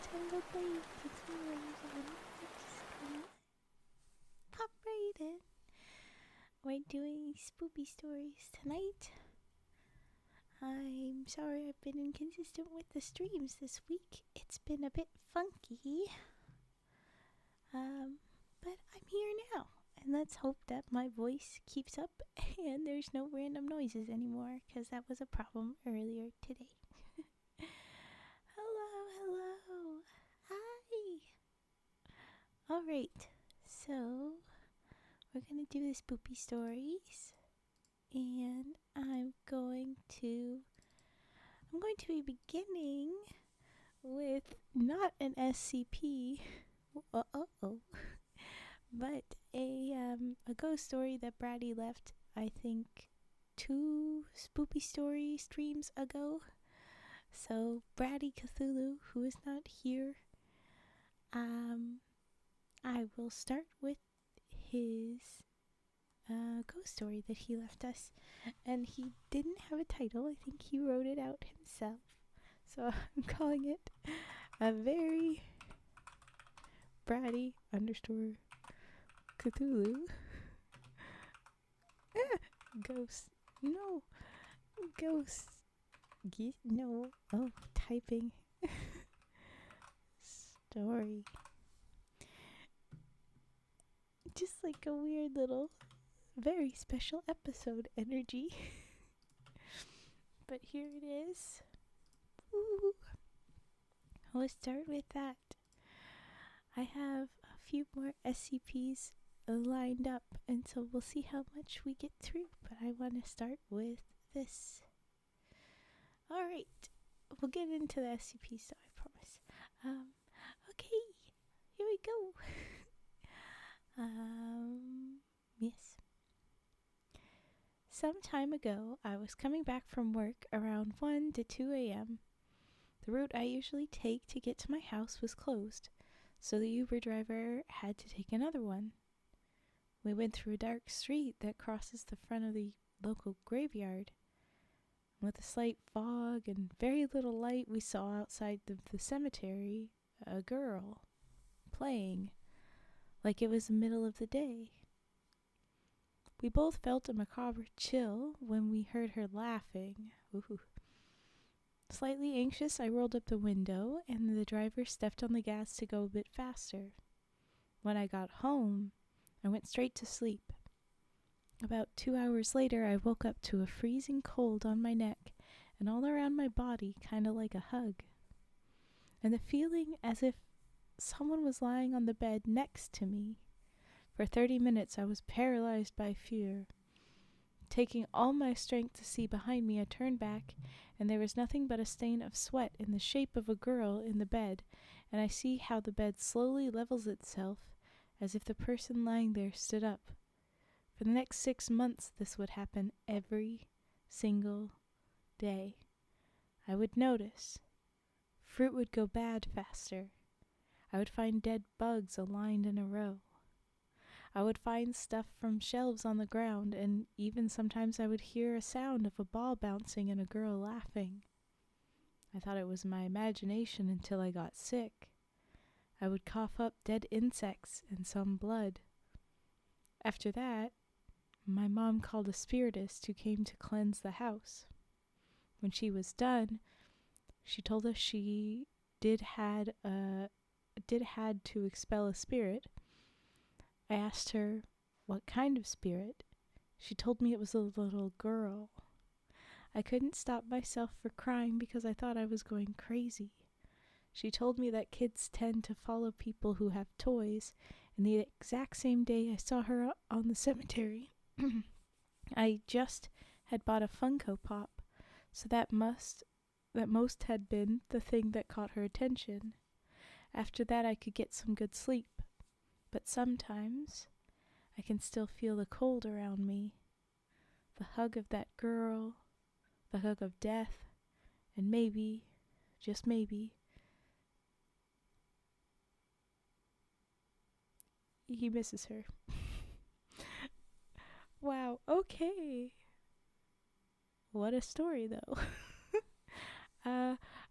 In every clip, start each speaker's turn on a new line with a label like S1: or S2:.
S1: Tangled Lake. It's me, Raven. Just gonna pop right in. We're doing spoopy stories tonight. I'm sorry I've been inconsistent with the streams this week. It's been a bit funky. But I'm here now. And let's hope that my voice keeps up and there's no random noises anymore, because that was a problem earlier today. Hello. Hi. Alright, so we're gonna do the spoopy stories, and I'm going to be beginning with not an SCP, but a ghost story that Bratty left, I think, 2 spoopy story streams ago. So Bratty Cthulhu, who is not here, I will start with his ghost story that he left us, and he didn't have a title. I think he wrote it out himself, so I'm calling it a very Bratty _ Cthulhu ghost. No, ghost. No. Oh, typing. Story. Just like a weird little, very special episode energy. But here it is. Ooh. Let's start with that. I have a few more SCPs lined up, and so we'll see how much we get through, but I want to start with this. Alright, we'll get into the SCP stuff, I promise. Okay, here we go. Yes. Some time ago, I was coming back from work around 1 to 2 a.m. The route I usually take to get to my house was closed, so the Uber driver had to take another one. We went through a dark street that crosses the front of the local graveyard. With a slight fog and very little light, we saw outside the cemetery a girl playing like it was the middle of the day. We both felt a macabre chill when we heard her laughing. Ooh. Slightly anxious, I rolled up the window, and the driver stepped on the gas to go a bit faster. When I got home, I went straight to sleep. About 2 hours later, I woke up to a freezing cold on my neck and all around my body, kind of like a hug. And the feeling as if someone was lying on the bed next to me. For 30 minutes, I was paralyzed by fear. Taking all my strength to see behind me, I turned back, and there was nothing but a stain of sweat in the shape of a girl in the bed, and I see how the bed slowly levels itself as if the person lying there stood up. For the next 6 months, this would happen every single day. I would notice. Fruit would go bad faster. I would find dead bugs aligned in a row. I would find stuff from shelves on the ground, and even sometimes I would hear a sound of a ball bouncing and a girl laughing. I thought it was my imagination until I got sick. I would cough up dead insects and some blood. After that, my mom called a spiritist who came to cleanse the house. When she was done, she told us she did had to expel a spirit. I asked her what kind of spirit. She told me it was a little girl. I couldn't stop myself for crying because I thought I was going crazy. She told me that kids tend to follow people who have toys, and the exact same day I saw her on the cemetery, I just had bought a Funko Pop, so that most had been the thing that caught her attention. After that, I could get some good sleep. But sometimes I can still feel the cold around me, the hug of that girl, the hug of death, and maybe, just maybe, he misses her. Wow, okay. What a story, though.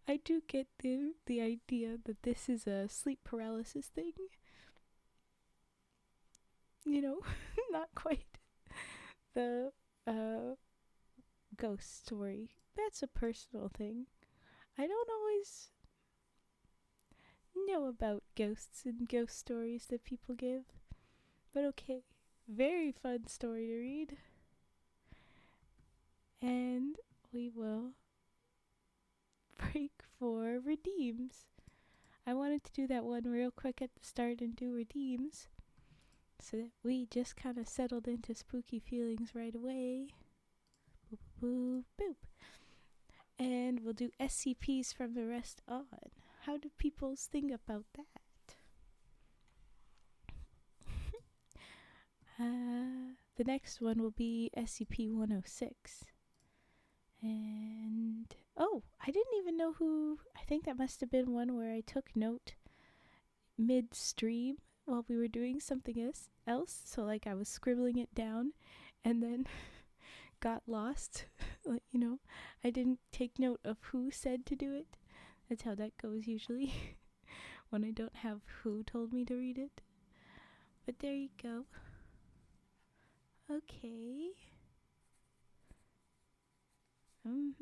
S1: I do get the idea that this is a sleep paralysis thing. You know, not quite the ghost story. That's a personal thing. I don't always know about ghosts and ghost stories that people give. But okay, very fun story to read. And we will break for redeems. I wanted to do that one real quick at the start and do redeems, so that we just kind of settled into spooky feelings right away. Boop, boop, boop. And we'll do SCPs from the rest on. How do people think about that? The next one will be SCP-106. And, oh, I didn't even know who, I think that must have been one where I took note midstream while we were doing something else. So, like, I was scribbling it down and then got lost. Like, you know, I didn't take note of who said to do it. That's how that goes usually when I don't have who told me to read it. But there you go. Okay. I'm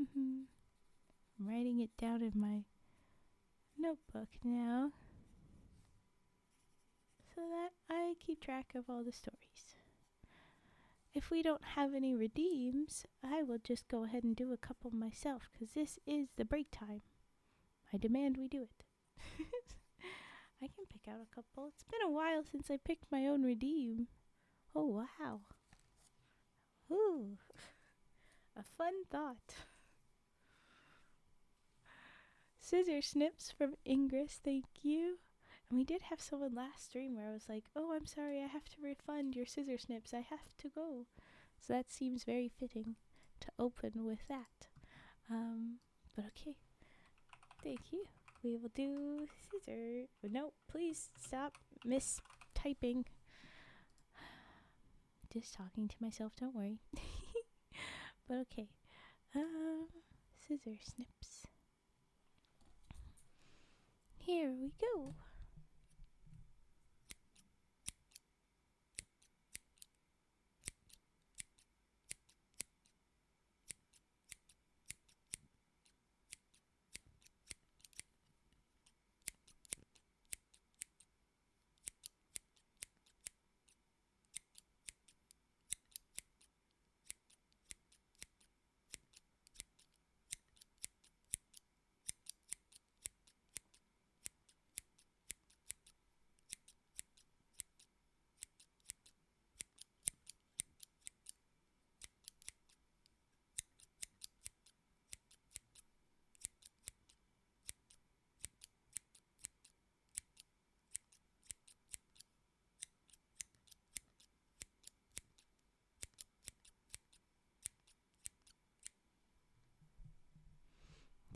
S1: writing it down in my notebook now so that I keep track of all the stories. If we don't have any redeems, I will just go ahead and do a couple myself, because this is the break time. I demand we do it. I can pick out a couple. It's been a while since I picked my own redeem. Oh, wow. Ooh. A fun thought. Scissor snips from Ingress, thank you. And we did have someone last stream where I was like, oh, I'm sorry, I have to refund your scissor snips. I have to go. So that seems very fitting to open with that. But okay. Thank you. We will do scissor. No, please stop mistyping. Just talking to myself, don't worry. But okay. Scissor snips. Here we go.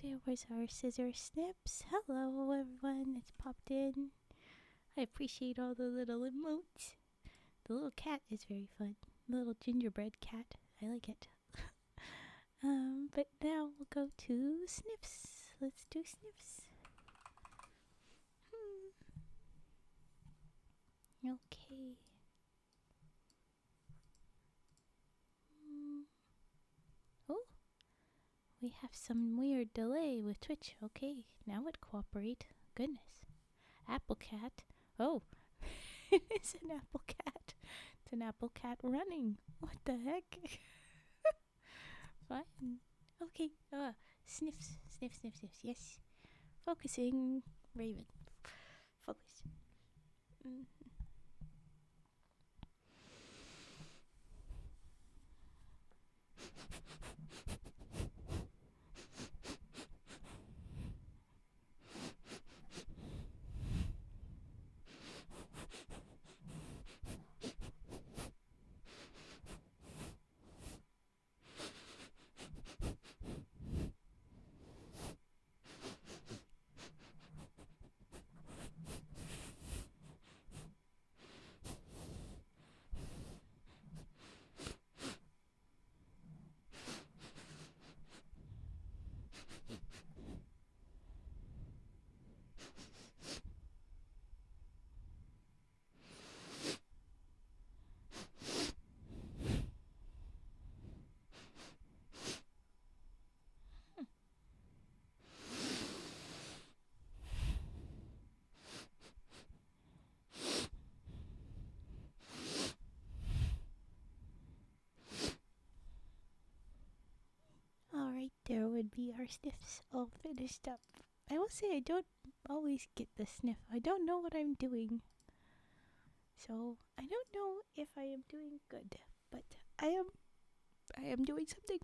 S1: There was our scissor snips. Hello, everyone that's popped in. I appreciate all the little emotes. The little cat is very fun. The little gingerbread cat. I like it. But now we'll go to sniffs. Let's do sniffs. Okay. Oh, we have some weird delay with Twitch. Okay, now it cooperate. Goodness. Apple cat. Oh, it's an apple cat. It's an apple cat running. What the heck? Fine. Okay. Sniffs. Sniff, sniff, sniffs. Yes. Focusing. Raven. Focus. there would be our sniffs all finished up. I will say I don't always get the sniff. I don't know what I'm doing. So I don't know if I am doing good, but I am doing something.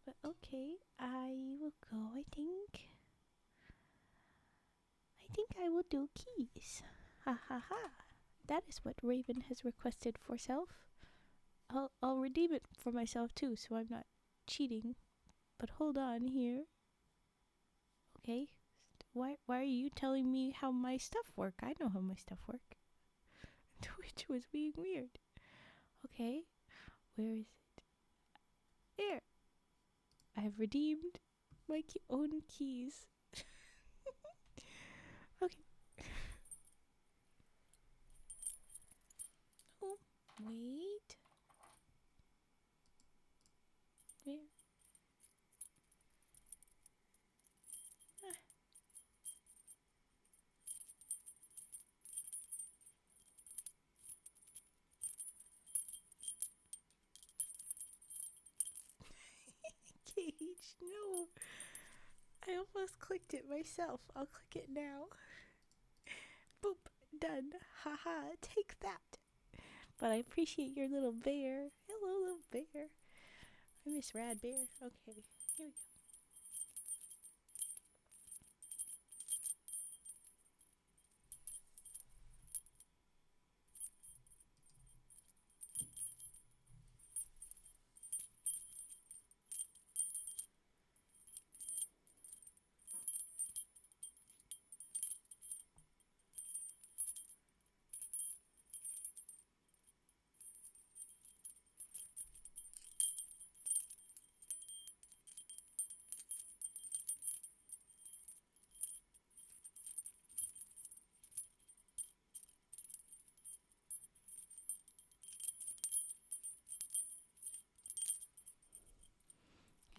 S1: But okay, I will go, I think. I think I will do keys. Ha ha ha. That is what Raven has requested for self. I'll redeem it for myself too, so I'm not cheating. But hold on here. Okay. Why are you telling me how my stuff work? I know how my stuff work. Which was being weird. Okay. Where is it? There. I have redeemed my own keys. Okay. Oh, wait. There. Cage, no. I almost clicked it myself. I'll click it now. Boop, done. Haha, take that. But I appreciate your little bear. Hello, little bear. I miss Rad Bear. Okay, here we go.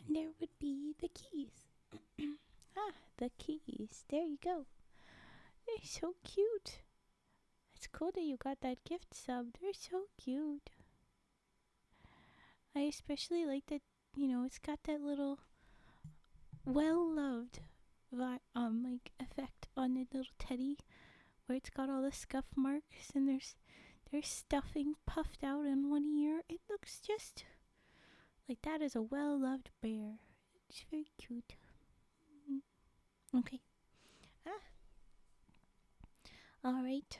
S1: And there would be the keys. The keys. There you go. They're so cute. It's cool that you got that gift sub. They're so cute. I especially like that, it's got that little well-loved like effect on the little teddy where it's got all the scuff marks and there's stuffing puffed out in one ear. It looks just like that is a well-loved bear. It's very cute. Okay. Alright.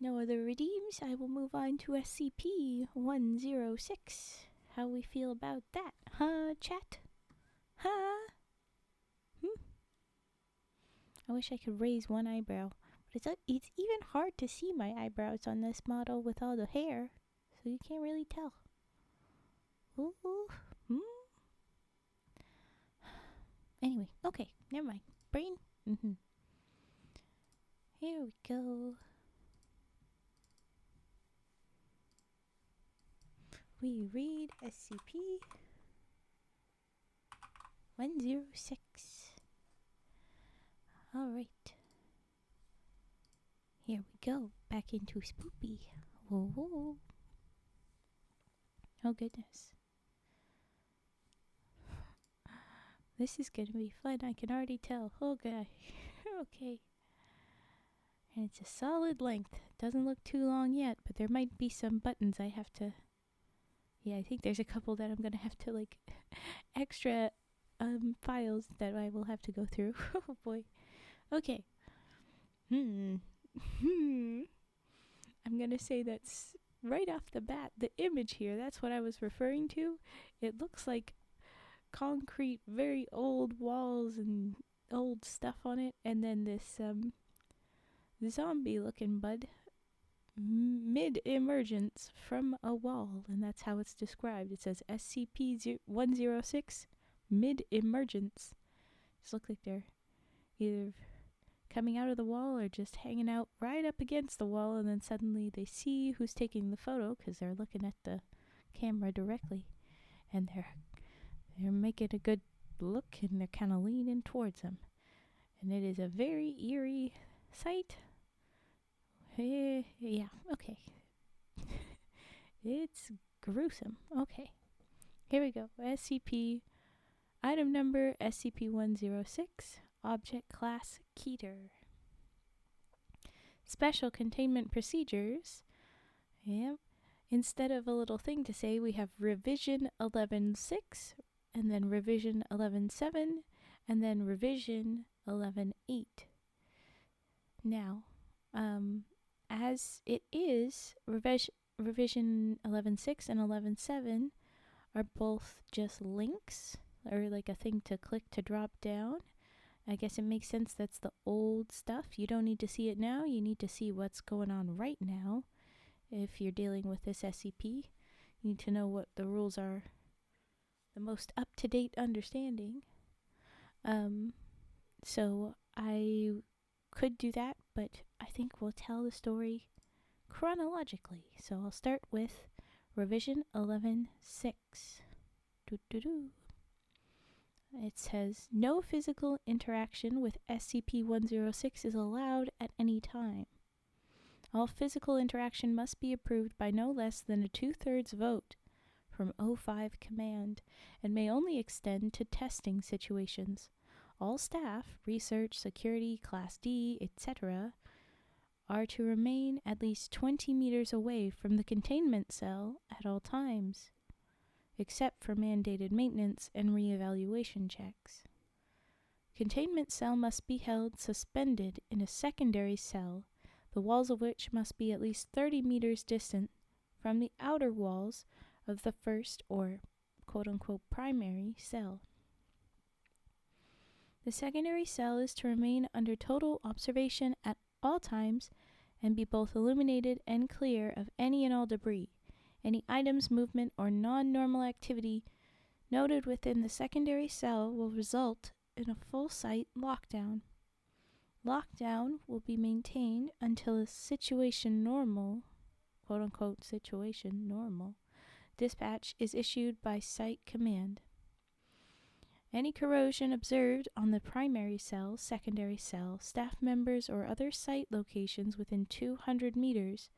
S1: No other redeems. I will move on to SCP-106. How we feel about that, huh, chat? Huh? I wish I could raise one eyebrow. But it's even hard to see my eyebrows on this model with all the hair. So you can't really tell. Ooh. Anyway, okay, never mind. Brain? Here we go. We read SCP-106. Alright. Here we go. Back into Spoopy. Whoa. Oh goodness. This is gonna be fun, I can already tell. Oh god. Okay. And it's a solid length. Doesn't look too long yet, but there might be some buttons I have to... Yeah, I think there's a couple that I'm gonna have to, like, extra files that I will have to go through. Oh boy. Okay. I'm gonna say that's right off the bat, the image here, that's what I was referring to. It looks like concrete, very old walls and old stuff on it, and then this zombie looking bud mid-emergence from a wall, and that's how it's described. It says SCP-106 mid-emergence. Just look like they're either coming out of the wall or just hanging out right up against the wall, and then suddenly they see who's taking the photo because they're looking at the camera directly, and they're making a good look, and they're kind of leaning towards them, and it is a very eerie sight. Yeah, okay. It's gruesome. Okay. Here we go. SCP item number SCP-106, object class Keter. Special containment procedures. Yep. Instead of a little thing to say, we have revision 11.6, and then revision 11.7, and then revision 11.8. Now, as it is, revision 11.6 and 11.7 are both just links, or like a thing to click to drop down. I guess it makes sense that's the old stuff. You don't need to see it now. You need to see what's going on right now. If you're dealing with this SCP, you need to know what the rules are, the most up-to-date understanding. So I could do that, but I think we'll tell the story chronologically. So I'll start with revision 11.6. It says, no physical interaction with SCP-106 is allowed at any time. All physical interaction must be approved by no less than a 2/3 vote from O5 Command and may only extend to testing situations. All staff, research, security, Class D, etc., are to remain at least 20 meters away from the containment cell at all times, except for mandated maintenance and re-evaluation checks. Containment cell must be held suspended in a secondary cell, the walls of which must be at least 30 meters distant from the outer walls of the first or quote-unquote primary cell. The secondary cell is to remain under total observation at all times and be both illuminated and clear of any and all debris. Any items, movement, or non-normal activity noted within the secondary cell will result in a full site lockdown. Lockdown will be maintained until a situation normal, quote-unquote situation normal, dispatch is issued by Site Command. Any corrosion observed on the primary cell, secondary cell, staff members, or other site locations within 200 meters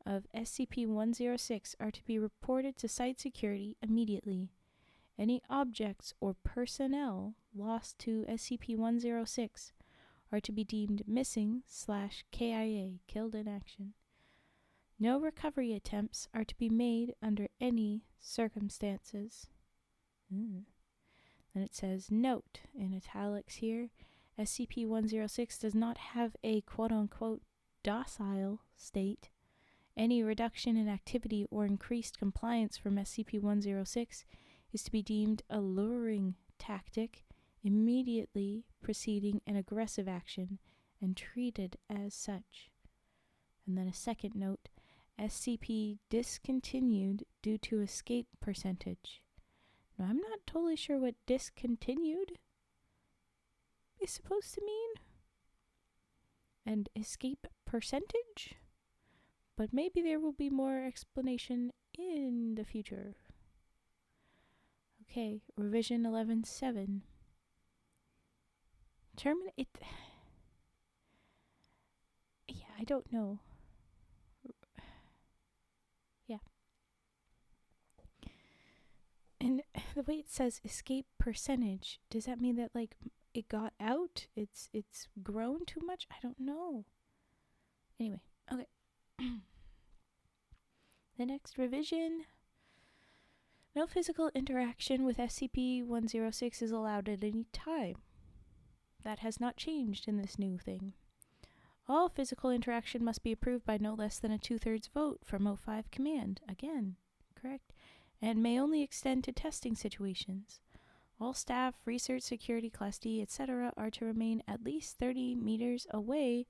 S1: of SCP-106 are to be reported to site security immediately. Any objects or personnel lost to SCP-106 are to be deemed missing/KIA, killed in action. No recovery attempts are to be made under any circumstances. Then it says, note, in italics here, SCP-106 does not have a quote-unquote docile state. Any reduction in activity or increased compliance from SCP-106 is to be deemed a luring tactic, immediately preceding an aggressive action and treated as such. And then a second note, SCP discontinued due to escape percentage. Now, I'm not totally sure what discontinued is supposed to mean. And escape percentage? But maybe there will be more explanation in the future. Okay, revision 11.7. Terminate. Yeah, I don't know. Yeah. And the way it says escape percentage, does that mean that like it got out? It's grown too much? I don't know. Anyway, okay. The next revision. No physical interaction with SCP-106 is allowed at any time. That has not changed in this new thing. All physical interaction must be approved by no less than a 2/3 vote from O5 Command. Again, correct. And may only extend to testing situations. All staff, research, security, Class D, etc. are to remain at least 30 meters away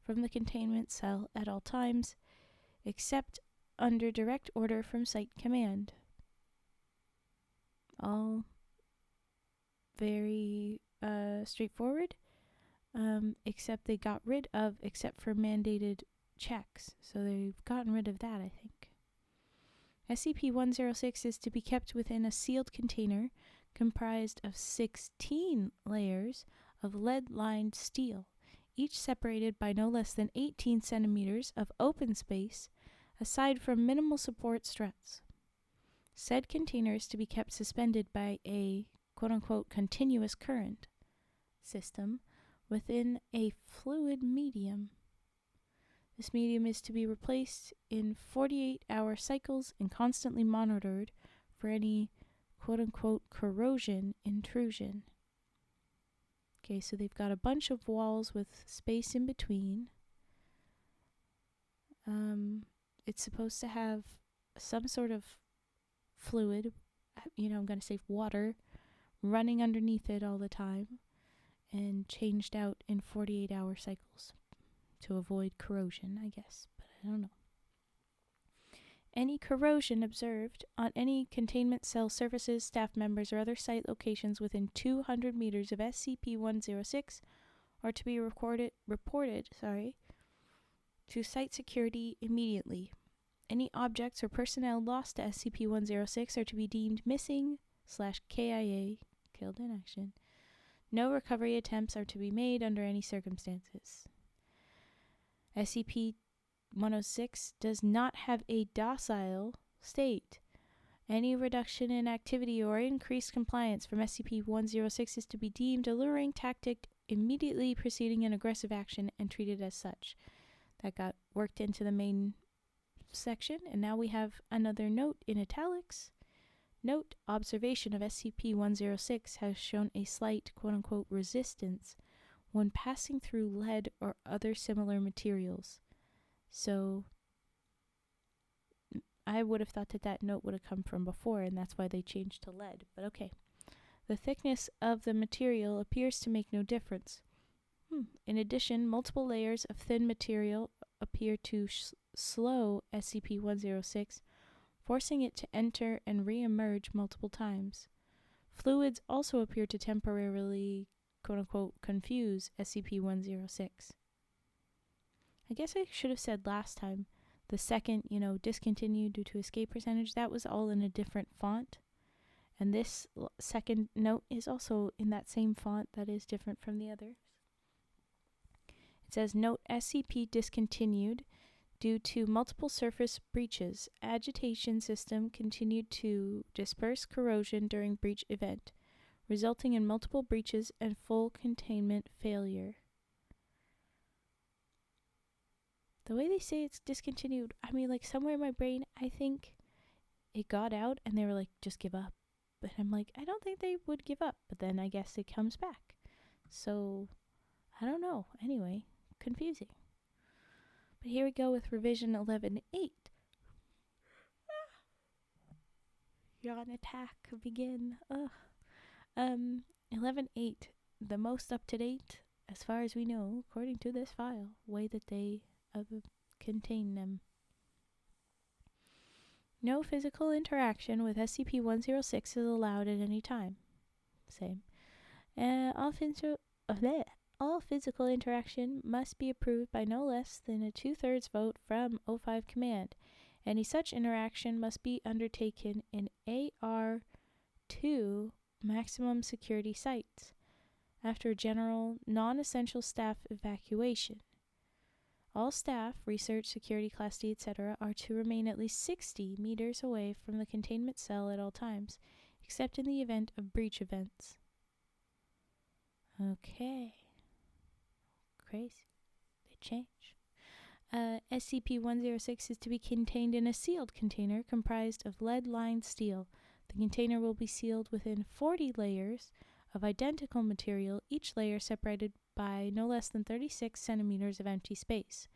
S1: from the containment cell at all times, except under direct order from Site Command. All very straightforward, except they got rid of except for mandated checks. So they've gotten rid of that, I think. SCP-106 is to be kept within a sealed container comprised of 16 layers of lead-lined steel, each separated by no less than 18 centimeters of open space, aside from minimal support struts. Said container is to be kept suspended by a quote-unquote continuous current system within a fluid medium. This medium is to be replaced in 48-hour cycles and constantly monitored for any quote-unquote corrosion intrusion. Okay, so they've got a bunch of walls with space in between. It's supposed to have some sort of fluid, I'm going to say water, running underneath it all the time and changed out in 48-hour cycles to avoid corrosion, I guess, but I don't know. Any corrosion observed on any containment cell surfaces, staff members, or other site locations within 200 meters of SCP-106 are to be reported to site security immediately. Any objects or personnel lost to SCP-106 are to be deemed missing/KIA, killed in action. No recovery attempts are to be made under any circumstances. SCP-106 does not have a docile state. Any reduction in activity or increased compliance from SCP-106 is to be deemed alluring tactic immediately preceding an aggressive action and treated as such. That got worked into the main section, and now we have another note in italics. Note, observation of SCP-106 has shown a slight quote-unquote resistance when passing through lead or other similar materials. So I would have thought that note would have come from before, and that's why they changed to lead, but okay. The thickness of the material appears to make no difference. In addition, multiple layers of thin material appear to slow SCP-106, forcing it to enter and re-emerge multiple times. Fluids also appear to temporarily, quote-unquote, confuse SCP-106. I guess I should have said last time, the second, discontinued due to escape percentage, that was all in a different font. And this second note is also in that same font that is different from the others. It says, note SCP discontinued due to multiple surface breaches. Agitation system continued to disperse corrosion during breach event, resulting in multiple breaches and full containment failure. The way they say it's discontinued, somewhere in my brain, I think it got out and they were like, just give up. But I'm like, I don't think they would give up. But then I guess it comes back. So, I don't know. Anyway, confusing. But here we go with revision 11.8. Yawn attack begin. 11.8. The most up-to-date, as far as we know, according to this file, way that they contain them. No physical interaction with SCP-106 is allowed at any time. Same. All physical interaction must be approved by no less than a 2/3 vote from O5 Command. Any such interaction must be undertaken in AR-2 maximum security sites after general non-essential staff evacuation. All staff, research, security, Class D, etc., are to remain at least 60 meters away from the containment cell at all times, except in the event of breach events. Okay. Crazy. They change. SCP-106 is to be contained in a sealed container comprised of lead-lined steel. The container will be sealed within 40 layers of identical material, each layer separated by no less than 36 centimeters of empty space.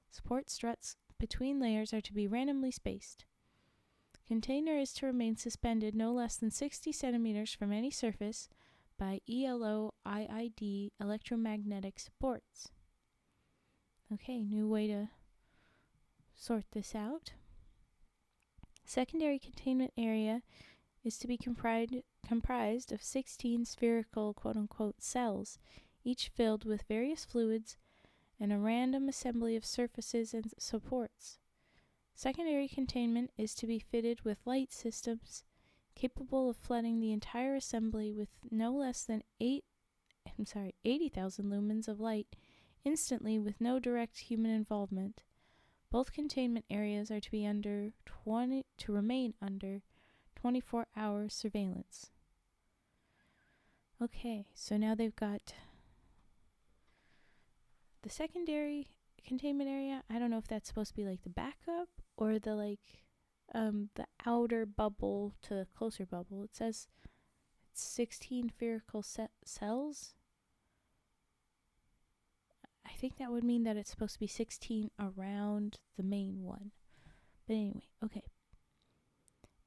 S1: Support struts between layers are to be randomly spaced. The container is to remain suspended no less than 60 centimeters from any surface by ELO-IID electromagnetic supports. Okay, new way to sort this out. Secondary containment area is to be comprised of 16 spherical quote-unquote cells, each filled with various fluids and a random assembly of surfaces and supports. Secondary containment is to be fitted with light systems capable of flooding the entire assembly with no less than 80,000 lumens of light instantly with no direct human involvement. Both containment areas are to remain under 24-hour surveillance. Okay, so now they've got the secondary containment area. I don't know if that's supposed to be like the backup or the the outer bubble to the closer bubble. It says it's 16 spherical cells. I think that would mean that it's supposed to be 16 around the main one. But anyway, okay.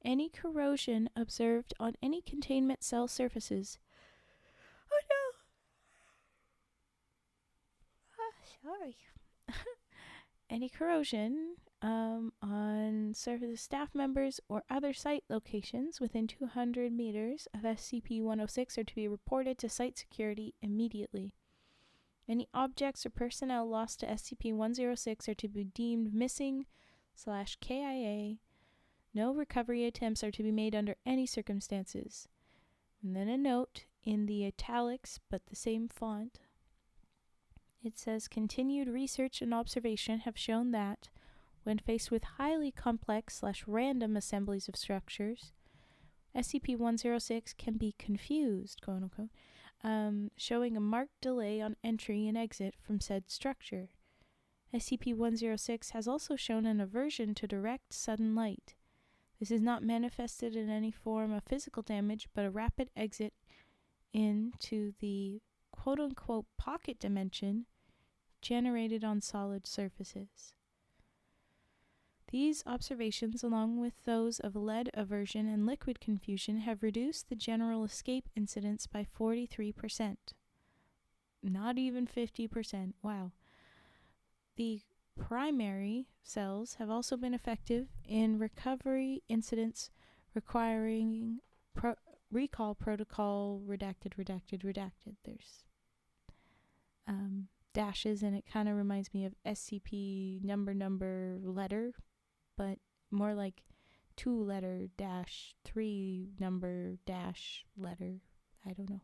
S1: Any corrosion observed on any containment cell surfaces. Oh no! Sorry. Any corrosion on surface staff members or other site locations within 200 meters of SCP-106 are to be reported to site security immediately. Any objects or personnel lost to SCP-106 are to be deemed missing/KIA. No recovery attempts are to be made under any circumstances. And then a note in the italics but the same font. It says, continued research and observation have shown that, when faced with highly complex/random assemblies of structures, SCP-106 can be confused, quote unquote, showing a marked delay on entry and exit from said structure. SCP-106 has also shown an aversion to direct, sudden light. This is not manifested in any form of physical damage, but a rapid exit into the quote-unquote pocket dimension generated on solid surfaces. These observations, along with those of lead aversion and liquid confusion, have reduced the general escape incidence by 43%. Not even 50%. Wow. The primary cells have also been effective in recovery incidents requiring recall protocol redacted. There's dashes, and it kind of reminds me of SCP number letter, but more like 2-letter dash 3 dash letter. I don't know.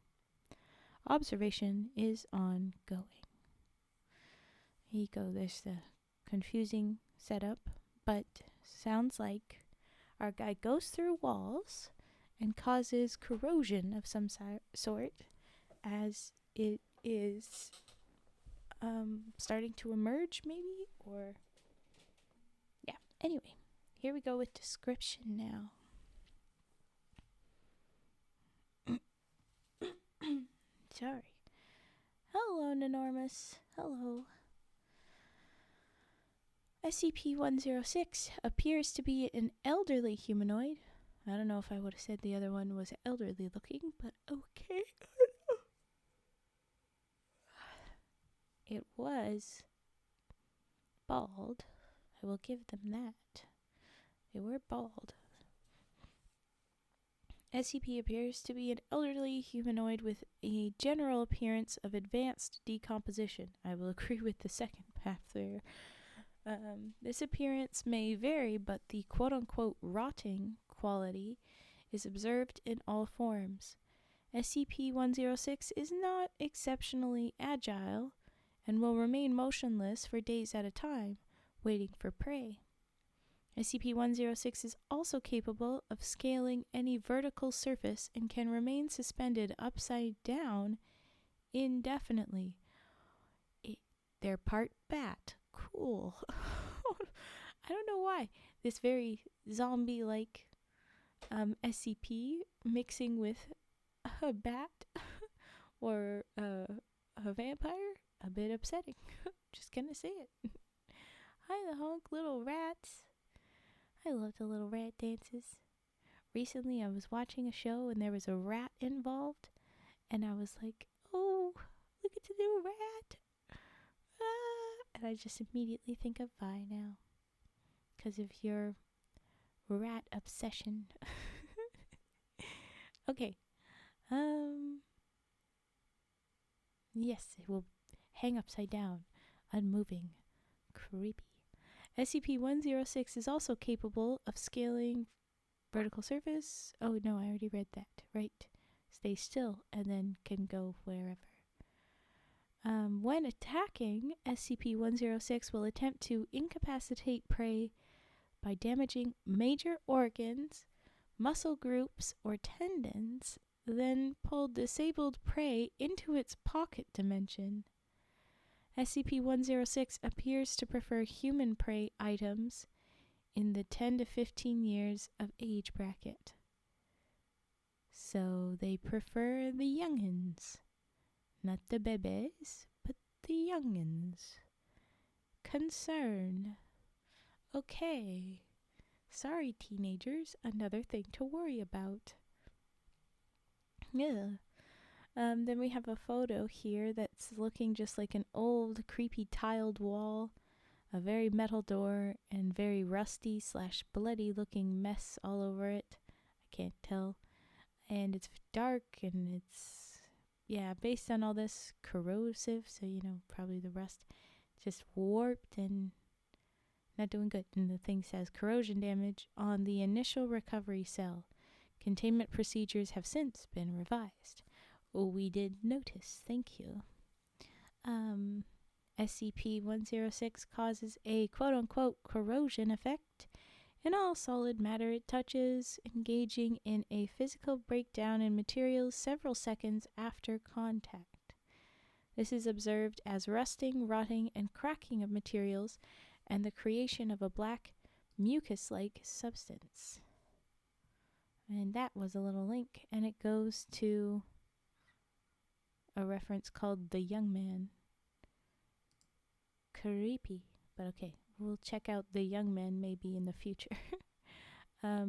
S1: Observation is ongoing. Here you go. There's the confusing setup, but sounds like our guy goes through walls and causes corrosion of some sort as it is starting to emerge, maybe, or yeah. Anyway, here we go with description now. Sorry. Hello, Nenormous. Hello. SCP-106 appears to be an elderly humanoid. I don't know if I would have said the other one was elderly looking, but okay. It was bald. I will give them that. They were bald. SCP appears to be an elderly humanoid with a general appearance of advanced decomposition. I will agree with the second half there. This appearance may vary, but the quote-unquote rotting quality is observed in all forms. SCP-106 is not exceptionally agile and will remain motionless for days at a time, waiting for prey. SCP-106 is also capable of scaling any vertical surface and can remain suspended upside down indefinitely. They're part bat. Cool. I don't know why. This very zombie-like SCP mixing with a bat or a vampire. A bit upsetting. Just gonna say it. Hi, the honk little rats. I love the little rat dances. Recently, I was watching a show and there was a rat involved, and I was like, oh, look at the little rat. And I just immediately think of Vi now. Because of your rat obsession. Okay. Yes, it will hang upside down, unmoving, creepy. SCP-106 is also capable of scaling vertical surface. Oh no, I already read that, right? Stay still and then can go wherever. When attacking, SCP-106 will attempt to incapacitate prey by damaging major organs, Muscle groups or tendons then pull disabled prey into its pocket dimension. SCP-106 appears to prefer human prey items in the 10 to 15 years of age bracket. So they prefer the youngins. Not the bebes, but the youngins. Concern. Okay. Sorry, teenagers, another thing to worry about. Yeah. Then we have a photo here that's looking just like an old, creepy tiled wall, a very metal door, and very rusty / bloody looking mess all over it. I can't tell. And it's dark, and it's, based on all this, corrosive, so, probably the rust just warped and not doing good. And the thing says corrosion damage on the initial recovery cell. Containment procedures have since been revised. Oh, we did notice. Thank you. SCP-106 causes a quote-unquote corrosion effect in all solid matter it touches, engaging in a physical breakdown in materials several seconds after contact. This is observed as rusting, rotting, and cracking of materials and the creation of a black, mucus-like substance. And that was a little link, and it goes to a reference called The Young Man. Creepy, but okay. We'll check out The Young Man maybe in the future. A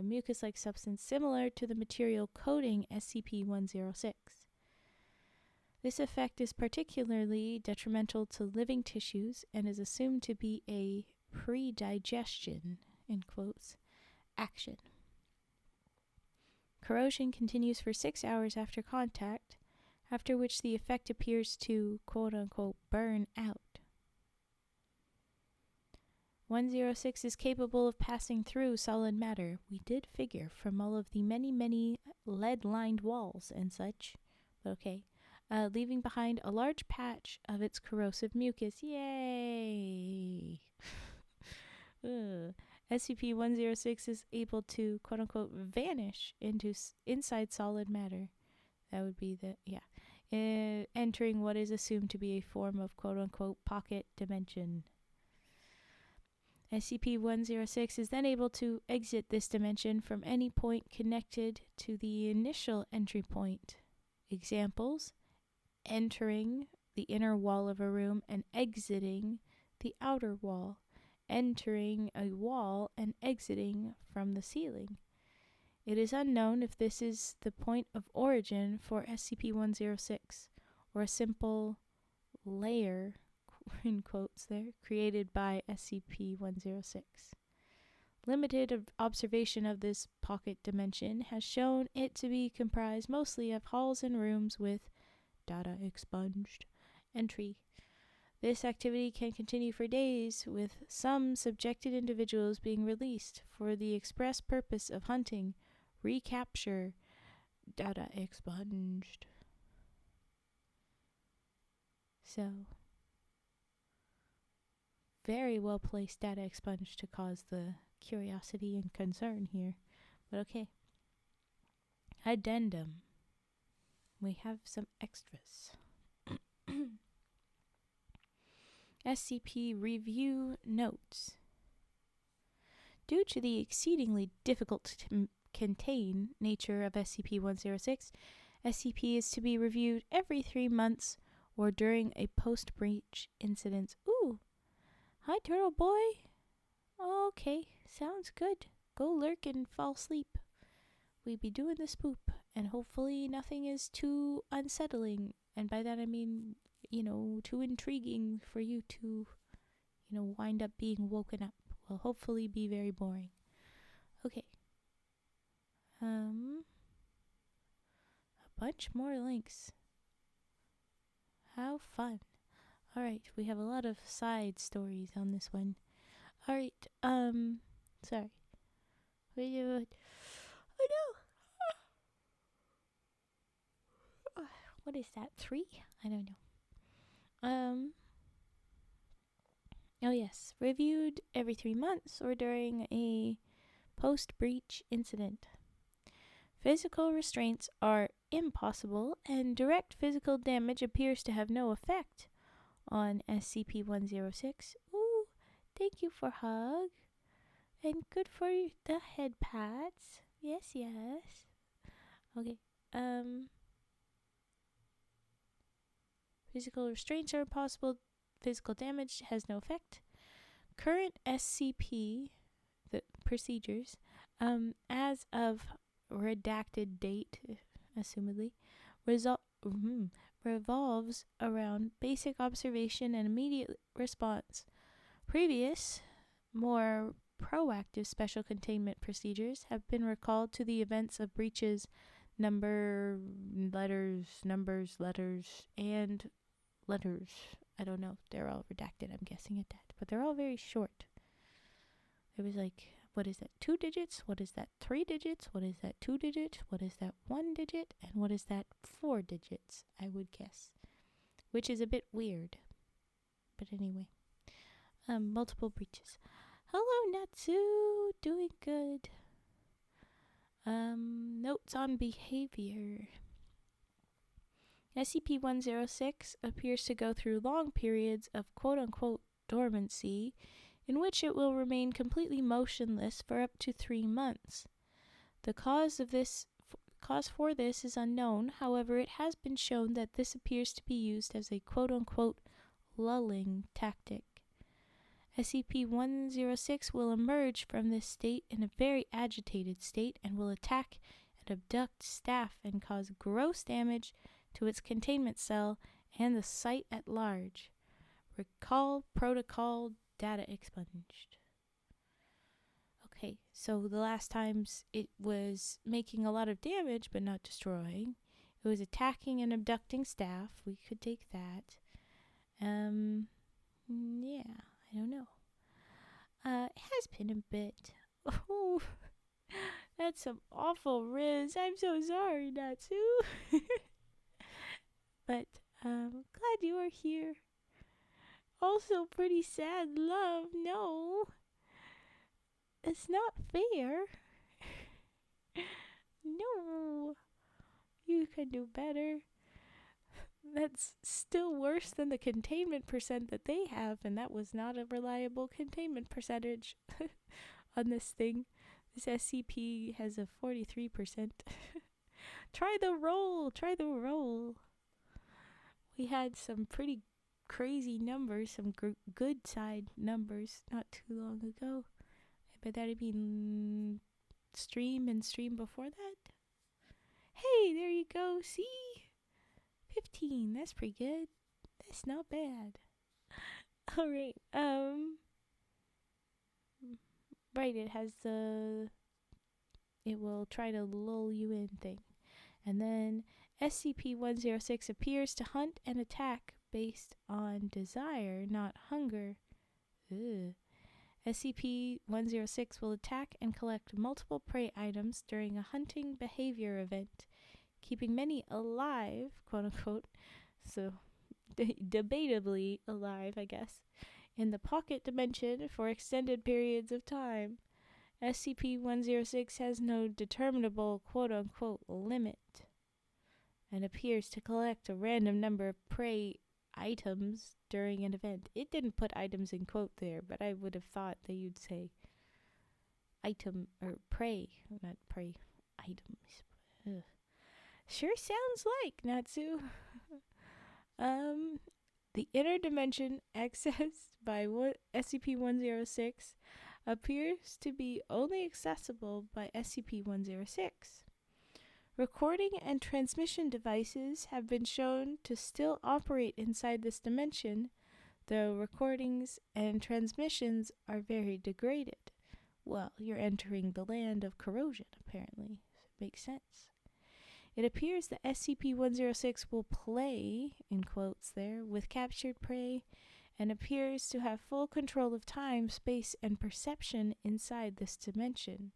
S1: mucus-like substance similar to the material coating SCP-106. This effect is particularly detrimental to living tissues and is assumed to be a pre-digestion, in quotes, action. Corrosion continues for 6 hours after contact, after which the effect appears to, quote-unquote, burn out. 106 is capable of passing through solid matter. We did figure from all of the many lead-lined walls and such. But okay. Leaving behind a large patch of its corrosive mucus. Yay! SCP-106 is able to, quote-unquote, vanish into inside solid matter. That would be entering what is assumed to be a form of, quote-unquote, pocket dimension. SCP-106 is then able to exit this dimension from any point connected to the initial entry point. Examples: entering the inner wall of a room and exiting the outer wall, entering a wall and exiting from the ceiling. It is unknown if this is the point of origin for SCP-106 or a simple layer, in quotes there, created by SCP-106. Limited observation of this pocket dimension has shown it to be comprised mostly of halls and rooms with data expunged entry. This activity can continue for days, with some subjected individuals being released for the express purpose of hunting, recapture, data expunged. So, very well placed data expunged to cause the curiosity and concern here. But okay. Addendum. We have some extras. SCP Review Notes. Due to the exceedingly difficult to contain nature of SCP-106, SCP is to be reviewed every 3 months or during a post-breach incident. Ooh! Hi, Turtle Boy! Okay, sounds good. Go lurk and fall asleep. We be doing the spoop, and hopefully nothing is too unsettling. And by that I mean, too intriguing for you to, wind up being woken up. Will hopefully be very boring. Okay. A bunch more links. How fun. Alright, we have a lot of side stories on this one. Alright, sorry. Oh no. What is that, 3? I don't know. Oh yes, reviewed every 3 months or during a Post-breach incident. Physical restraints are impossible, and direct physical damage appears to have no effect on SCP-106. Ooh, thank you for hug. And good for the head pats. Yes, yes. Okay. Physical restraints are impossible. Physical damage has no effect. Current SCP, the procedures, as of redacted date, assumedly, revolves around basic observation and immediate response. Previous, more proactive special containment procedures have been recalled to the events of breaches numbers, and letters. I don't know. They're all redacted. I'm guessing at that. But they're all very short. It was like, what is that? 2 digits? What is that? 3 digits? What is that? 2 digits? What is that? 1 digit? And what is that? 4 digits, I would guess. Which is a bit weird. But anyway. Multiple breaches. Hello, Natsu. Doing good. Notes on behavior. SCP-106 appears to go through long periods of quote-unquote dormancy, in which it will remain completely motionless for up to 3 months. The cause for this is unknown. However, it has been shown that this appears to be used as a quote-unquote lulling tactic. SCP-106 will emerge from this state in a very agitated state and will attack and abduct staff and cause gross damage to its containment cell and the site at large. Recall protocol data expunged. Okay, so the last times it was making a lot of damage but not destroying. It was attacking and abducting staff. We could take that. Yeah, I don't know. It has been a bit. Oh, that's some awful riz. I'm so sorry, Natsu. But glad you are here. Also pretty sad, love. No, it's not fair. No, you can do better. That's still worse than the containment percent that they have, and that was not a reliable containment percentage on this thing. This SCP has a 43%. Try the roll. We had some pretty crazy numbers, some good side numbers not too long ago. But that'd be stream before that. Hey, there you go. See? 15. That's pretty good. That's not bad. Alright. Right, it has it will try to lull you in thing. And then SCP-106 appears to hunt and attack based on desire, not hunger. Ugh. SCP-106 will attack and collect multiple prey items during a hunting behavior event, keeping many alive, quote-unquote, so debatably alive, I guess, in the pocket dimension for extended periods of time. SCP-106 has no determinable quote-unquote limit and appears to collect a random number of prey items during an event. It didn't put items in quote there, but I would have thought that you'd say item or prey, not prey, items. Ugh. Sure sounds like Natsu. The inner dimension accessed by SCP-106 appears to be only accessible by SCP-106. Recording and transmission devices have been shown to still operate inside this dimension, though recordings and transmissions are very degraded. Well, you're entering the land of corrosion, apparently. Makes sense. It appears that SCP-106 will play, in quotes there, with captured prey, and appears to have full control of time, space, and perception inside this dimension.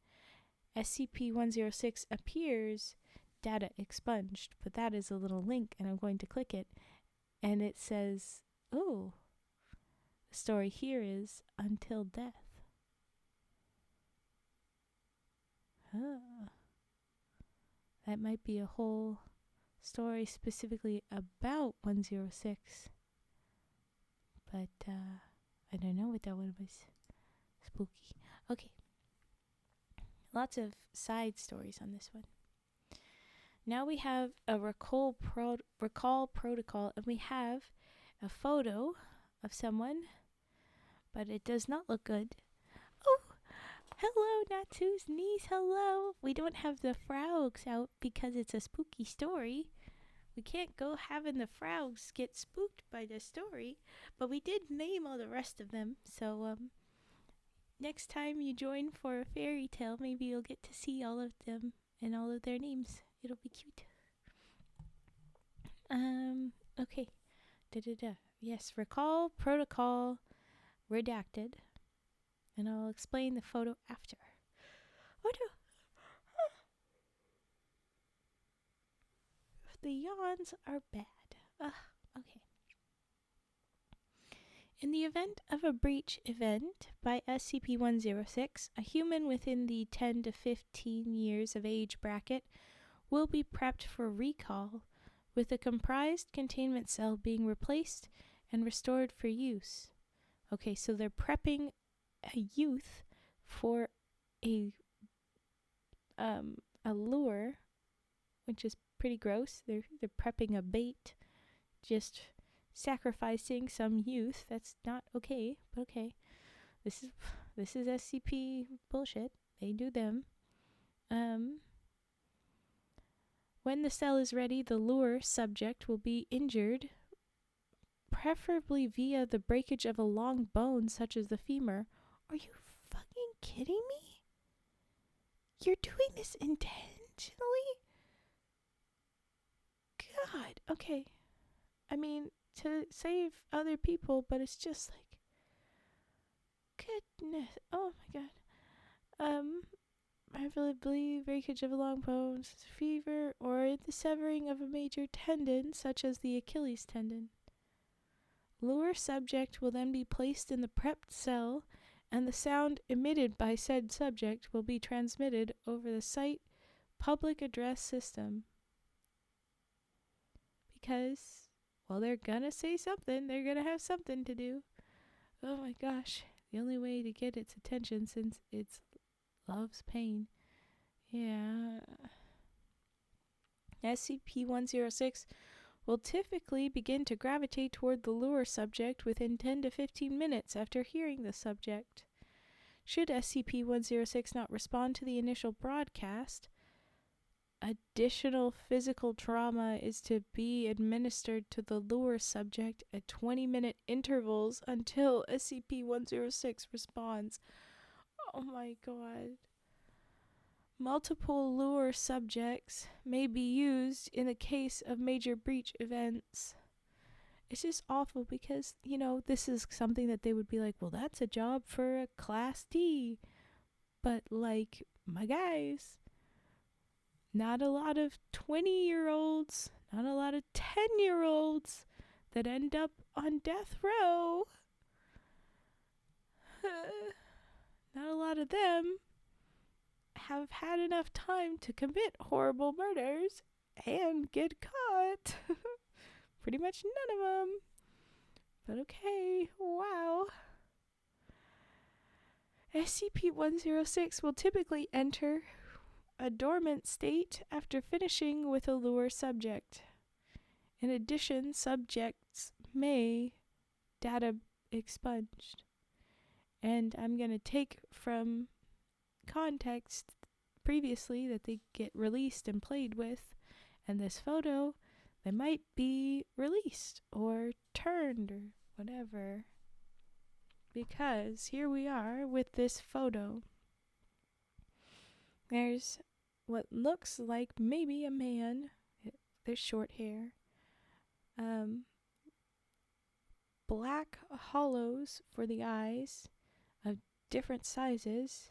S1: SCP-106 appears, data expunged, but that is a little link, and I'm going to click it, and it says, oh, the story here is Until Death. Oh. That might be a whole story specifically about 106. But I don't know what that one was. Spooky. Okay. Lots of side stories on this one. Now we have a recall protocol, and we have a photo of someone, but it does not look good. Oh, hello, Natsu's niece, hello. We don't have the frogs out because it's a spooky story. We can't go having the frogs get spooked by the story, but we did name all the rest of them, so next time you join for a fairy tale, maybe you'll get to see all of them and all of their names. It'll be cute. Okay. Yes, recall protocol redacted. And I'll explain the photo after. Oh no. The yawns are bad. Okay. In the event of a breach event by SCP-106, a human within the 10 to 15 years of age bracket will be prepped for recall, with a comprised containment cell being replaced and restored for use. Okay, so they're prepping a youth for a lure, which is pretty gross. They're prepping a bait, just sacrificing some youth. That's not okay, but okay. This is SCP bullshit. They do them. When the cell is ready, the lure subject will be injured, preferably via the breakage of a long bone such as the femur. Are you fucking kidding me? You're doing this intentionally? God, okay. I mean, to save other people, but it's just like, goodness, oh my god. Preferably breakage of a long bone, fever, or the severing of a major tendon, such as the Achilles tendon. Lure subject will then be placed in the prepped cell, and the sound emitted by said subject will be transmitted over the site public address system. Because, well, they're gonna say something. They're gonna have something to do. Oh my gosh. The only way to get its attention, since it's loves pain. Yeah. SCP-106 will typically begin to gravitate toward the lure subject within 10 to 15 minutes after hearing the subject. Should SCP-106 not respond to the initial broadcast, additional physical trauma is to be administered to the lure subject at 20-minute intervals until SCP-106 responds. Oh my god. Multiple lure subjects may be used in the case of major breach events. It's just awful because, this is something that they would be like, well, that's a job for a Class D. But, my guys, not a lot of 20-year-olds, not a lot of 10-year-olds that end up on death row. Not a lot of them have had enough time to commit horrible murders and get caught. Pretty much none of them. But okay, wow. SCP-106 will typically enter a dormant state after finishing with a lure subject. In addition, subjects may data expunged. And I'm going to take from context previously that they get released and played with, and this photo, they might be released or turned or whatever, because here we are with this photo. There's what looks like maybe a man. There's short hair, black hollows for the eyes of different sizes.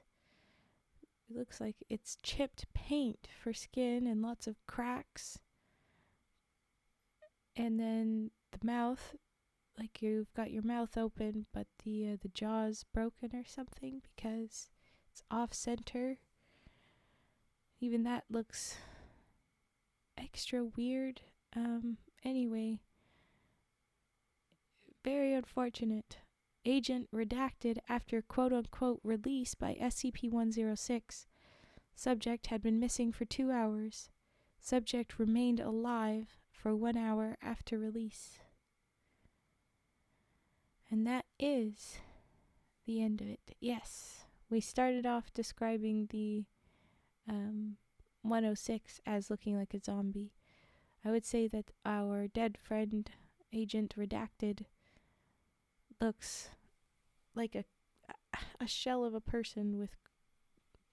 S1: It looks like it's chipped paint for skin and lots of cracks. And then the mouth, like you've got your mouth open, but the jaw's broken or something because it's off center. even that looks extra weird. Anyway, very unfortunate. Agent redacted after quote-unquote release by SCP-106. Subject had been missing for 2 hours. Subject remained alive for 1 hour after release. And that is the end of it. Yes, we started off describing the 106 as looking like a zombie. I would say that our dead friend, Agent Redacted, looks like a shell of a person with,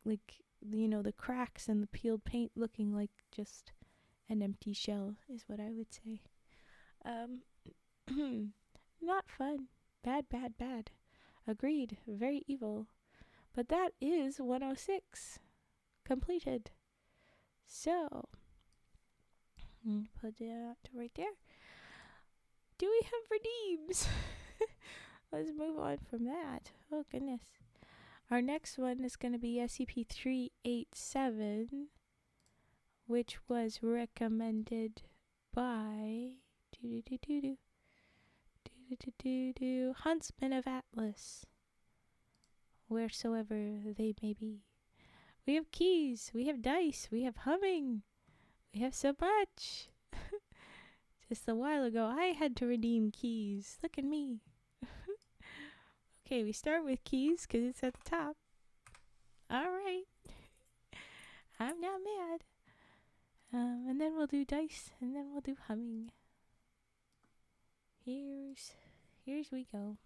S1: like, the cracks and the peeled paint looking like just an empty shell is what I would say. Not fun. Bad. Agreed. Very evil. But that is 106 completed. So, put that right there. Do we have redeems? Let's move on from that. Oh, goodness. Our next one is going to be SCP-387, which was recommended by Huntsmen of Atlas, wheresoever they may be. We have keys, we have dice, we have humming, we have so much. Just a while ago, I had to redeem keys. Look at me. Okay, we start with keys because it's at the top. Alright. I'm not mad. And then we'll do dice, and then we'll do humming. Here's we go.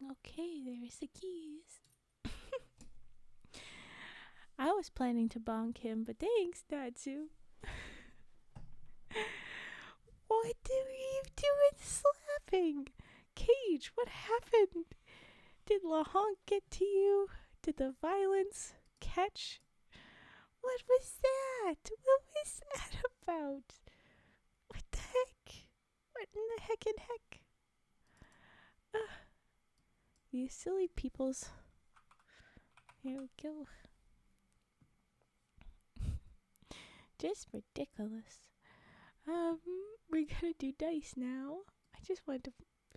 S1: Okay, there's the keys. I was planning to bonk him, but thanks, Natsu. What did we do with slapping? Cage, what happened? Did Lahonk get to you? Did the violence catch? What was that? What was that about? What the heck? What in the heck and heck? You silly peoples. Here we go. Just ridiculous. We're gonna do dice now. I just want to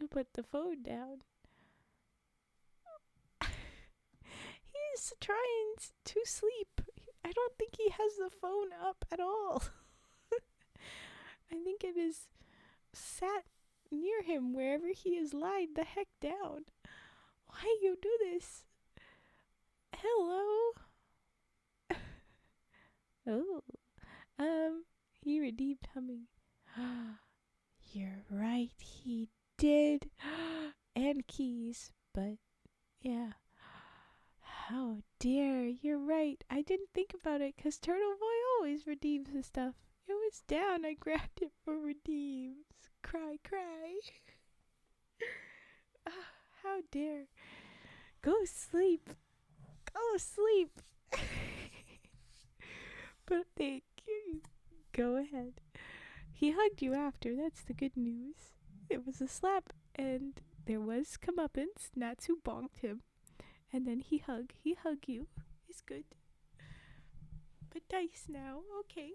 S1: put the phone down. He's trying to sleep. I don't think he has the phone up at all. I think it is sat near him wherever he is lied the heck down. Why you do this? Hello? Oh. He redeemed humming. You're right, he did. And keys, but yeah. How dare, you're right. I didn't think about it because Turtle Boy always redeems his stuff. It was down, I grabbed it for redeems. Cry. How dare. Go sleep. But thank you. Go ahead. He hugged you after, that's the good news. It was a slap, and there was comeuppance. Natsu bonked him. And then he hug you. He's good. but dice now. Okay.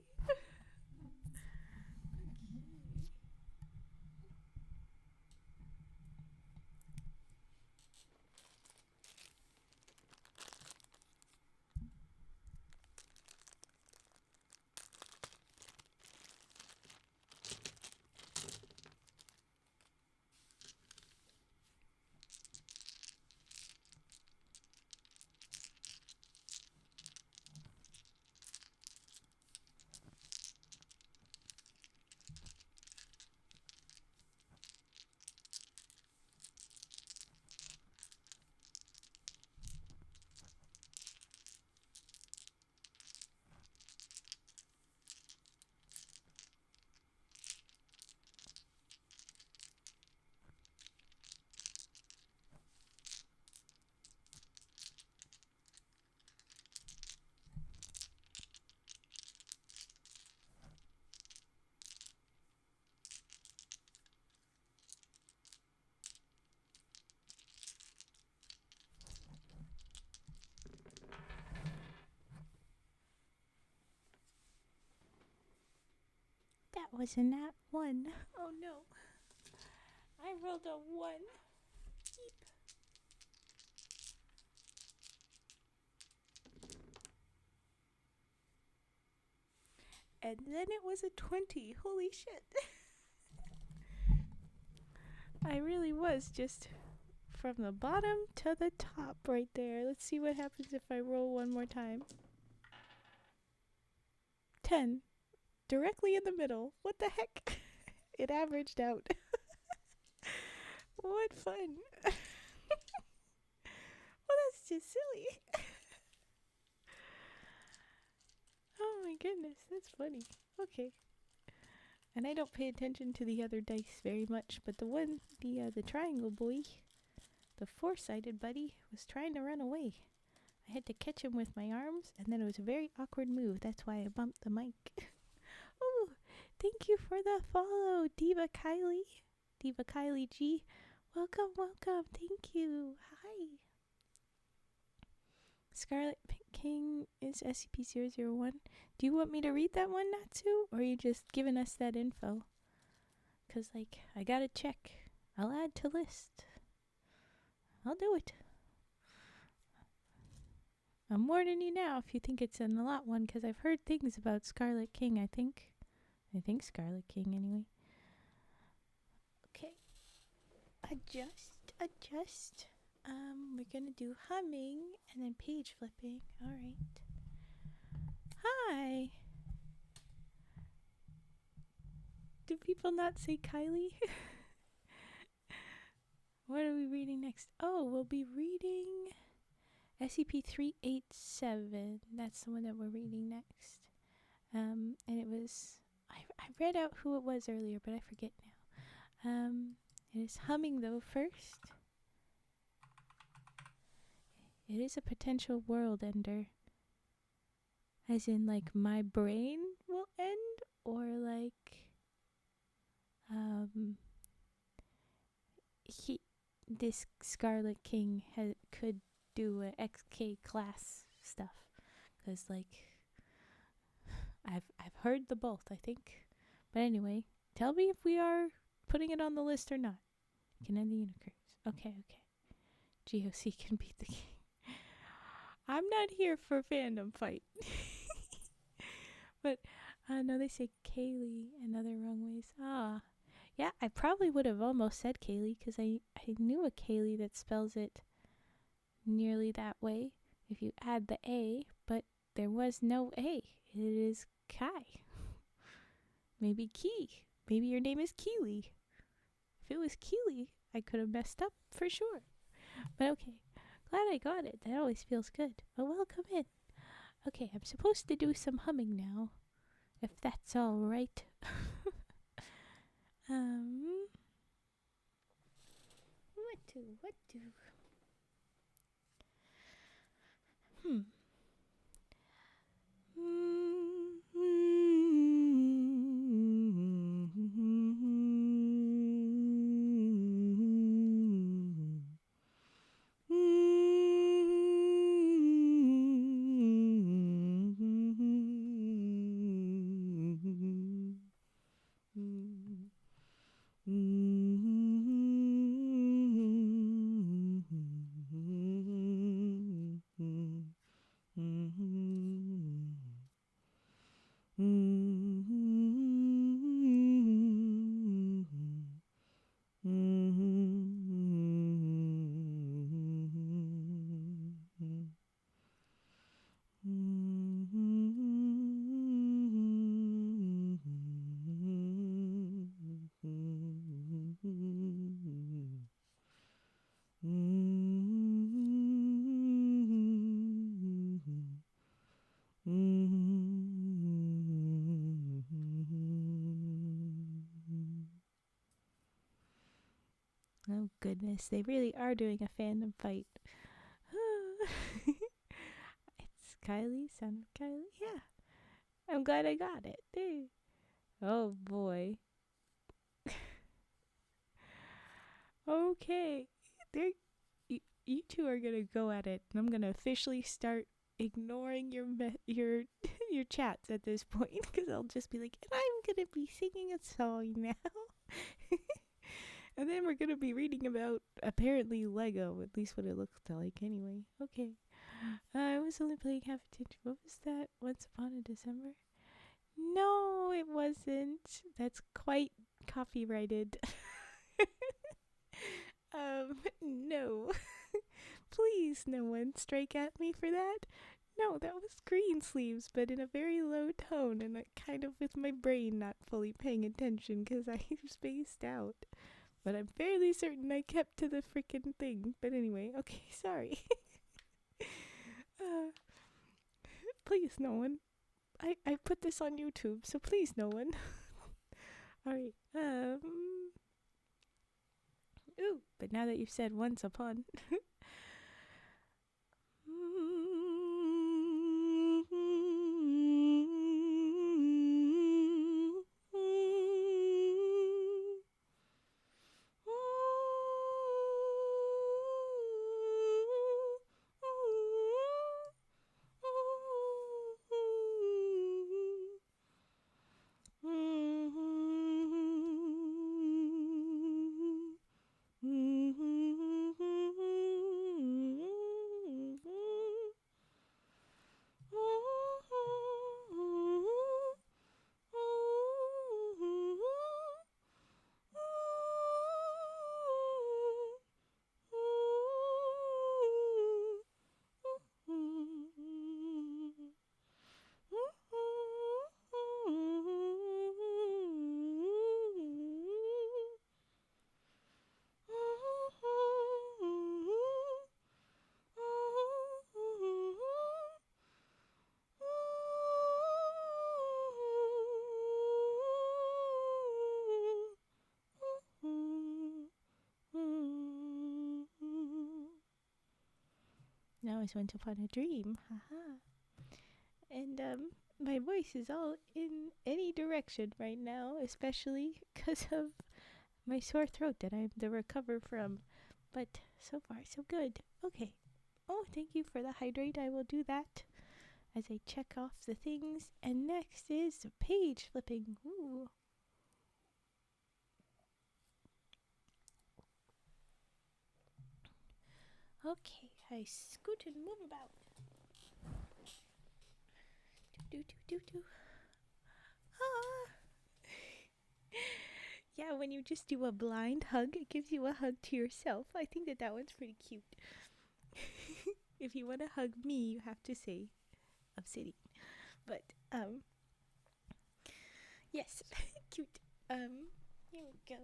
S1: That was a nat 1. Oh no. I rolled a 1. Beep. And then it was a 20. Holy shit. I really was just from the bottom to the top right there. Let's see what happens if I roll one more time. 10. Directly in the middle. What the heck? It averaged out. What fun. Well, that's just silly. Oh my goodness, that's funny. Okay. And I don't pay attention to the other dice very much, but the triangle boy, the 4-sided buddy, was trying to run away. I had to catch him with my arms, and then it was a very awkward move. That's why I bumped the mic. Oh, thank you for the follow, Diva Kylie. Diva Kylie G. Welcome, welcome. Thank you. Hi. Scarlet King is SCP-001. Do you want me to read that one, Natsu? Or are you just giving us that info? Because, I gotta check. I'll add to list. I'll do it. I'm warning you now if you think it's an a lot one, because I've heard things about Scarlet King, I think. I think Scarlet King, anyway. Okay. Adjust. We're gonna do humming and then page flipping. Alright. Hi! Do people not say Kylie? What are we reading next? Oh, we'll be reading SCP-387. That's the one that we're reading next. And it was... I read out who it was earlier, but I forget now. It is humming, though, first. It is a potential world ender. As in, my brain will end? Or, this Scarlet King could do a XK class stuff. Because, I've heard the both, I think. But anyway, tell me if we are putting it on the list or not. Can end the universe. Okay. GOC can beat the king. I'm not here for fandom fight. But, no, they say Kaylee and other wrong ways. Yeah, I probably would have almost said Kaylee, because I knew a Kaylee that spells it nearly that way if you add the A, but there was no A. It is Kai. Maybe Key. Maybe your name is Keely. If it was Keely, I could have messed up for sure. But okay, glad I got it. That always feels good. But welcome in. Okay, I'm supposed to do some humming now, if that's all right. What do? Oh goodness, they really are doing a fandom fight. It's Kylie, son of Kylie. Yeah, I'm glad I got it. Hey. Oh boy. Okay, there. You two are gonna go at it, and I'm gonna officially start ignoring your your chats at this point, because I'll just be like, and I'm gonna be singing a song now. And then we're gonna be reading about apparently Lego, at least what it looks like anyway. Okay. I was only playing half attention. What was that? Once Upon a December? No, it wasn't. That's quite copyrighted. No. Please, no one strike at me for that. No, that was Green Sleeves, but in a very low tone, and kind of with my brain not fully paying attention because I spaced out. But I'm fairly certain I kept to the freaking thing. But anyway, okay, sorry. Please, no one. I put this on YouTube, so please, no one. Alright, ooh, but now that you've said once upon. Now it's Once Upon a Dream. Haha. And my voice is all in any direction right now, especially because of my sore throat that I have to recover from. But so far, so good. Okay. Oh, thank you for the hydrate. I will do that as I check off the things. And next is page flipping. Ooh. Okay, I scoot and move about. Do. Ah. Yeah, when you just do a blind hug, it gives you a hug to yourself. I think that one's pretty cute. If you want to hug me, you have to say obsidian. But, yes, cute. Here we go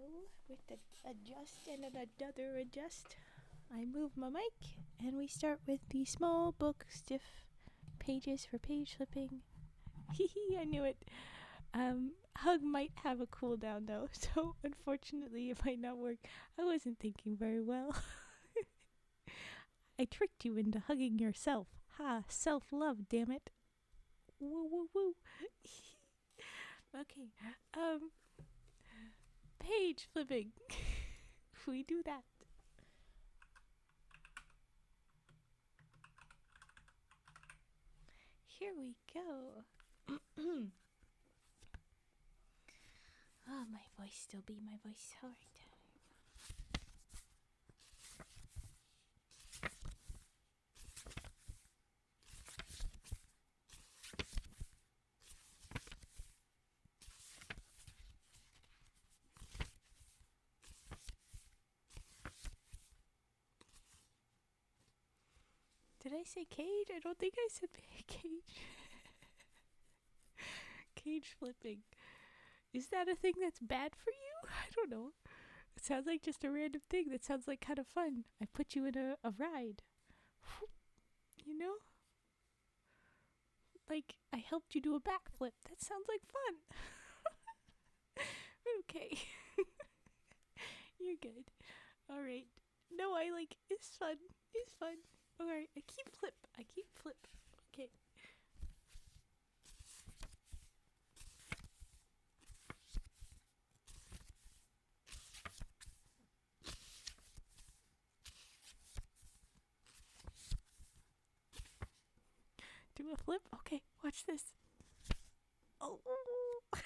S1: with the adjust and another adjust. I move my mic, and we start with the small book stiff pages for page flipping. Hehe, I knew it. Hug might have a cooldown though, so unfortunately it might not work. I wasn't thinking very well. I tricked you into hugging yourself. Ha, self-love, damn it. Woo woo woo. Okay, page flipping. We do that. Here we go. Oh, my voice still be my voice. All right. Did I say cage? I don't think I said cage. Cage flipping. Is that a thing that's bad for you? I don't know. It sounds like just a random thing that sounds like kind of fun. I put you in a ride. You know? Like, I helped you do a backflip. That sounds like fun. Okay. You're good. Alright. No, it's fun. It's fun. Alright, I keep flip. Okay. Do a flip? Okay, watch this. Oh. Okay.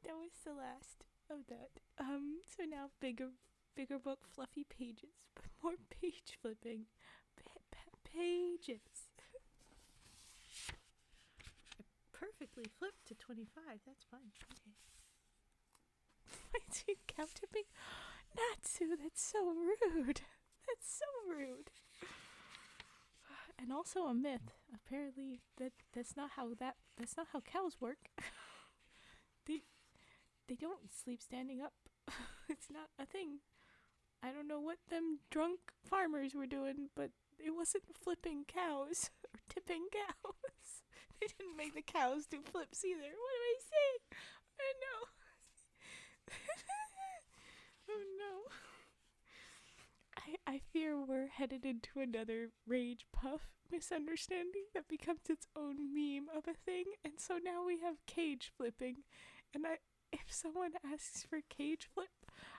S1: That was the last of that. So now bigger book, fluffy pages, more page flipping, pages. I perfectly flipped to 25. That's fun. Okay. Why you cow tipping? Natsu, that's so rude. That's so rude. And also a myth. Apparently, that's not how cows work. They don't sleep standing up. It's not a thing. I don't know what them drunk farmers were doing, but it wasn't flipping cows or tipping cows. They didn't make the cows do flips either. What am I saying? I know. Oh no. I fear we're headed into another rage puff misunderstanding that becomes its own meme of a thing, and so now we have cage flipping. And if someone asks for cage flip,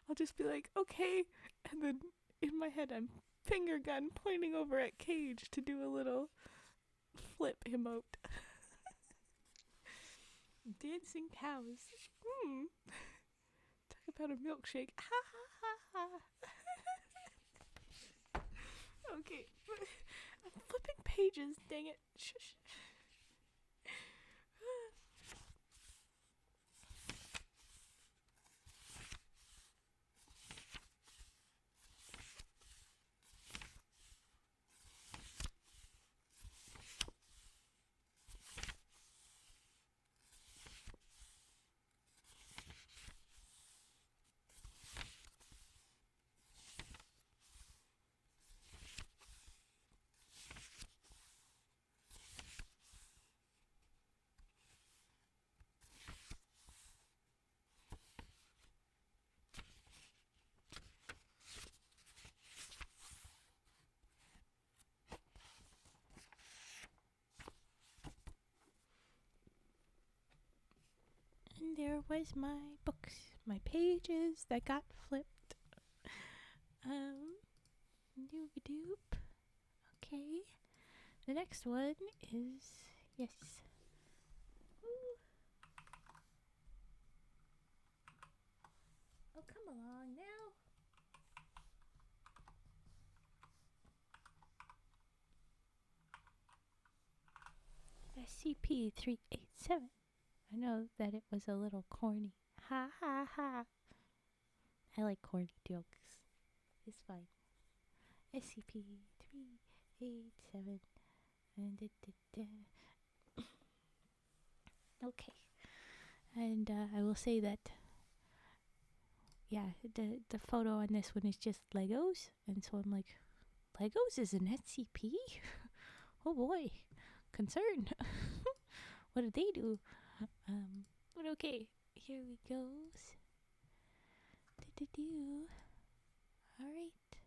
S1: I'll just be like, okay, and then in my head I'm finger gun pointing over at Cage to do a little flip emote. Dancing cows. Talk about a milkshake. Ha ha ha ha. Okay. I'm flipping pages, dang it. Shush. And there was my books, my pages that got flipped. Doop. Okay. The next one is, yes. Ooh. Oh, come along now. SCP-387. I know that it was a little corny. Ha ha ha. I like corny jokes. It's fine. SCP-387. Okay. And I will say that, yeah, the photo on this one is just Legos. And so I'm like, Legos is an SCP? Oh boy. Concern. What did they do? But okay, here we goes. Alright.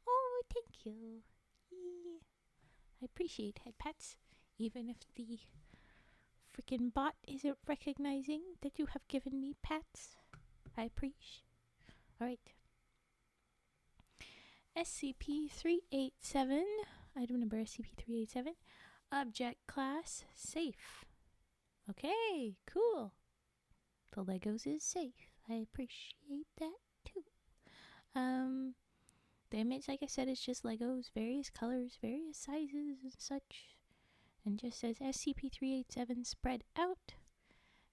S1: Oh, thank you. Yee. I appreciate head pats, even if the freaking bot isn't recognizing that you have given me pats. I appreciate. Alright. SCP-387. Item number SCP-387. Object class safe. Okay, cool. The Legos is safe. I appreciate that too. The image, like I said, is just Legos, various colors, various sizes and such. And just says SCP-387 spread out.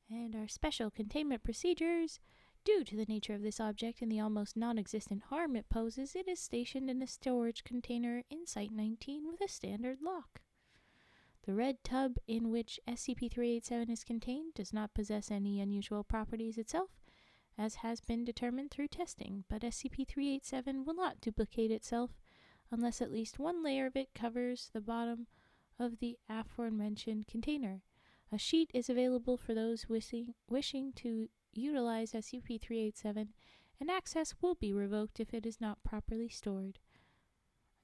S1: And our special containment procedures. Due to the nature of this object and the almost non-existent harm it poses, it is stationed in a storage container in Site-19 with a standard lock. The red tub in which SCP-387 is contained does not possess any unusual properties itself, as has been determined through testing, but SCP-387 will not duplicate itself unless at least one layer of it covers the bottom of the aforementioned container. A sheet is available for those wishing to utilize SCP-387, and access will be revoked if it is not properly stored.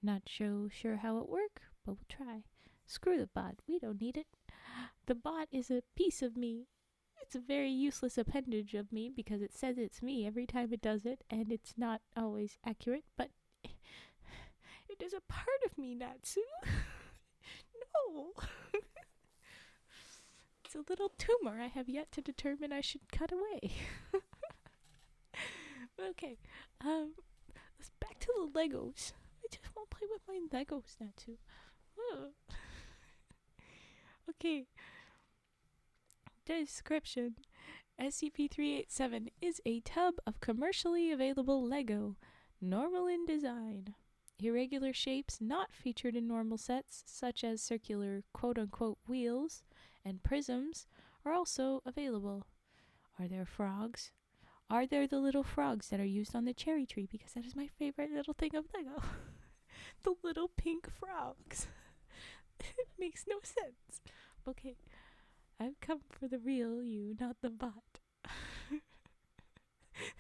S1: Not sure how it works, but we'll try. Screw the bot. We don't need it. The bot is a piece of me. It's a very useless appendage of me because it says it's me every time it does it, and it's not always accurate, but it is a part of me, Natsu. No. It's a little tumor I have yet to determine I should cut away. Okay. Let's back to the Legos. I just want to play with my Legos, Natsu. Okay. Description. SCP-387 is a tub of commercially available Lego, normal in design. Irregular shapes not featured in normal sets, such as circular quote-unquote wheels and prisms, are also available. Are there frogs? Are there the little frogs that are used on the cherry tree? Because that is my favorite little thing of Lego. The little pink frogs. It makes no sense. Okay. I've come for the real you, not the bot.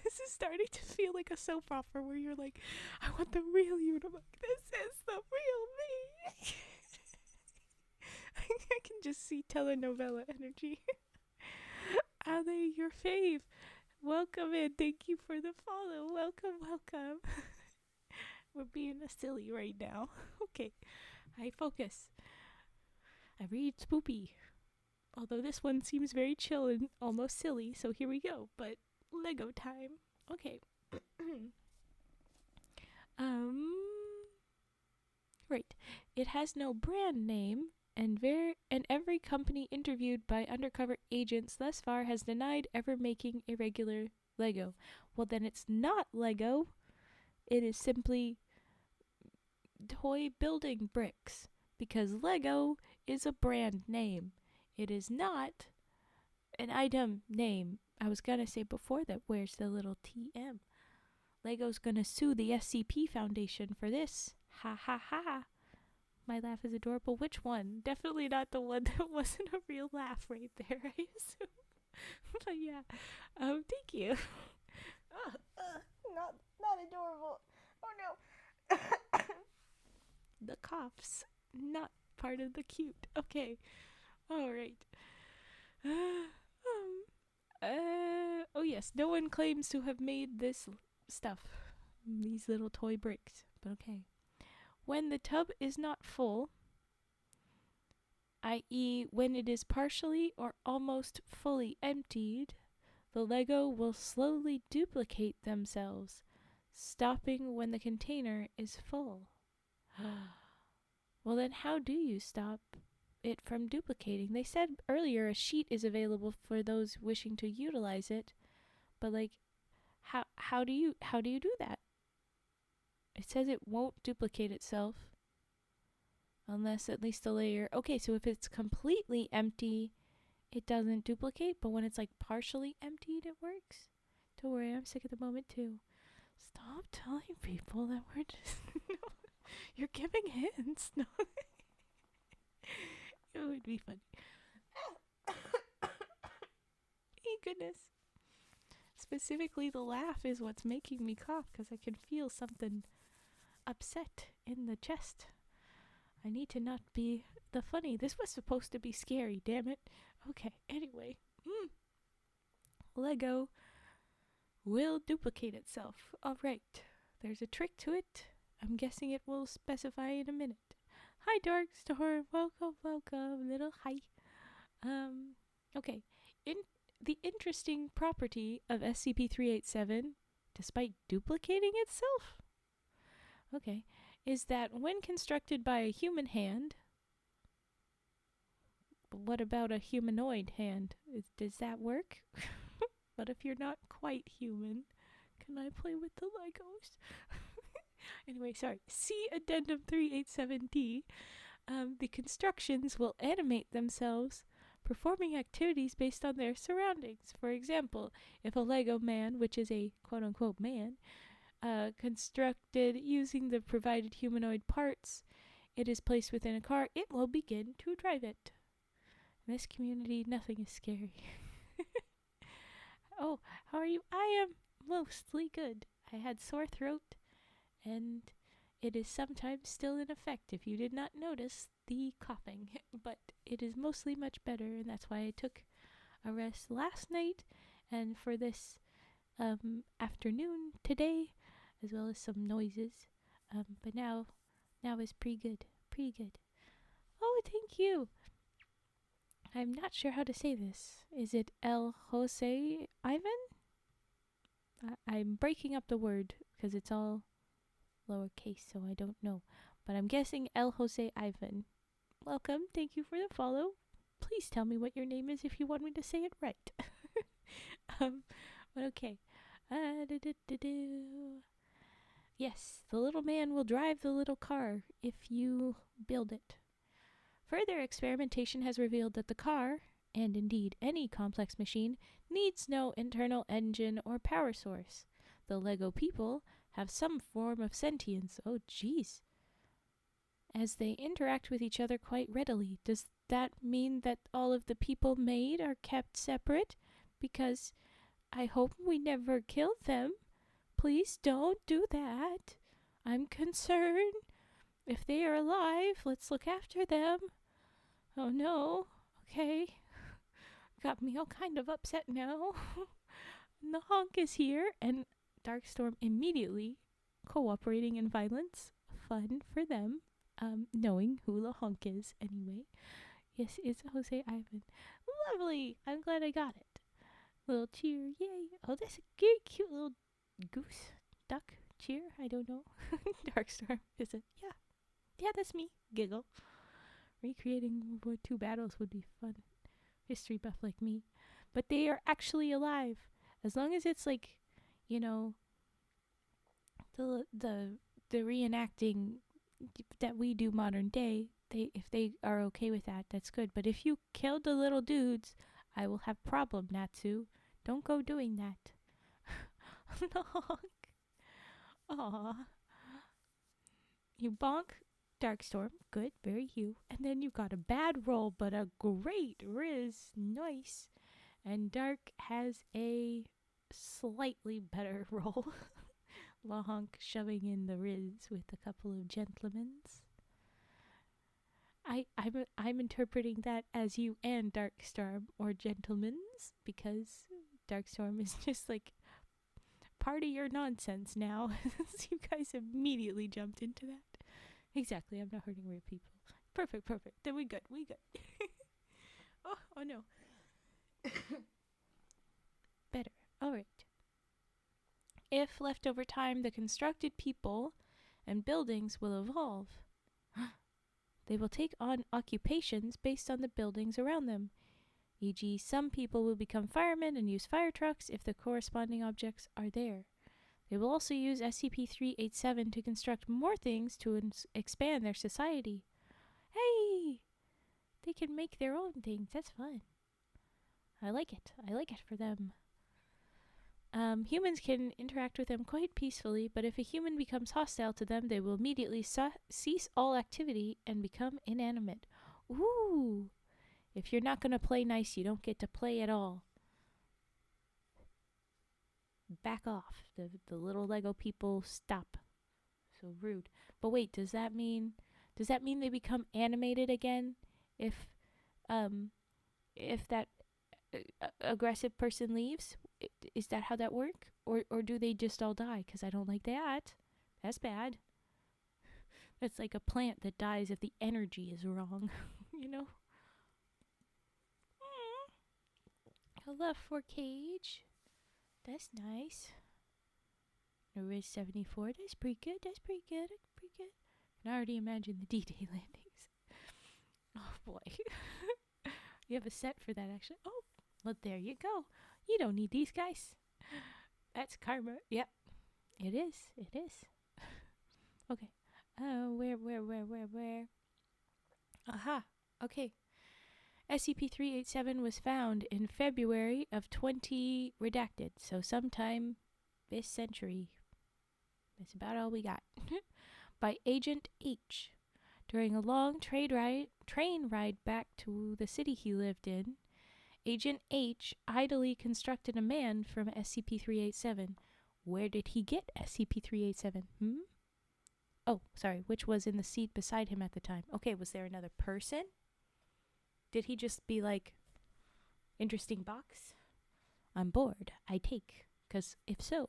S1: This is starting to feel like a soap opera where you're like, I want the real you. And I'm like, this is the real me. I can just see telenovela energy. Are they your fave? Welcome in. Thank you for the follow. Welcome. We're being a silly right now. Okay. I focus. I read Spoopy. Although this one seems very chill and almost silly, so here we go. But Lego time. Okay. Right. It has no brand name, and every company interviewed by undercover agents thus far has denied ever making a regular Lego. Well, then it's not Lego. It is simply toy building bricks, because Lego is a brand name. It is not an item name. I was gonna say before that, where's the little TM? Lego's gonna sue the SCP Foundation for this. Ha ha ha. My laugh is adorable. Which one? Definitely not the one that wasn't a real laugh right there, I assume. But yeah. Thank you. Not adorable. Oh no. The coughs. Not part of the cute. Okay. Alright. Oh yes, no one claims to have made this stuff. These little toy bricks. But okay. When the tub is not full, i.e. when it is partially or almost fully emptied, the Lego will slowly duplicate themselves, stopping when the container is full. Well then how do you stop it from duplicating? They said earlier a sheet is available for those wishing to utilize it, but like how do you do that? It says it won't duplicate itself unless at least a layer. Okay, so if it's completely empty, it doesn't duplicate, but when it's like partially emptied, it works. Don't worry, I'm sick at the moment too. Stop telling people that we're just you're giving hints. No. It would be funny. Hey, goodness. Specifically, the laugh is what's making me cough because I can feel something upset in the chest. I need to not be the funny. This was supposed to be scary, damn it. Okay, anyway. Lego will duplicate itself. Alright. There's a trick to it. I'm guessing it will specify in a minute. Hi, Darkstorm. Welcome. Little hi. Okay. The interesting property of SCP-387, despite duplicating itself, is that when constructed by a human hand, what about a humanoid hand? Does that work? But if you're not quite human, can I play with the Legos? Anyway, sorry. See Addendum 387D. The constructions will animate themselves, performing activities based on their surroundings. For example, if a Lego man, which is a quote-unquote man, constructed using the provided humanoid parts, it is placed within a car, it will begin to drive it. In this community, nothing is scary. Oh, how are you? I am mostly good. I had sore throat, and it is sometimes still in effect if you did not notice the coughing. But it is mostly much better, and that's why I took a rest last night and for this afternoon today, as well as some noises. But now is pretty good. Pretty good. Oh, thank you. I'm not sure how to say this. Is it El Jose Ivan? I'm breaking up the word because it's all lowercase, so I don't know. But I'm guessing El Jose Ivan. Welcome. Thank you for the follow. Please tell me what your name is if you want me to say it right. But okay. Yes, the little man will drive the little car if you build it. Further experimentation has revealed that the car, and indeed any complex machine, needs no internal engine or power source. The Lego people have some form of sentience. Oh, jeez. As they interact with each other quite readily. Does that mean that all of the people made are kept separate? Because I hope we never killed them. Please don't do that. I'm concerned. If they are alive, let's look after them. Oh no. Okay. Got me all kind of upset now. The honk is here, and Darkstorm immediately cooperating in violence. Fun for them. Knowing who the honk is anyway. Yes, it's Jose Ivan. Lovely. I'm glad I got it. Little cheer. Yay. Oh, that's a very cute little goose, duck, cheer. I don't know. Darkstorm is it? Yeah. Yeah, that's me. Giggle. Recreating World War II battles would be fun. History buff like me. But they are actually alive. As long as it's like, you know, the reenacting that we do modern day, if they are okay with that, that's good. But if you killed the little dudes, I will have problem, Natsu. Don't go doing that. Honk. Aw. You bonk Darkstorm. Good, very you. And then you got a bad roll, but a great Riz. Nice. And Dark has a slightly better roll. Lahonk shoving in the Riz with a couple of gentlemans. I'm interpreting that as you and Darkstorm, or gentlemans, because Darkstorm is just like part of your nonsense now. So you guys immediately jumped into that. Exactly, I'm not hurting real people. Perfect. Then we good. Oh no. Better. Alright. If left over time, the constructed people and buildings will evolve. They will take on occupations based on the buildings around them. E.g., some people will become firemen and use fire trucks if the corresponding objects are there. They will also use SCP-387 to construct more things to expand their society. Hey! They can make their own things. That's fun. I like it for them. Humans can interact with them quite peacefully, but if a human becomes hostile to them, they will immediately cease all activity and become inanimate. Ooh! If you're not going to play nice, you don't get to play at all. Back off. The little Lego people stop. So rude. But wait, does that mean they become animated again if that aggressive person leaves? Is that how that works? Or do they just all die? Because I don't like that. That's bad. That's like a plant that dies if the energy is wrong. You know? I love for cage. That's nice. Riz 74. That's pretty good. I can already imagine the D-Day landings. Oh boy. You have a set for that actually. Oh, well there you go. You don't need these guys. That's karma. Yep. It is. Okay. Where? Aha. Okay. SCP-387 was found in February of 20 redacted, so sometime this century. That's about all we got. By Agent H. During a long train ride train ride back to the city he lived in, Agent H idly constructed a man from SCP-387. Where did he get SCP-387? Oh, sorry, which was in the seat beside him at the time. Okay, was there another person? Did he just be like, interesting box? I'm bored. I take. Because if so,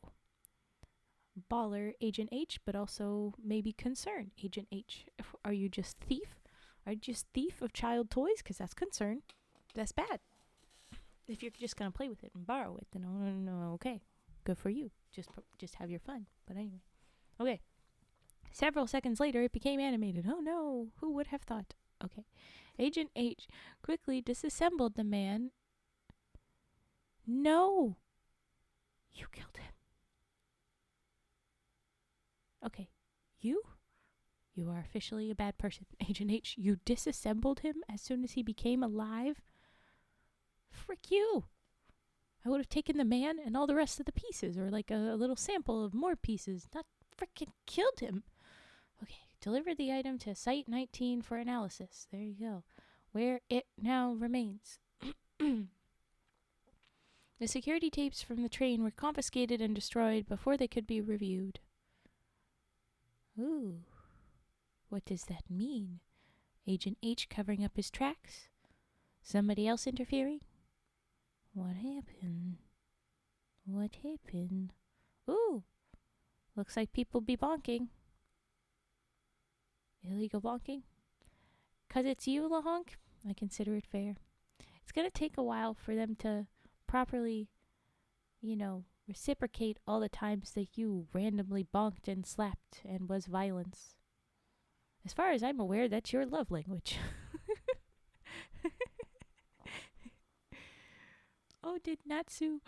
S1: baller Agent H, but also maybe concern Agent H. Are you just thief? Are you just thief of child toys? Because that's concern. That's bad. If you're just going to play with it and borrow it, then no, okay. Good for you. Just have your fun. But anyway. Okay. Several seconds later, it became animated. Oh no, who would have thought? Okay. Agent H quickly disassembled the man. No! You killed him. Okay. You? You are officially a bad person. Agent H, you disassembled him as soon as he became alive? Frick you! I would have taken the man and all the rest of the pieces, or like a little sample of more pieces, not frickin' killed him. Okay, deliver the item to Site 19 for analysis. There you go. Where it now remains. The security tapes from the train were confiscated and destroyed before they could be reviewed. Ooh. What does that mean? Agent H covering up his tracks? Somebody else interfering? What happened? What happened? Ooh. Looks like people be bonking. Illegal bonking? 'Cause it's you, LaHonk? I consider it fair. It's gonna take a while for them to properly, reciprocate all the times that you randomly bonked and slapped and was violence. As far as I'm aware, that's your love language. Oh, did Natsu...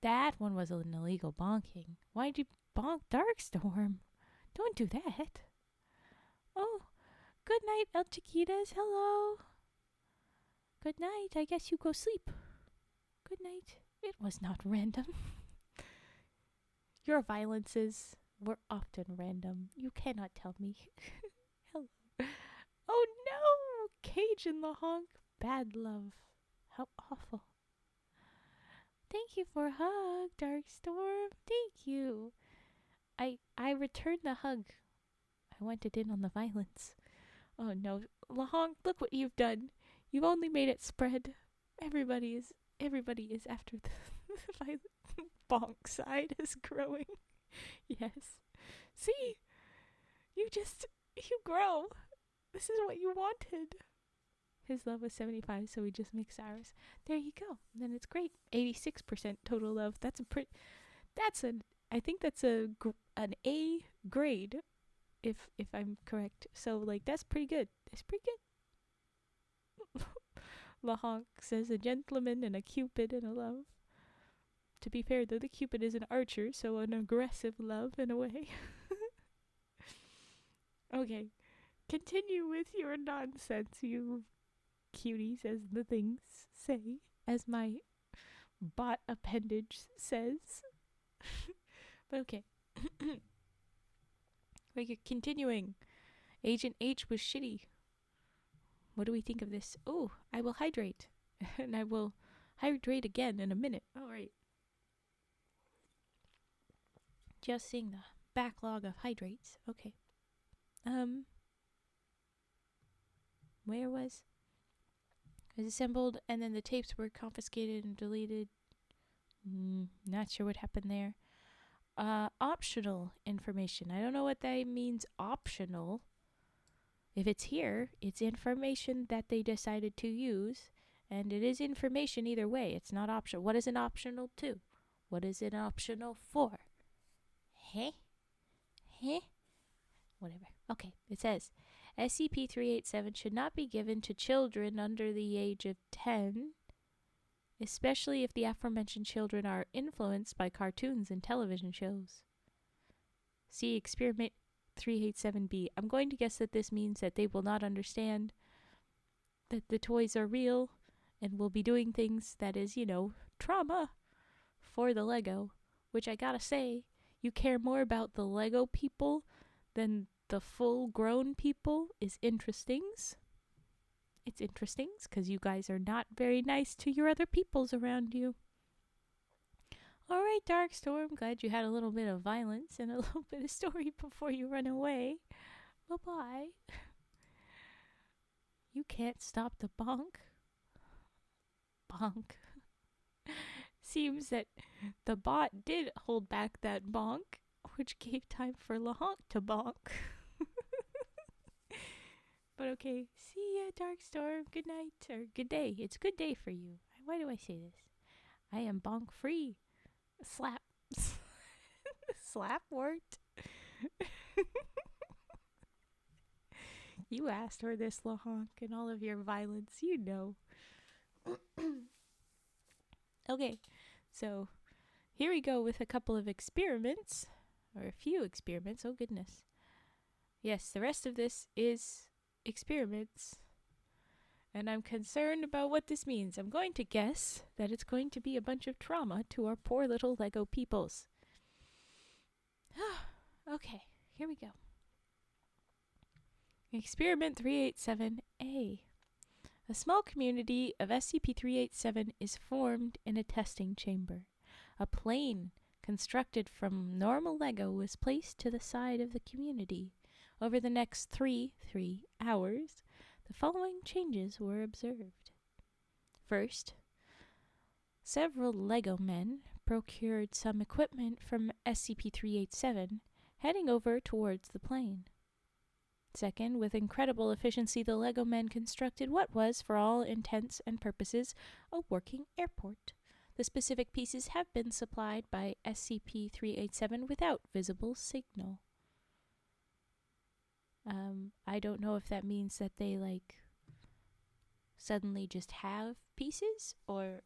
S1: That one was an illegal bonking. Why'd you bonk Darkstorm? Don't do that. Oh, good night, El Chiquitas. Hello. Good night. I guess you go sleep. Good night. It was not random. Your violences were often random. You cannot tell me. Hello. Oh no! Cajun LaHonk. Bad love. How awful. Thank you for a hug, Darkstorm. Thank you. I returned the hug. I went it in on the violence. Oh no, LaHonk, look what you've done. You've only made it spread. Everybody is after the violent. Bonk side is growing. Yes. See? You grow. This is what you wanted. His love was 75, so we just mixed ours. There you go. Then it's great. 86% total love. I think that's an A grade, if I'm correct. So, that's pretty good. That's pretty good. LaHonk says a gentleman and a cupid and a love. To be fair, though, the cupid is an archer, so an aggressive love in a way. Okay. Continue with your nonsense, you cuties, as the things say, as my bot appendage says. But okay. We're continuing. Agent H was shitty. What do we think of this? Oh, I will hydrate. And I will hydrate again in a minute. All right. Just seeing the backlog of hydrates. Okay. Where was? It was assembled, and then the tapes were confiscated and deleted. Not sure what happened there. Optional information. I don't know what that means, optional. If it's here, it's information that they decided to use, and it is information either way. It's not optional. What is an optional to? What is it optional for? Heh? Whatever. Okay, it says, SCP-387 should not be given to children under the age of 10, especially if the aforementioned children are influenced by cartoons and television shows. See Experiment 387B. I'm going to guess that this means that they will not understand that the toys are real and will be doing things that is, trauma for the Lego, which I gotta say, you care more about the Lego people than the full-grown people is interesting. it's interesting because you guys are not very nice to your other peoples around you. All right, Darkstorm, glad you had a little bit of violence and a little bit of story before you run away. Bye-bye. You can't stop the bonk. Bonk. Seems that the bot did hold back that bonk, which gave time for Lahonk to bonk. But okay, see ya, Darkstorm. Good night, or good day. It's good day for you. Why do I say this? I am bonk free. Slap. Slap worked. You asked for this, Lahonk, and all of your violence, you know. Okay, so here we go with a couple of experiments, or a few experiments, oh goodness. Yes, the rest of this is experiments, and I'm concerned about what this means. I'm going to guess that it's going to be a bunch of trauma to our poor little Lego peoples. Okay, here we go. Experiment 387A. A small community of SCP-387 is formed in a testing chamber. A plane constructed from normal Lego was placed to the side of the community. Over the next 3 hours, the following changes were observed. First, several Lego men procured some equipment from SCP-387, heading over towards the plane. Second, with incredible efficiency, the Lego men constructed what was, for all intents and purposes, a working airport. The specific pieces have been supplied by SCP-387 without visible signal. I don't know if that means that they, suddenly just have pieces, or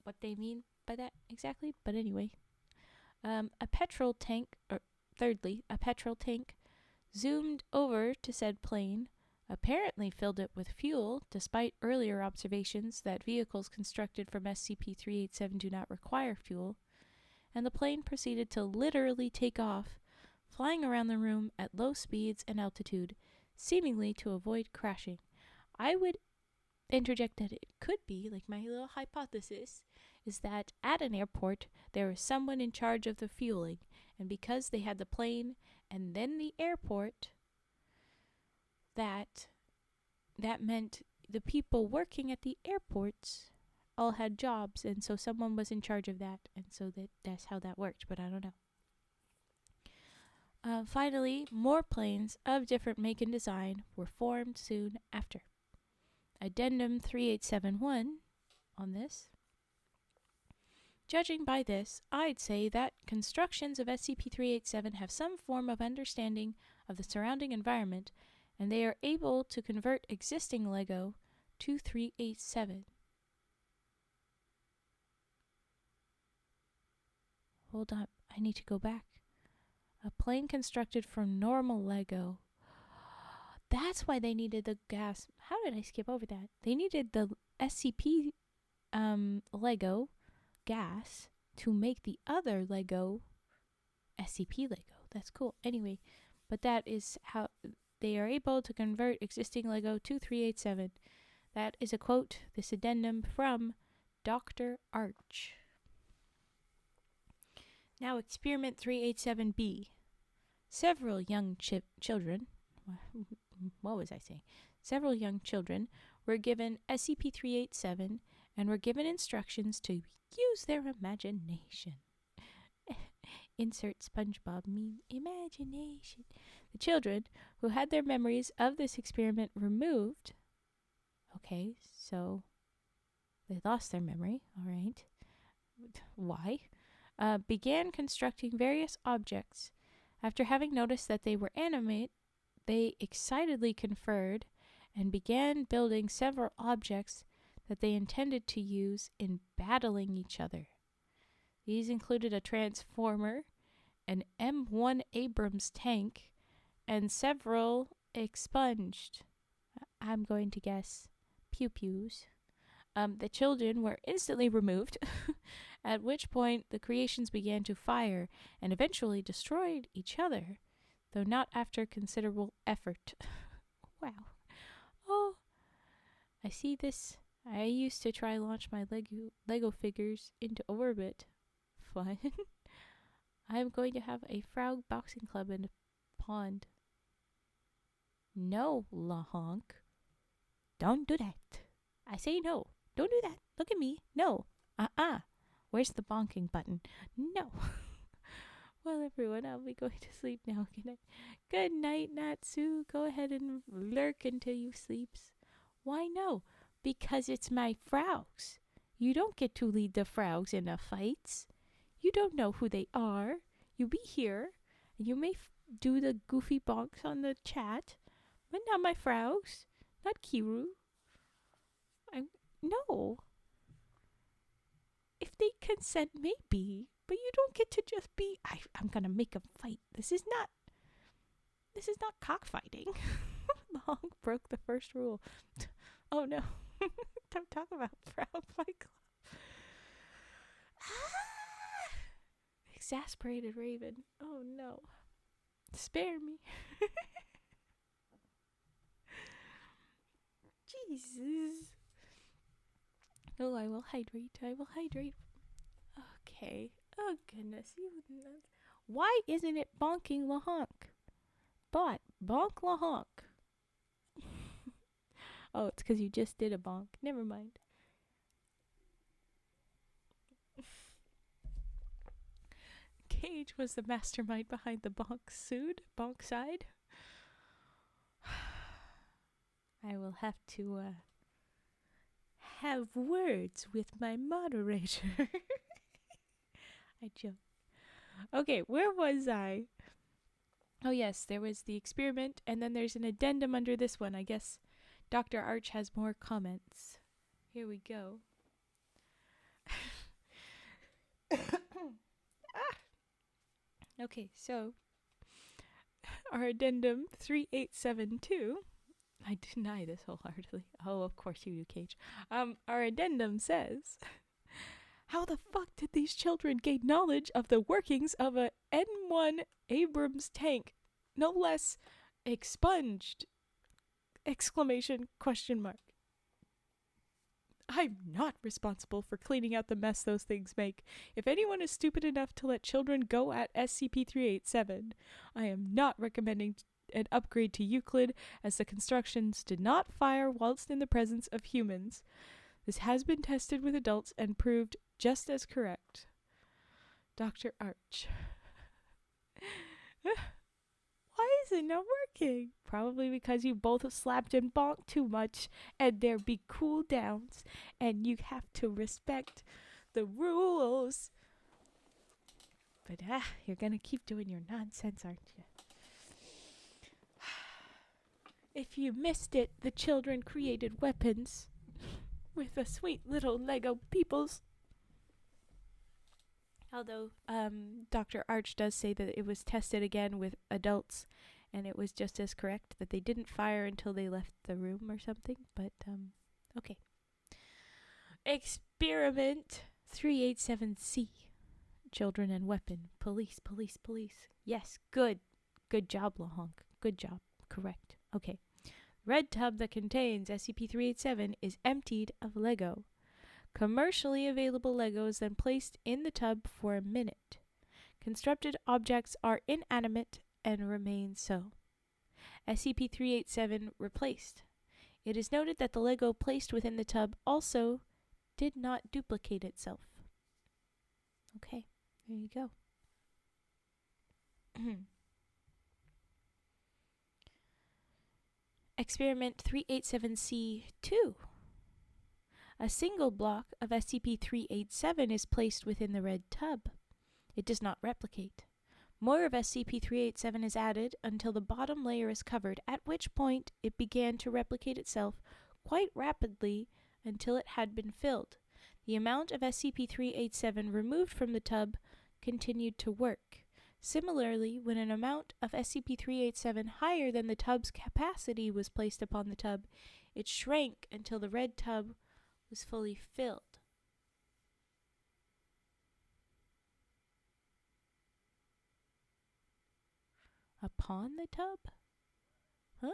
S1: what they mean by that exactly, but anyway. Thirdly, a petrol tank zoomed over to said plane, apparently filled it with fuel, despite earlier observations that vehicles constructed from SCP-387 do not require fuel, and the plane proceeded to literally take off, flying around the room at low speeds and altitude, seemingly to avoid crashing. I would interject that it could be, my little hypothesis, is that at an airport there was someone in charge of the fueling, and because they had the plane and then the airport, that meant the people working at the airports all had jobs, and so someone was in charge of that, and so that's how that worked, but I don't know. Finally, more planes of different make and design were formed soon after. Addendum 3871 on this. Judging by this, I'd say that constructions of SCP-387 have some form of understanding of the surrounding environment, and they are able to convert existing Lego to 387. Hold on, I need to go back. A plane constructed from normal Lego. That's why they needed the gas. How did I skip over that? They needed the SCP Lego gas to make the other Lego SCP Lego. That's cool. Anyway, but that is how they are able to convert existing Lego to 387. That is a quote, this addendum from Dr. Arch. Now, Experiment 387B. Several young children, what was I saying? Several young children were given SCP-387 and were given instructions to use their imagination. Insert SpongeBob meme, imagination. The children, who had their memories of this experiment removed, okay, so they lost their memory, all right. Why? Began constructing various objects. After having noticed that they were animate, they excitedly conferred and began building several objects that they intended to use in battling each other. These included a transformer, an M1 Abrams tank, and several expunged, I'm going to guess, pew-pews. The children were instantly removed, at which point the creations began to fire and eventually destroyed each other, though not after considerable effort. Wow. Oh, I see this. I used to try launch my Lego figures into orbit. Fun. I'm going to have a frog boxing club in a pond. No, Lahonk. Don't do that. I say no. Don't do that. Look at me. No. Where's the bonking button? No. Well, everyone, I'll be going to sleep now. Good night. Good night, Natsu. Go ahead and lurk until you sleeps. Why no? Because it's my frogs. You don't get to lead the frogs in the fights. You don't know who they are. You be here, and you may do the goofy bonks on the chat, but not my frogs. Not Kiru. No. If they consent, maybe. But you don't get to just be. I'm gonna make a fight. This is not cockfighting. Long broke the first rule. Oh no. Don't talk about Frog Fight Club. Exasperated Raven. Oh no. Spare me. Jesus. Oh, I will hydrate. Okay. Oh goodness. Why isn't it bonking Lahonk? Bonk Lahonk. Oh, it's because you just did a bonk. Never mind. Cage was the mastermind behind the bonk side. I will have to have words with my moderator. I joke. Okay, where was I? Oh yes, there was the experiment, and then there's an addendum under this one. I guess Dr. Arch has more comments. Here we go. Okay, so our addendum 3872. I deny this wholeheartedly. Oh, of course you do, Cage. Our addendum says, how the fuck did these children gain knowledge of the workings of a N1 Abrams tank? No less expunged! Exclamation question mark. I'm not responsible for cleaning out the mess those things make. If anyone is stupid enough to let children go at SCP-387, I am not recommending an upgrade to Euclid, as the constructions did not fire whilst in the presence of humans. This has been tested with adults and proved just as correct. Dr. Arch. Why is it not working? Probably because you both slapped and bonked too much, and there be cool downs, and you have to respect the rules. But you're gonna keep doing your nonsense, aren't you? If you missed it, the children created weapons with the sweet little Lego peoples. Although Dr. Arch does say that it was tested again with adults, and it was just as correct that they didn't fire until they left the room or something. But, okay. Experiment 387C. Children and weapon. Police. Yes, good. Good job, Lahonk. Good job. Correct. Okay. Red tub that contains SCP-387 is emptied of Lego. Commercially available Lego is then placed in the tub for a minute. Constructed objects are inanimate and remain so. SCP-387 replaced. It is noted that the Lego placed within the tub also did not duplicate itself. Okay, there you go. Experiment 387C2. A single block of SCP-387 is placed within the red tub. It does not replicate. More of SCP-387 is added until the bottom layer is covered, at which point it began to replicate itself quite rapidly until it had been filled. The amount of SCP-387 removed from the tub continued to work. Similarly, when an amount of SCP-387 higher than the tub's capacity was placed upon the tub, it shrank until the red tub was fully filled. Upon the tub? Huh?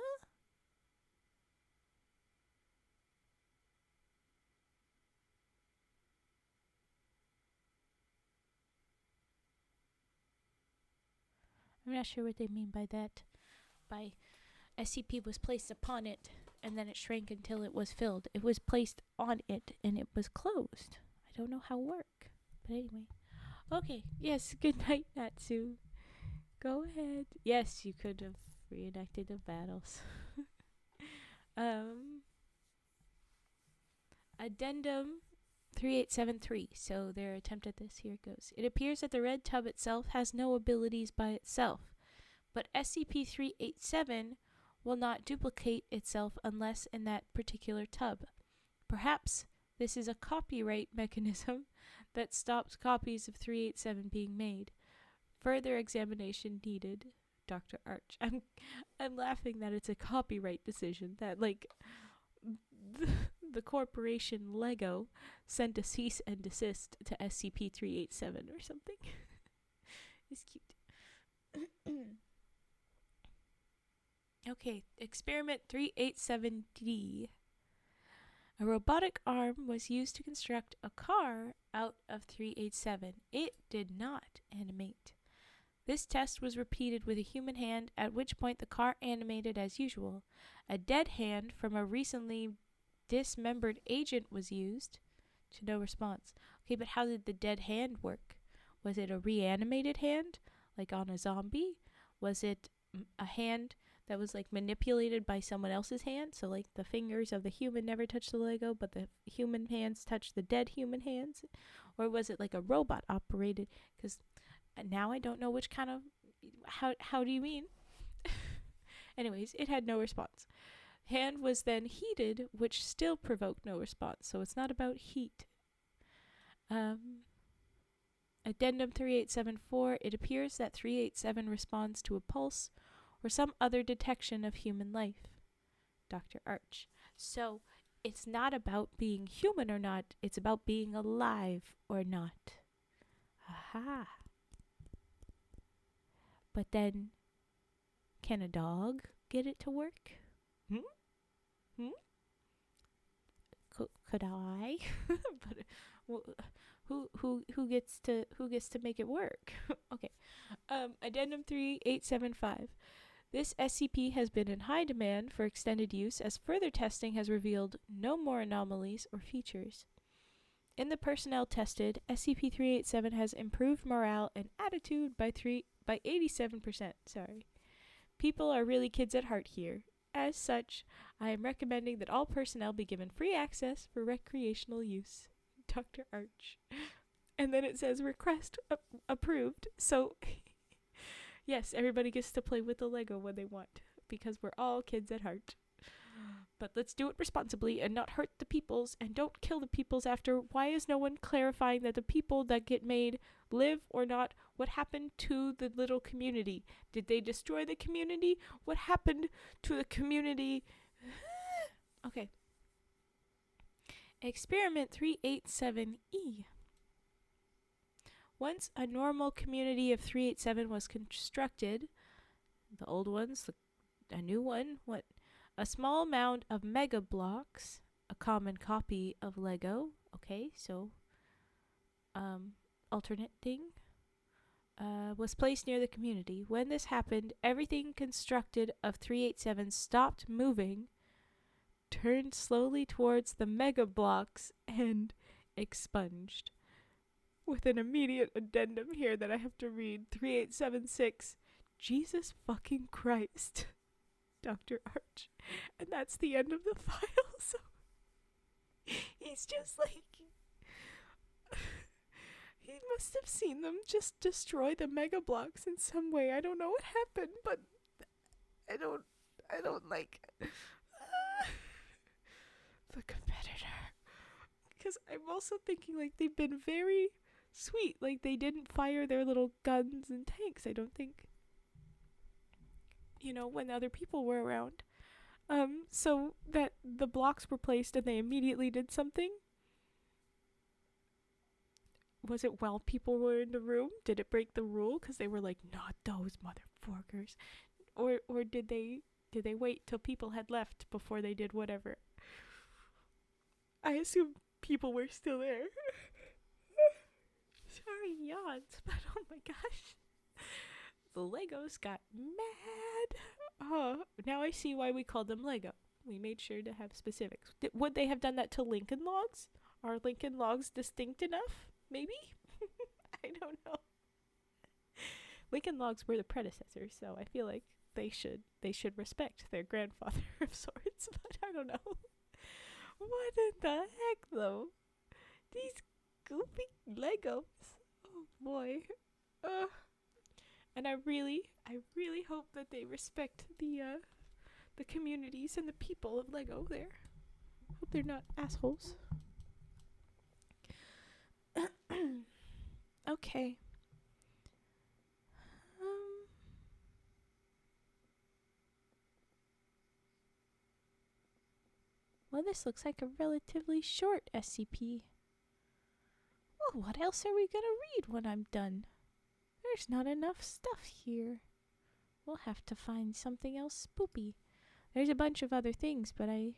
S1: not sure what they mean by that. By SCP was placed upon it, and then it shrank until it was filled. It was placed on it, and it was closed. I don't know how it worked. But anyway. Okay, yes, good night, Natsu. Go ahead. Yes, you could have reenacted the battles. Addendum 3873. So their attempt at this, here it goes. It appears that the red tub itself has no abilities by itself, but SCP-387 will not duplicate itself unless in that particular tub. Perhaps this is a copyright mechanism that stops copies of 387 being made. Further examination needed. Dr. Arch. I'm laughing that it's a copyright decision, that like the corporation Lego sent a cease and desist to SCP-387 or something. It's cute. Okay, experiment 387D. A robotic arm was used to construct a car out of 387. It did not animate. This test was repeated with a human hand, at which point the car animated as usual. A dead hand from a recently dismembered agent was used, to no response. Okay, but how did the dead hand work? Was it a reanimated hand, like on a zombie? Was it a hand that was like manipulated by someone else's hand? So like the fingers of the human never touched the Lego, but the human hands touched the dead human hands? Or was it like a robot operated? Because now I don't know which kind of... How do you mean? Anyways, it had no response. Hand was then heated, which still provoked no response. So it's not about heat. Addendum 3874. It appears that 387 responds to a pulse or some other detection of human life. Dr. Arch. So it's not about being human or not. It's about being alive or not. Aha. But then, can a dog get it to work? Could I? But who gets to make it work? Okay. Addendum 3875. This SCP has been in high demand for extended use, as further testing has revealed no more anomalies or features. In the personnel tested, SCP-387 has improved morale and attitude by 87%. People are really kids at heart here. As such, I am recommending that all personnel be given free access for recreational use. Dr. Arch. And then it says request approved. So, yes, everybody gets to play with the Lego when they want, because we're all kids at heart. But let's do it responsibly and not hurt the peoples, and don't kill the peoples after. Why is no one clarifying that the people that get made live or not? What happened to the little community? Did they destroy the community? What happened to the community? Okay. Experiment 387E. Once a normal community of 387 was constructed, the old ones, a new one, what? A small mound of mega blocks, a common copy of Lego. Okay, so alternate thing, was placed near the community. When this happened, everything constructed of 387 stopped moving, turned slowly towards the mega blocks, and expunged. With an immediate addendum here that I have to read. 3876. Jesus fucking Christ. Dr. Arch. And that's the end of the file. So he's just like, he must have seen them just destroy the mega blocks in some way. I don't know what happened, but I don't like the competitor. Because I'm also thinking like they've been very sweet. Like they didn't fire their little guns and tanks, I don't think. When other people were around. So that the blocks were placed and they immediately did something. Was it while people were in the room? Did it break the rule? Because they were like, not those motherfuckers. Or did they wait till people had left before they did whatever? I assume people were still there. Sorry, yawns, but oh my gosh. the Legos got mad. Oh, now I see why we called them Lego. We made sure to have specifics. Would they have done that to Lincoln Logs? Are Lincoln Logs distinct enough? Maybe? I don't know. Lincoln Logs were the predecessors, so I feel like they should respect their grandfather of sorts, but I don't know. What in the heck, though? These goofy Legos. Oh boy. And I really hope that they respect the communities and the people of Lego there. Hope they're not assholes. Okay. Well, this looks like a relatively short SCP. Well, what else are we gonna read when I'm done? There's not enough stuff here. We'll have to find something else spoopy. There's a bunch of other things, but I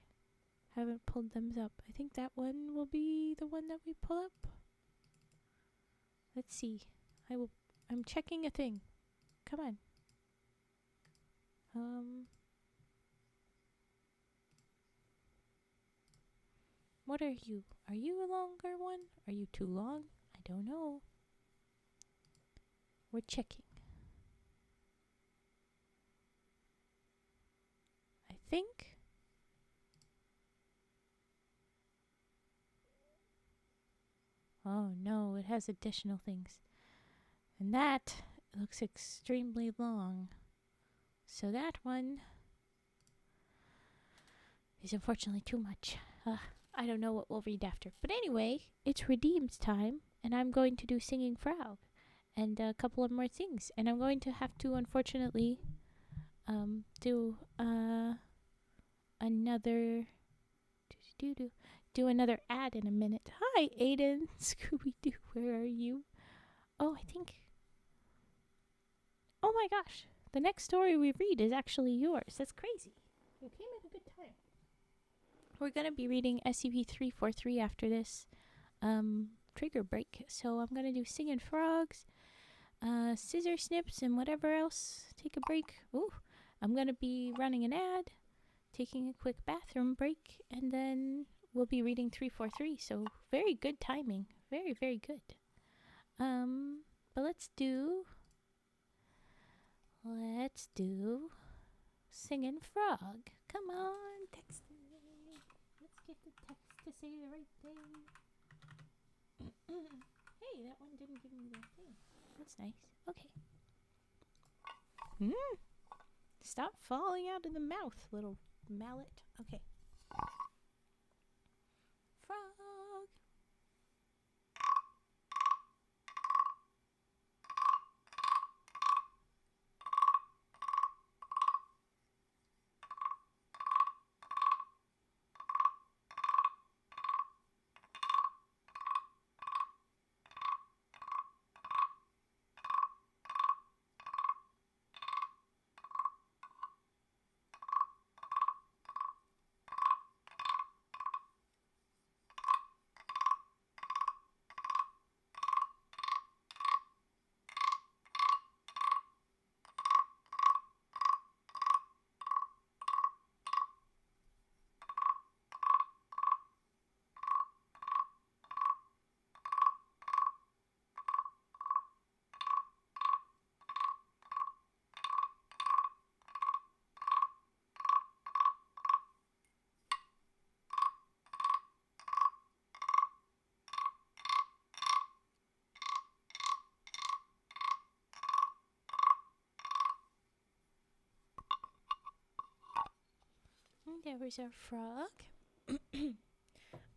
S1: haven't pulled them up. I think that one will be the one that we pull up. Let's see. I'm checking a thing. Come on. What are you? Are you a longer one? Are you too long? I don't know. We're checking. I think. Oh no, it has additional things. And that looks extremely long. So that one is unfortunately too much. I don't know what we'll read after. But anyway, it's Redeem's time, and I'm going to do Singing Frog and a couple of more things. And I'm going to have to, unfortunately, do another ad in a minute. Hi, Aiden. Scooby-Doo, where are you? Oh, I think... Oh my gosh. The next story we read is actually yours. That's crazy. You came at a good time. We're going to be reading SCP-343 after this trigger break. So I'm going to do Singing Frogs, Scissor Snips, and whatever else. Take a break. Ooh, I'm going to be running an ad, taking a quick bathroom break, and then we'll be reading 343. So very good timing. Very, very good. But let's do Singing Frog. Come on, text me. Let's get the text to say the right thing. Hey, that one didn't give me the thing. That's nice. Okay. Stop falling out of the mouth, little mallet. Okay. Frog. There was our frog.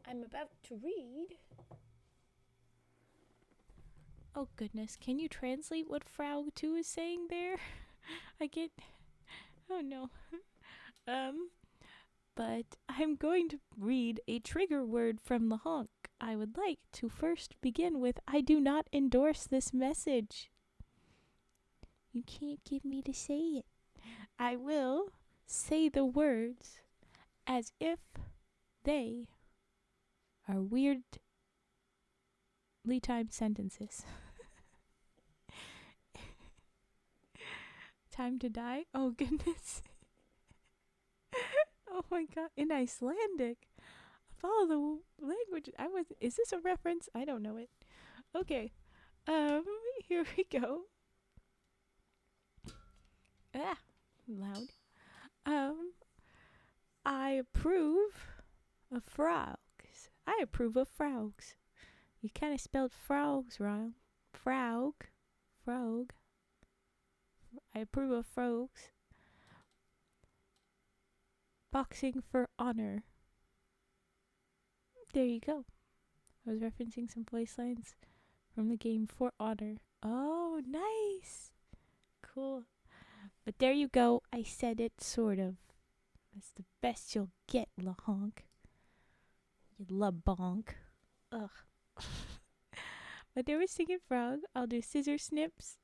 S1: I'm about to read. Oh goodness, can you translate what Frog 2 is saying there? Oh no. But I'm going to read a trigger word from the honk. I would like to first begin with, I do not endorse this message. You can't get me to say it. I will say the words as if they are weirdly timed sentences. time to die? Oh, goodness. Oh, my God. In Icelandic. Follow the language. Is this a reference? I don't know it. Okay. Here we go. Ah, loud. I approve of frogs. I approve of frogs. You kind of spelled frogs wrong. Frog. Frog. I approve of frogs. Boxing for honor. There you go. I was referencing some voice lines from the game For Honor. Oh, nice. Cool. But there you go. I said it, sort of. That's the best you'll get, la honk. You la bonk. Ugh. But there was Singing Frog. I'll do scissor snips.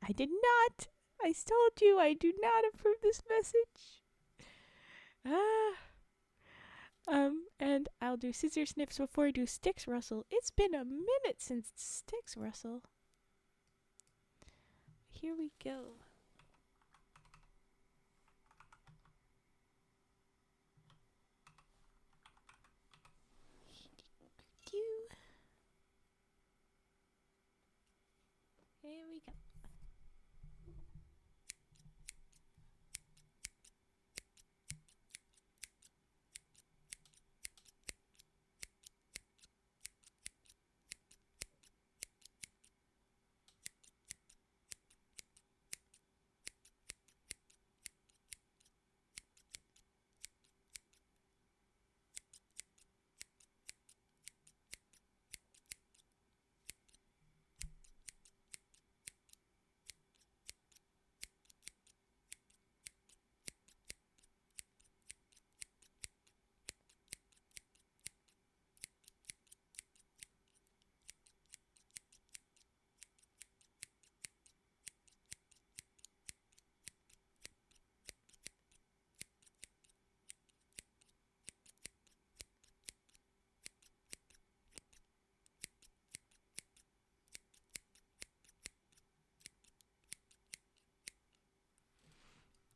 S1: I did not. I told you I do not approve this message. And I'll do scissor snips before I do sticks rustle. It's been a minute since sticks rustle. Here we go. Here we go.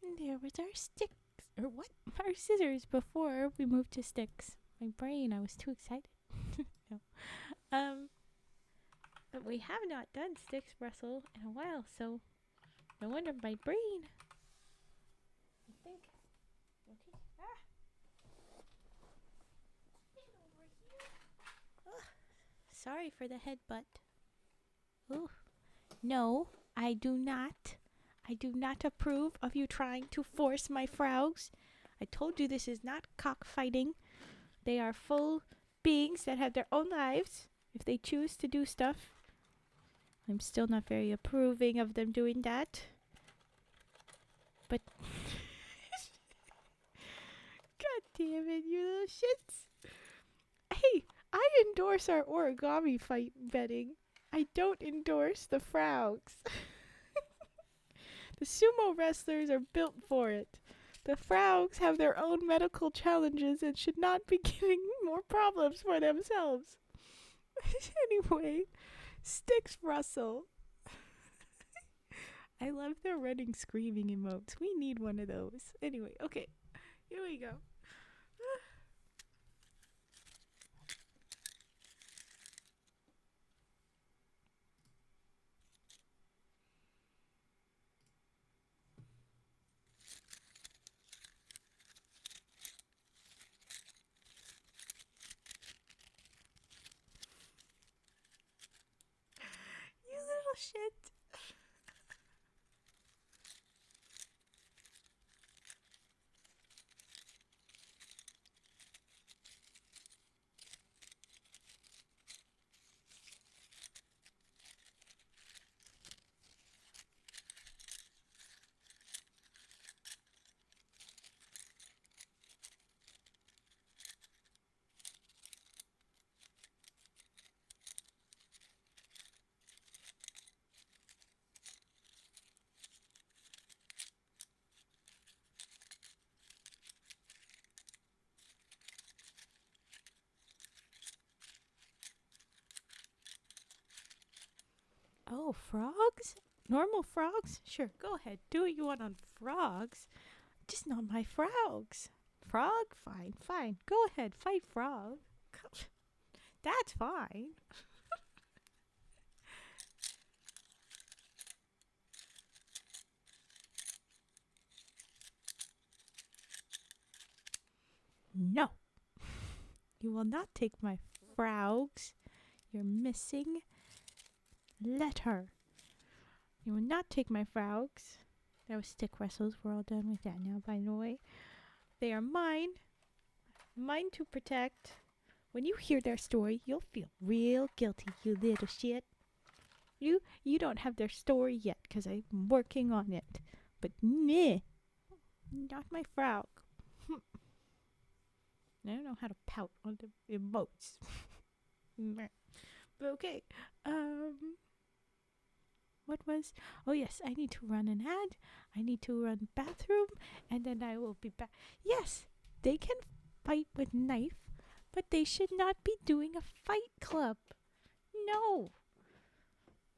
S1: And there was our sticks. Or what? Our scissors before we moved to sticks. My brain, I was too excited. No. But we have not done sticks rustle in a while, so no wonder my brain. I think. Okay. Get over here. Ugh. Sorry for the headbutt. Ooh. No, I do not. I do not approve of you trying to force my frogs. I told you this is not cockfighting. They are full beings that have their own lives. If they choose to do stuff, I'm still not very approving of them doing that. But God damn it, you little shits. Hey, I endorse our origami fight betting. I don't endorse the frogs. The sumo wrestlers are built for it. The frogs have their own medical challenges and should not be getting more problems for themselves. Anyway, sticks rustle. I love their running, screaming emotes. We need one of those. Anyway, okay, here we go. You little shit. Oh, frogs? Normal frogs? Sure, go ahead. Do what you want on frogs. Just not my frogs. Frog? Fine, fine. Go ahead, fight frog. That's fine. No. You will not take my frogs. You're missing letter. You will not take my frogs. That was stick wrestles. We're all done with that now, by the way. They are mine. Mine to protect. When you hear their story, you'll feel real guilty, you little shit. You don't have their story yet, because I'm working on it. But meh. Not my frog. I don't know how to pout on the emotes. But okay. What was? Oh yes, I need to run an ad. I need to run bathroom, and then I will be back. Yes, they can fight with knife, but they should not be doing a fight club. No.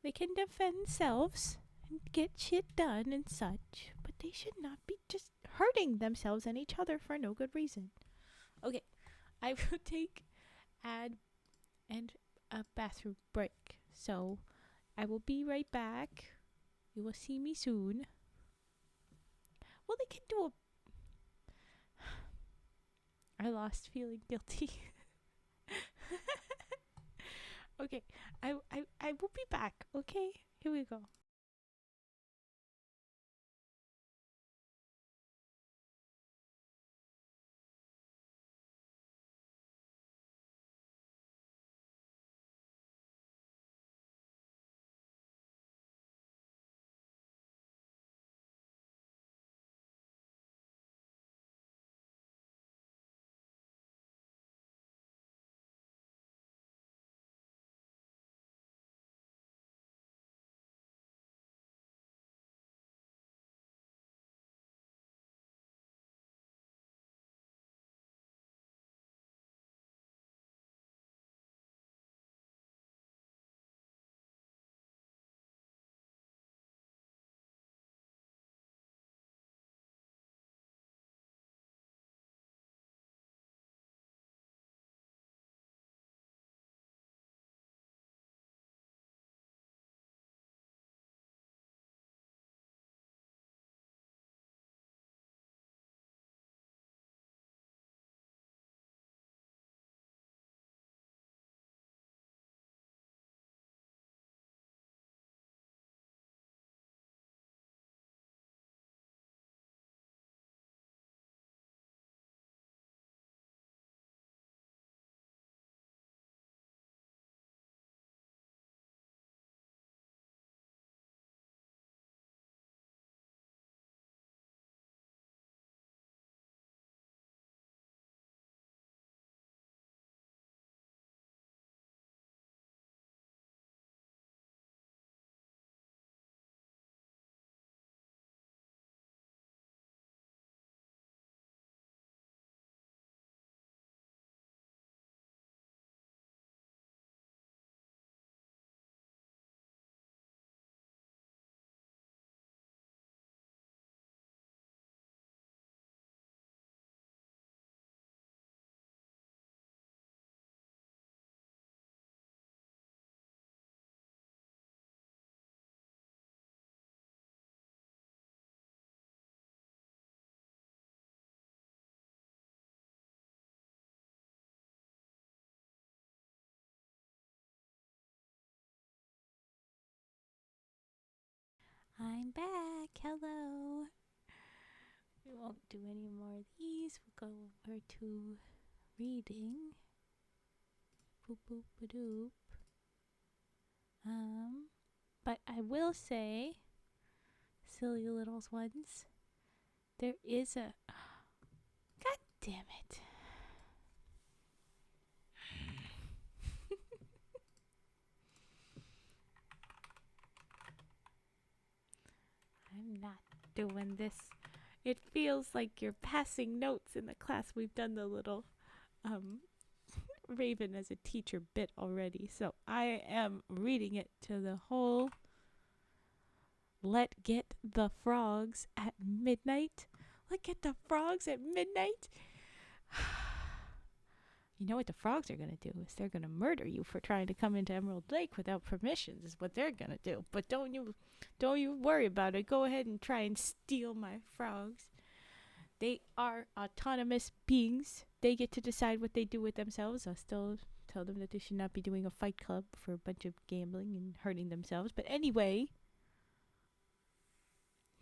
S1: They can defend themselves and get shit done and such, but they should not be just hurting themselves and each other for no good reason. Okay, I will take ad and a bathroom break. So I will be right back. You will see me soon. Well, they can do a... I lost feeling guilty. Okay, I will be back, okay? Here we go. I'm back. Hello. We won't do any more of these. We'll go over to reading. Boop boop ba doop. But I will say, silly little ones, there is a... God damn it. I'm not doing this. It feels like you're passing notes in the class. We've done the little Raven as a teacher bit already. So I am reading it to the whole Let get the frogs at midnight. Let get the frogs at midnight. You know what the frogs are going to do is they're going to murder you for trying to come into Emerald Lake without permissions is what they're going to do. But don't you worry about it. Go ahead and try and steal my frogs. They are autonomous beings. They get to decide what they do with themselves. I'll still tell them that they should not be doing a fight club for a bunch of gambling and hurting themselves. But anyway,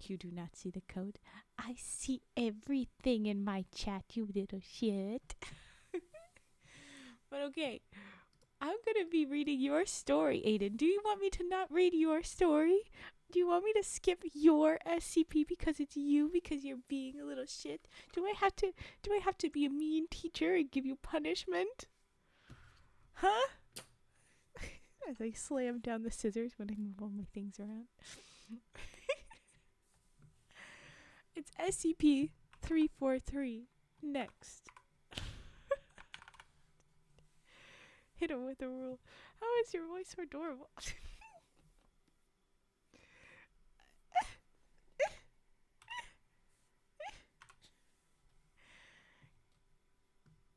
S1: you do not see the code. I see everything in my chat, you little shit. But okay, I'm going to be reading your story, Aiden. Do you want me to not read your story? Do you want me to skip your SCP because it's you, because you're being a little shit? Do I have to be a mean teacher and give you punishment? Huh? As I slam down the scissors when I move all my things around. It's SCP-343. Next. Hit him with a rule. How is your voice so adorable?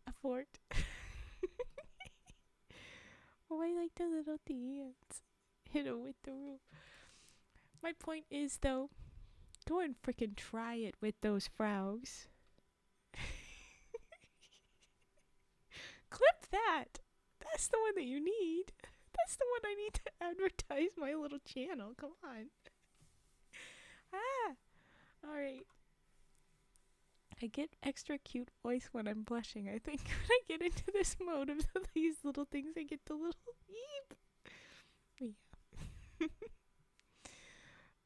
S1: A fort. Oh, I like the little dance. Hit him with the rule. My point is, though, go and frickin' try it with those frogs. Clip that. That's the one that you need. That's the one I need to advertise my little channel. Come on. Alright. I get extra cute voice when I'm blushing. I think when I get into this mode of these little things, I get the little eep. Yeah.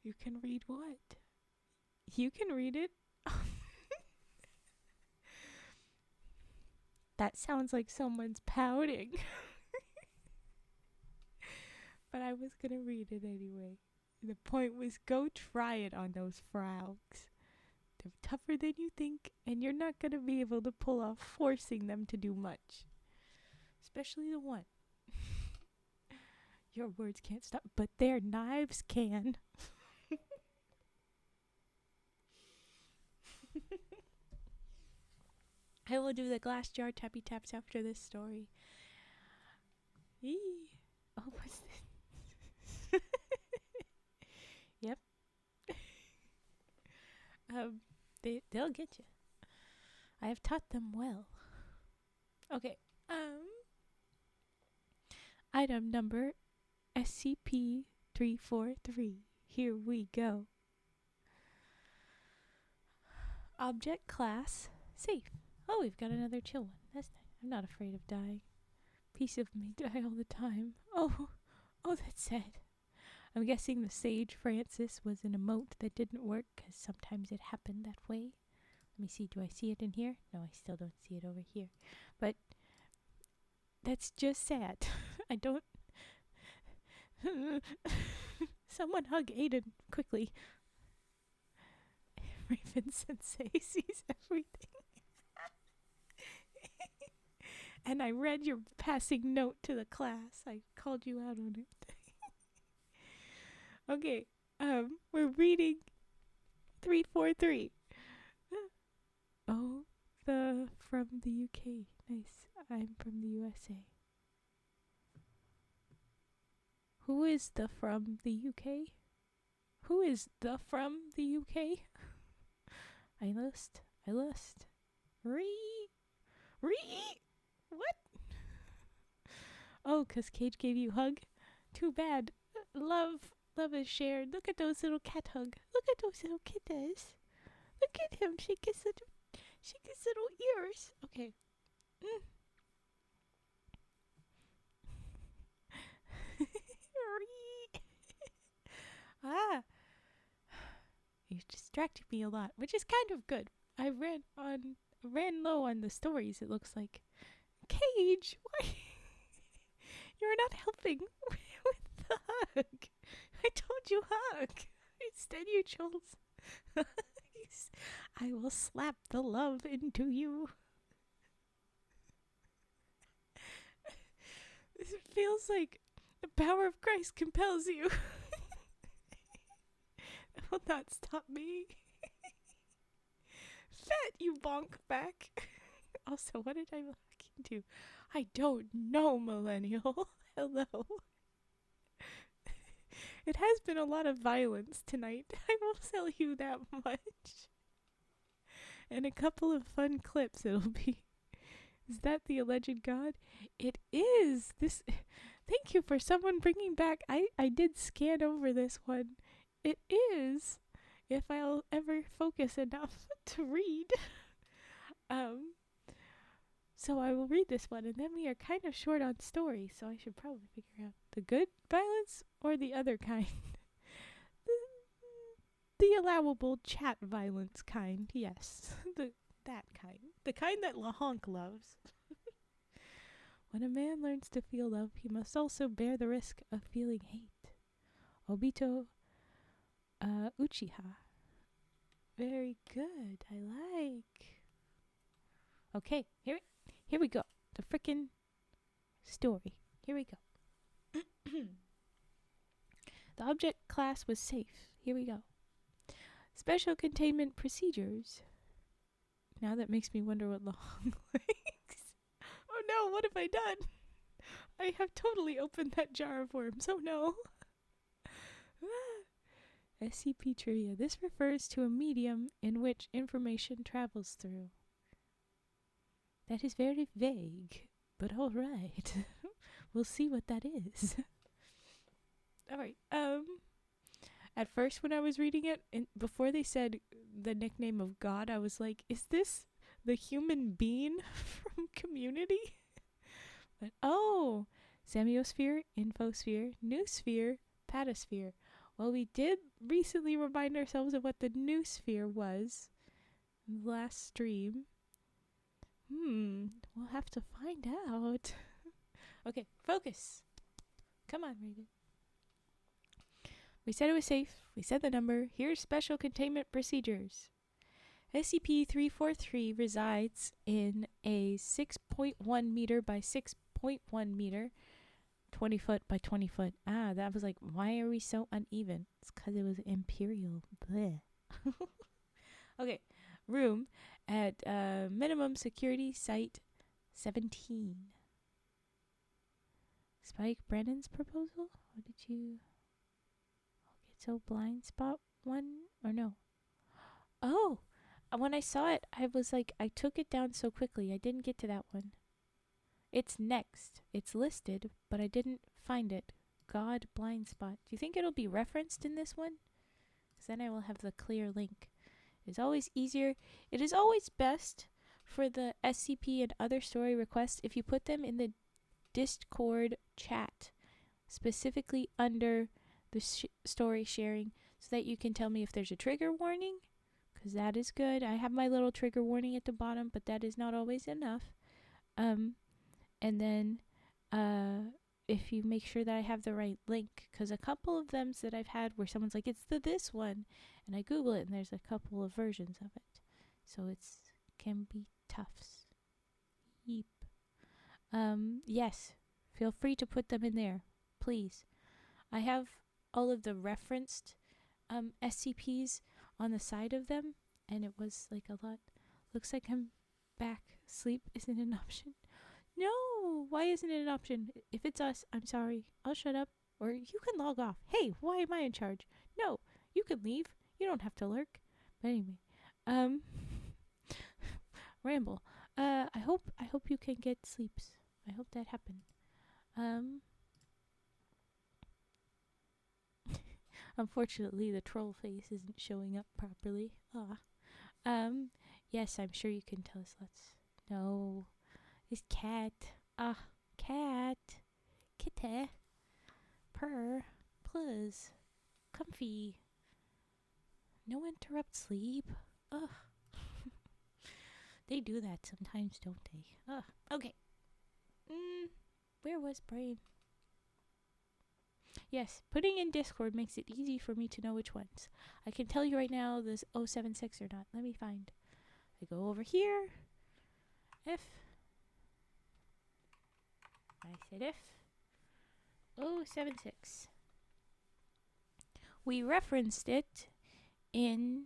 S1: You can read what? You can read it? That sounds like someone's pouting. But I was gonna read it anyway. The point was, go try it on those frogs. They're tougher than you think, and you're not gonna be able to pull off forcing them to do much. Especially the one. Your words can't stop, but their knives can. I will do the glass jar tappy taps after this story. Eee. Oh, what's this? Yep. They'll get you. I have taught them well. Okay. Item number SCP-343. Here we go. Object class safe. Oh, we've got another chill one. That's nice. I'm not afraid of dying. Piece of me die all the time. Oh, that's sad. I'm guessing the Sage Francis was an emote that didn't work because sometimes it happened that way. Let me see. Do I see it in here? No, I still don't see it over here. But that's just sad. I don't... Someone hug Aiden quickly. Raven Sensei sees everything. And I read your passing note to the class. I called you out on it. Okay, we're reading 343. Oh, from the UK. Nice. I'm from the USA. Who is the from the UK? Who is the from the UK? I lust. What? Oh, 'cause Cage gave you hug? Too bad. Love is shared. Look at those little cat hug. Look at those little kittens. Look at him. Shake his little ears. Okay. You distracted me a lot, which is kind of good. I ran low on the stories, it looks like. Cage, why? You're not helping with the hug. I told you hug. Instead you chose. I will slap the love into you. This feels like the power of Christ compels you. will not stop me. Fat, you bonk back. Also, what did I fucking do? I don't know, millennial. Hello. It has been a lot of violence tonight. I will tell you that much. And a couple of fun clips it'll be. Is that the alleged god? It is. This. Thank you for someone bringing back. I did scan over this one. It is. If I'll ever focus enough to read. So I will read this one, and then we are kind of short on stories, so I should probably figure out the good violence or the other kind. the allowable chat violence kind, yes. That kind. The kind that LaHonk loves. When a man learns to feel love, he must also bear the risk of feeling hate. Obito Uchiha. Very good. I like. Okay, here we go. The frickin' story. Here we go. The object class was safe. Here we go. Special containment procedures. Now that makes me wonder what long likes. Oh no, what have I done? I have totally opened that jar of worms. Oh no. SCP trivia. This refers to a medium in which information travels through. That is very vague, but all right. We'll see what that is. All right. At first when I was reading it, before they said the nickname of God, I was like, is this the human being from Community? But oh, semiosphere, infosphere, noosphere, patosphere. Well, we did recently remind ourselves of what the noosphere was in the last stream. We'll have to find out. Okay, focus. Come on, read it. We said it was safe. We said the number. Here's special containment procedures. SCP-343 resides in a 6.1 meter by 6.1 meter, 20 foot by 20 foot. That was like, why are we so uneven? It's because it was Imperial. Bleh. Okay, room at minimum security site 17. Spike Brennan's proposal? What did you... Okay, so blind spot one? Or no? Oh! When I saw it, I was like, I took it down so quickly. I didn't get to that one. It's next. It's listed, but I didn't find it. God blind spot. Do you think it'll be referenced in this one? Because then I will have the clear link. It's always easier. It is always best for the SCP and other story requests if you put them in the Discord chat, specifically under the story sharing, so that you can tell me if there's a trigger warning, because that is good. I have my little trigger warning at the bottom, but that is not always enough. And then if you make sure that I have the right link, because a couple of them that I've had where someone's like, it's this one, and I Google it and there's a couple of versions of it, so it's can be tough. Yeep. Yes, feel free to put them in there, please. I have all of the referenced SCPs on the side of them, and it was like a lot. Looks like I'm back. Sleep isn't an option. No, why isn't it an option? If it's us, I'm sorry. I'll shut up, or you can log off. Hey, why am I in charge? No, you can leave. You don't have to lurk. But anyway, ramble. I hope you can get sleeps. I hope that happened. Unfortunately, the troll face isn't showing up properly. Yes, I'm sure you can tell us. No. It's cat. Cat. Kitty. Purr. Please. Comfy. No interrupt sleep. Ugh. They do that sometimes, don't they? Ugh. Okay. Where was Brain? Yes, putting in Discord makes it easy for me to know which ones. I can tell you right now this 076 or not. Let me find. I go over here. F. I said F. 076. We referenced it in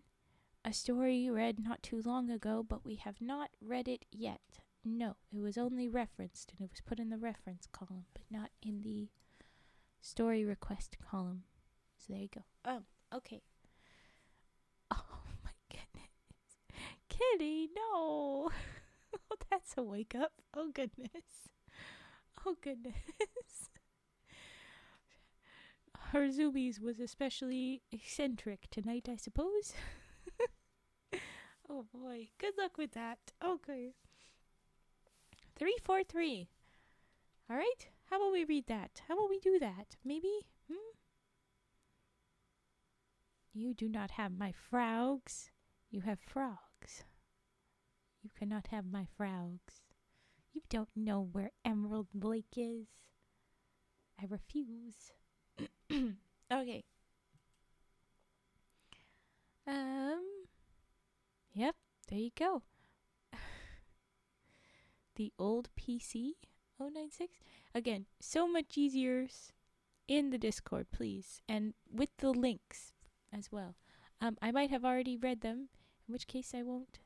S1: a story read not too long ago, but we have not read it yet. No, it was only referenced, and it was put in the reference column, but not in the story request column. So there you go. Okay. Oh my goodness. Kitty, no. Oh, that's a wake up. Oh goodness. Oh goodness. Her zoomies was especially eccentric tonight, I suppose. Oh boy. Good luck with that. Okay. 343. All right. How about we read that? How about we do that? Maybe? You do not have my frogs. You have frogs. You cannot have my frogs. You don't know where Emerald Lake is. I refuse. Okay. Yep, there you go. The old PC 096. Again, so much easier in the Discord, please, and with the links as well. I might have already read them, in which case I won't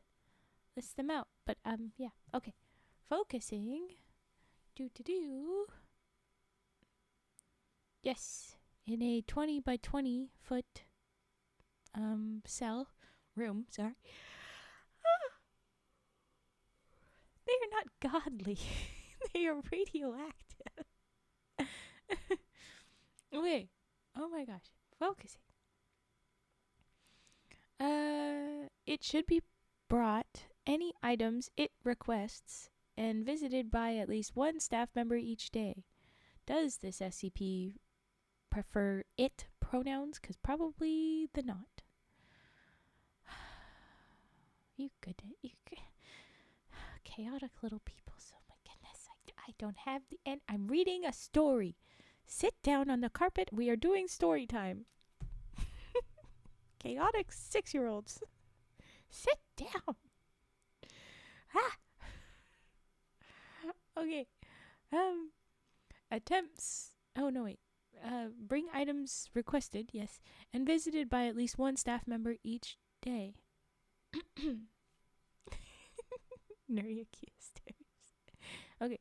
S1: list them out. But yeah, okay. Focusing. Do. Yes, in a 20 by 20 foot room. Sorry. They are not godly. They are radioactive. Okay. Oh my gosh. Focusing. It should be brought any items it requests and visited by at least one staff member each day. Does this SCP prefer it pronouns? Because probably the not. You chaotic little people. So my goodness, I don't have the end. I'm reading a story. Sit down on the carpet. We are doing story time. Chaotic 6-year-olds. Sit down. Okay. Attempts. Oh no, wait. Bring items requested, yes, and visited by at least one staff member each day. Nuriaki stairs. Okay.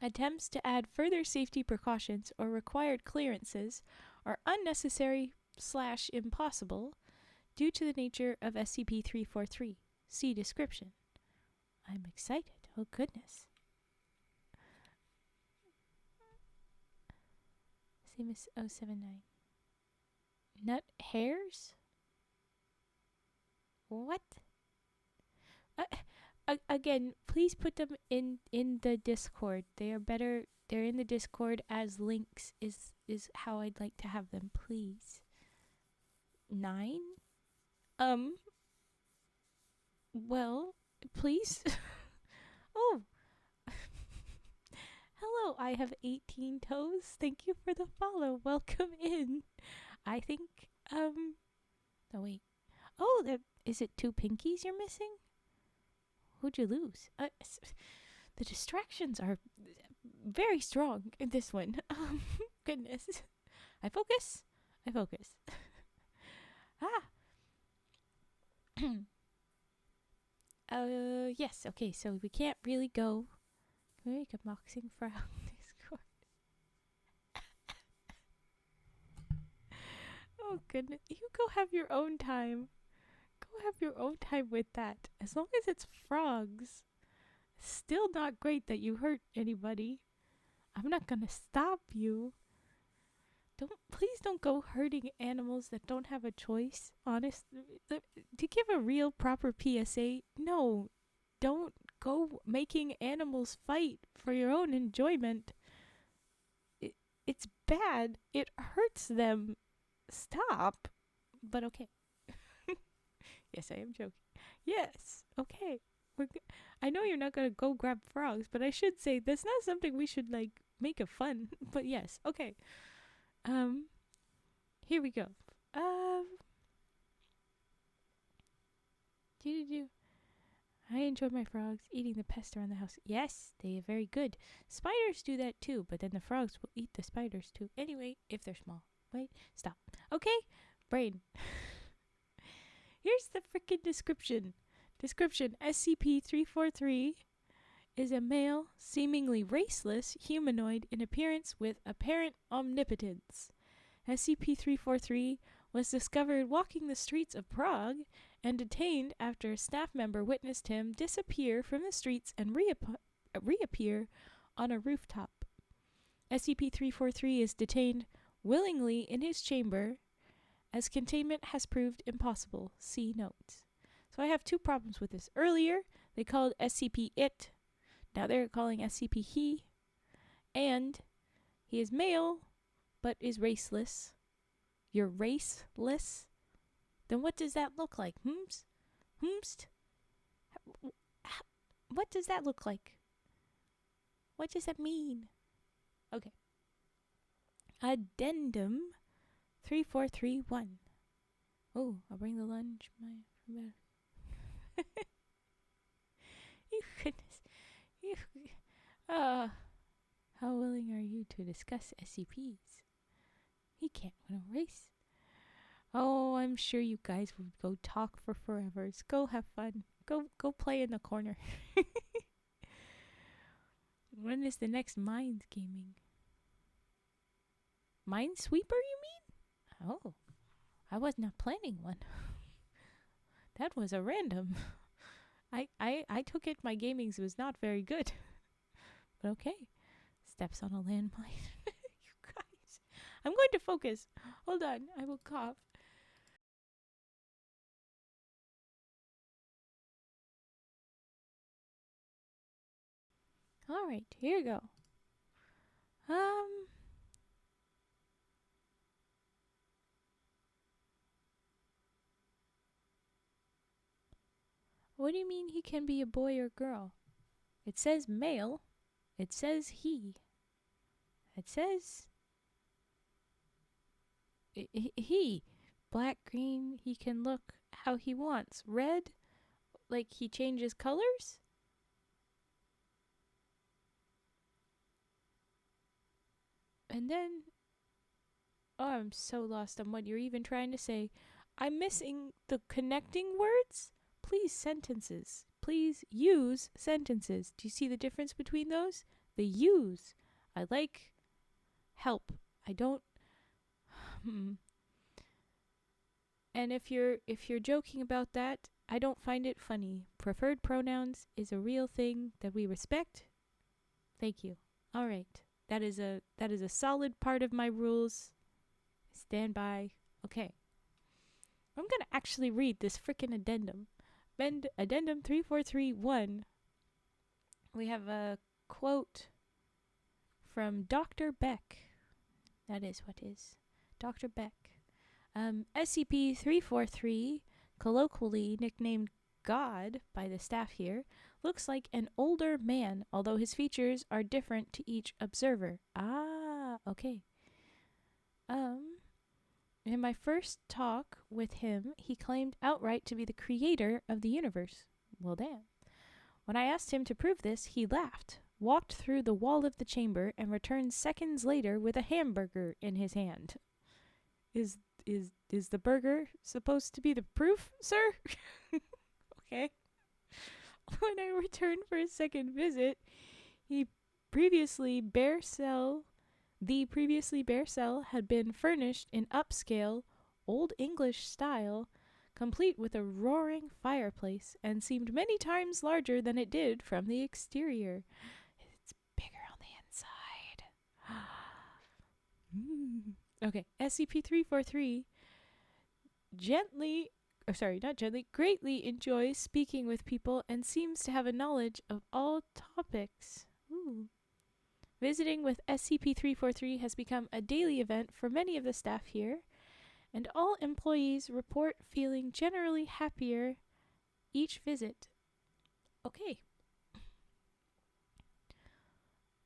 S1: Attempts to add further safety precautions or required clearances are unnecessary / impossible due to the nature of SCP-343. See description. I'm excited. Oh goodness. Same as 079. Nut hairs? What? Again, please put them in the Discord. They are better. They're in the Discord as links is how I'd like to have them, please. 9? Well, please. Oh. Hello, I have 18 toes. Thank you for the follow. Welcome in. I think, oh wait. Oh, is it 2 pinkies you're missing? Who'd you lose? The distractions are very strong in this one. Goodness. I focus. Yes, okay, so we can't really go. Can we make a boxing frog Discord? Oh goodness. You go have your own time. Go have your own time with that. As long as it's frogs. Still not great that you hurt anybody. I'm not gonna stop you. Please don't go hurting animals that don't have a choice. Honest, to give a real proper PSA, no, don't go making animals fight for your own enjoyment. It's bad. It hurts them. Stop. But okay. Yes, I am joking. Yes, okay. I know you're not gonna go grab frogs, but I should say that's not something we should make a fun. But yes, okay. Here we go. I enjoy my frogs eating the pest around the house. Yes, they are very good. Spiders do that too, but then the frogs will eat the spiders too. Anyway, if they're small. Wait, stop. Okay, Brain. Here's the freaking description. SCP-343 is a male, seemingly raceless humanoid in appearance with apparent omnipotence. SCP-343 was discovered walking the streets of Prague and detained after a staff member witnessed him disappear from the streets and reappear on a rooftop. SCP-343 is detained willingly in his chamber as containment has proved impossible. See notes. So I have two problems with this. Earlier, they called SCP-IT. Now they're calling SCP-he. And he is male, but is raceless. You're raceless? Then what does that look like? What does that look like? What does that mean? Okay. Addendum 3431. Oh, I'll bring the lunch. You goodness. How willing are you to discuss SCPs? He can't win a race. Oh, I'm sure you guys would go talk for forever. Go have fun. Go play in the corner. When is the next Minds gaming? Minesweeper, you mean? Oh, I was not planning one. That was a random. I took it my gamings was not very good. But okay. Steps on a landmine. You guys. I'm going to focus. Hold on. I will cough. Alright, here you go. What do you mean he can be a boy or girl? It says male. It says he. It says he. Black, green, he can look how he wants. Red, like he changes colors? And then, oh, I'm so lost on what you're even trying to say. I'm missing the connecting words. Please, sentences. Please use sentences. Do you see the difference between those? The use. I like help. I don't. And if you're joking about that, I don't find it funny. Preferred pronouns is a real thing that we respect. Thank you. All right. That is a solid part of my rules. Stand by. Okay. I'm going to actually read this frickin' addendum. Addendum 3431. We have a quote from Dr. Beck. That is what is. Dr. Beck. SCP-343, colloquially nicknamed God by the staff here, looks like an older man, although his features are different to each observer. Ah, okay. In my first talk with him, he claimed outright to be the creator of the universe. Well, damn. When I asked him to prove this, he laughed, walked through the wall of the chamber, and returned seconds later with a hamburger in his hand. Is the burger supposed to be the proof, sir? Okay. When I returned for a second visit, the previously bare cell had been furnished in upscale, Old English style, complete with a roaring fireplace, and seemed many times larger than it did from the exterior. It's bigger on the inside. Okay, SCP-343 greatly enjoys speaking with people and seems to have a knowledge of all topics. Ooh. Visiting with SCP-343 has become a daily event for many of the staff here, and all employees report feeling generally happier each visit. Okay.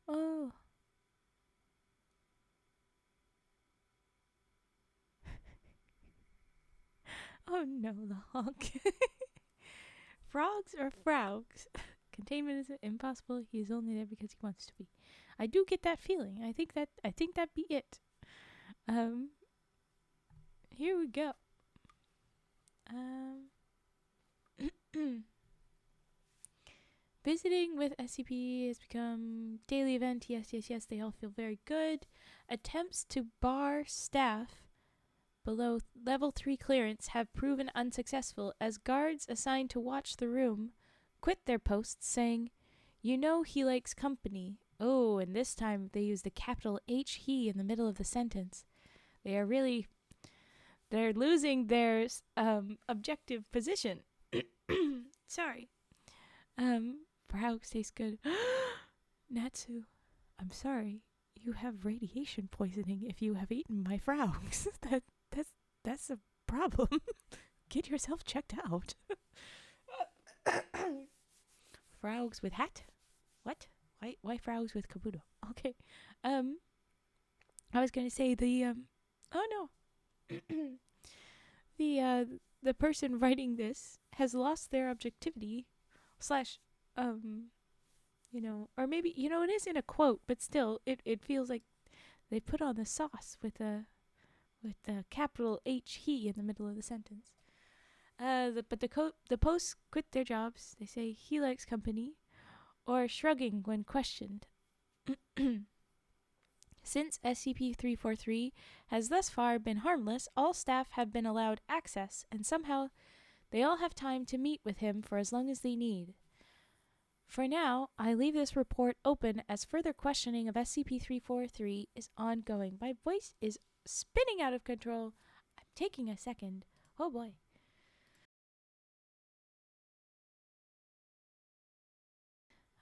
S1: Oh. Oh no, the honk. Frogs or frogs? Containment is impossible. He is only there because he wants to be. I do get that feeling. I think that'd be it. here we go. Um, Visiting with SCP has become daily event. Yes, yes, yes. They all feel very good. Attempts to bar staff below level 3 clearance have proven unsuccessful as guards assigned to watch the room quit their posts saying, "You know he likes company." Oh, and this time they use the capital H he in the middle of the sentence. They're losing their objective position. Sorry. Frogs taste good. Natsu, I'm sorry. You have radiation poisoning if you have eaten my frogs. That's a problem. Get yourself checked out. Frogs with hat? What? Why frogs with kabuto? Okay. I was gonna say oh no. The person writing this has lost their objectivity slash or maybe it is in a quote, but still it feels like they put on the sauce with the capital H he in the middle of the sentence. The posts quit their jobs. They say he likes company, or shrugging when questioned. Since SCP-343 has thus far been harmless, all staff have been allowed access, and somehow they all have time to meet with him for as long as they need. For now, I leave this report open as further questioning of SCP-343 is ongoing. My voice is spinning out of control. I'm taking a second. Oh boy.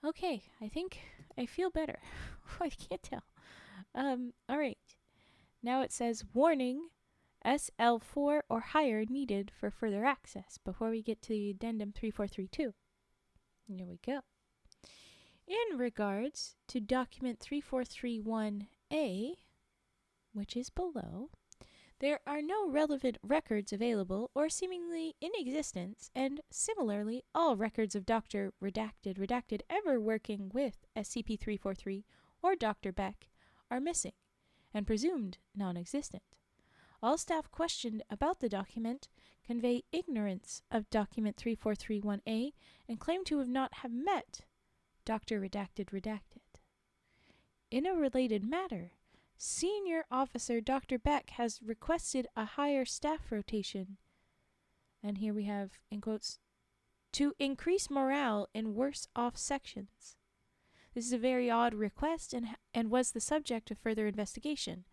S1: Okay, I think I feel better. I can't tell. Alright. Now it says, warning, SL4 or higher needed for further access before we get to the addendum 3432. Here we go. In regards to document 3431A, which is below, there are no relevant records available or seemingly in existence, and similarly, all records of Dr. Redacted ever working with SCP-343 or Dr. Beck are missing and presumed non-existent. All staff questioned about the document convey ignorance of document 3431A and claim to not have met Dr. Redacted. In a related matter, Senior Officer Dr. Beck has requested a higher staff rotation, and here we have, in quotes, to increase morale in worse-off sections. This is a very odd request and was the subject of further investigation.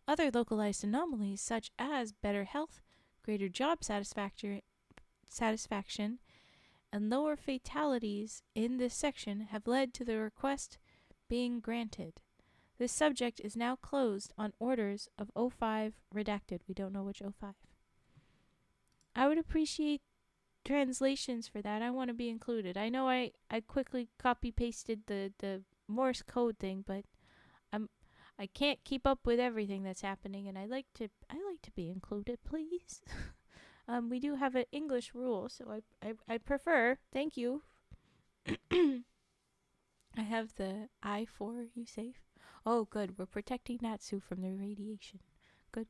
S1: Other localized anomalies, such as better health, greater job satisfaction, and lower fatalities in this section have led to the request being granted. This subject is now closed on orders of 05 Redacted. We don't know which 05. I would appreciate translations for that. I want to be included. I know I quickly copy-pasted the Morse code thing, but I can't keep up with everything that's happening, and I like to be included, please. We do have an English rule, so I prefer. Thank you. I have the I for you safe. Oh, good. We're protecting Natsu from the radiation. Good.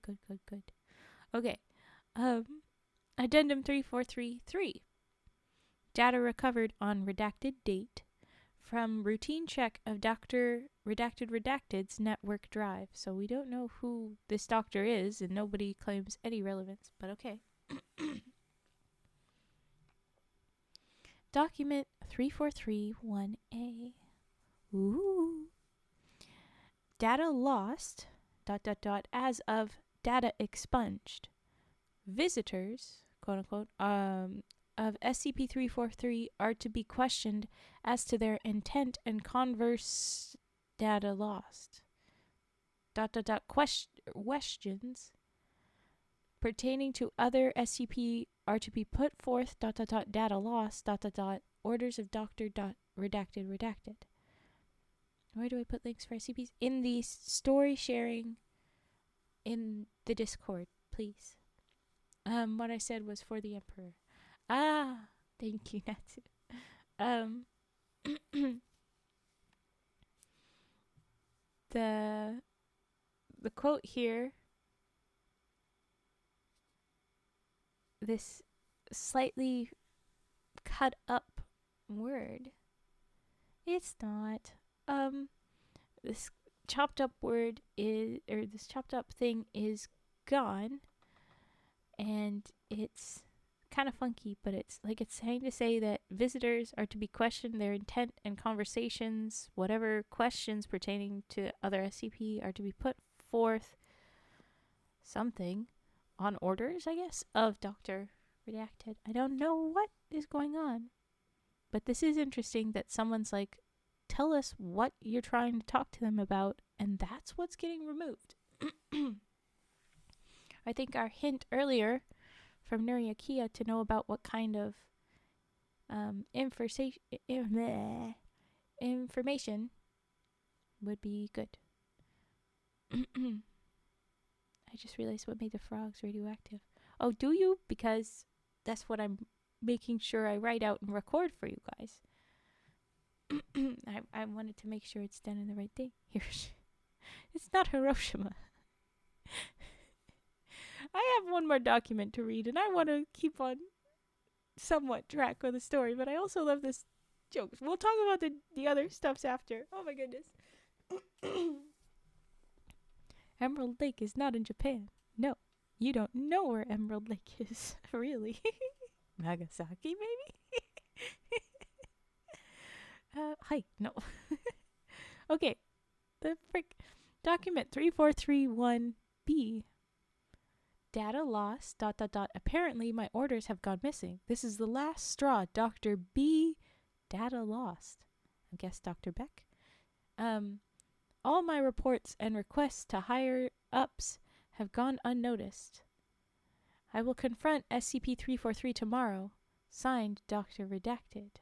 S1: Okay. Addendum 3433. Data recovered on redacted date from routine check of Dr. Redacted's network drive. So we don't know who this doctor is, and nobody claims any relevance, but okay. Document 3431A. Ooh. Data lost, ... as of data expunged. Visitors, quote unquote, of SCP-343 are to be questioned as to their intent and converse data lost. ... questions pertaining to other SCP are to be put forth ... data lost ... orders of Dr. Redacted. Where do I put links for SCPs? In the story sharing in the Discord, please. What I said was for the Emperor. Ah, thank you, Natsu. The quote here this slightly cut up word. It's not. This chopped up word is, or this chopped up thing is gone, and it's kind of funky, but it's like it's trying to say that visitors are to be questioned, their intent and conversations, whatever questions pertaining to other SCP are to be put forth something on orders, I guess, of Dr. Redacted. I don't know what is going on, but this is interesting that someone's like, tell us what you're trying to talk to them about, and that's what's getting removed. I think our hint earlier from Nuriakia to know about what kind of information would be good. I just realized what made the frogs radioactive. Oh, do you? Because that's what I'm making sure I write out and record for you guys. I wanted to make sure it's done in the right thing. Here, it's not Hiroshima. I have one more document to read, and I want to keep on somewhat track with the story, but I also love this joke. We'll talk about the other stuffs after. Oh my goodness. Emerald Lake is not in Japan. No, you don't know where Emerald Lake is. Really? Nagasaki, maybe? Hi. No. Okay. The frick. Document 3431B. Data lost, ... Apparently my orders have gone missing. This is the last straw. Dr. B. Data lost. I guess Dr. Beck. All my reports and requests to higher ups have gone unnoticed. I will confront SCP-343 tomorrow. Signed, Dr. Redacted.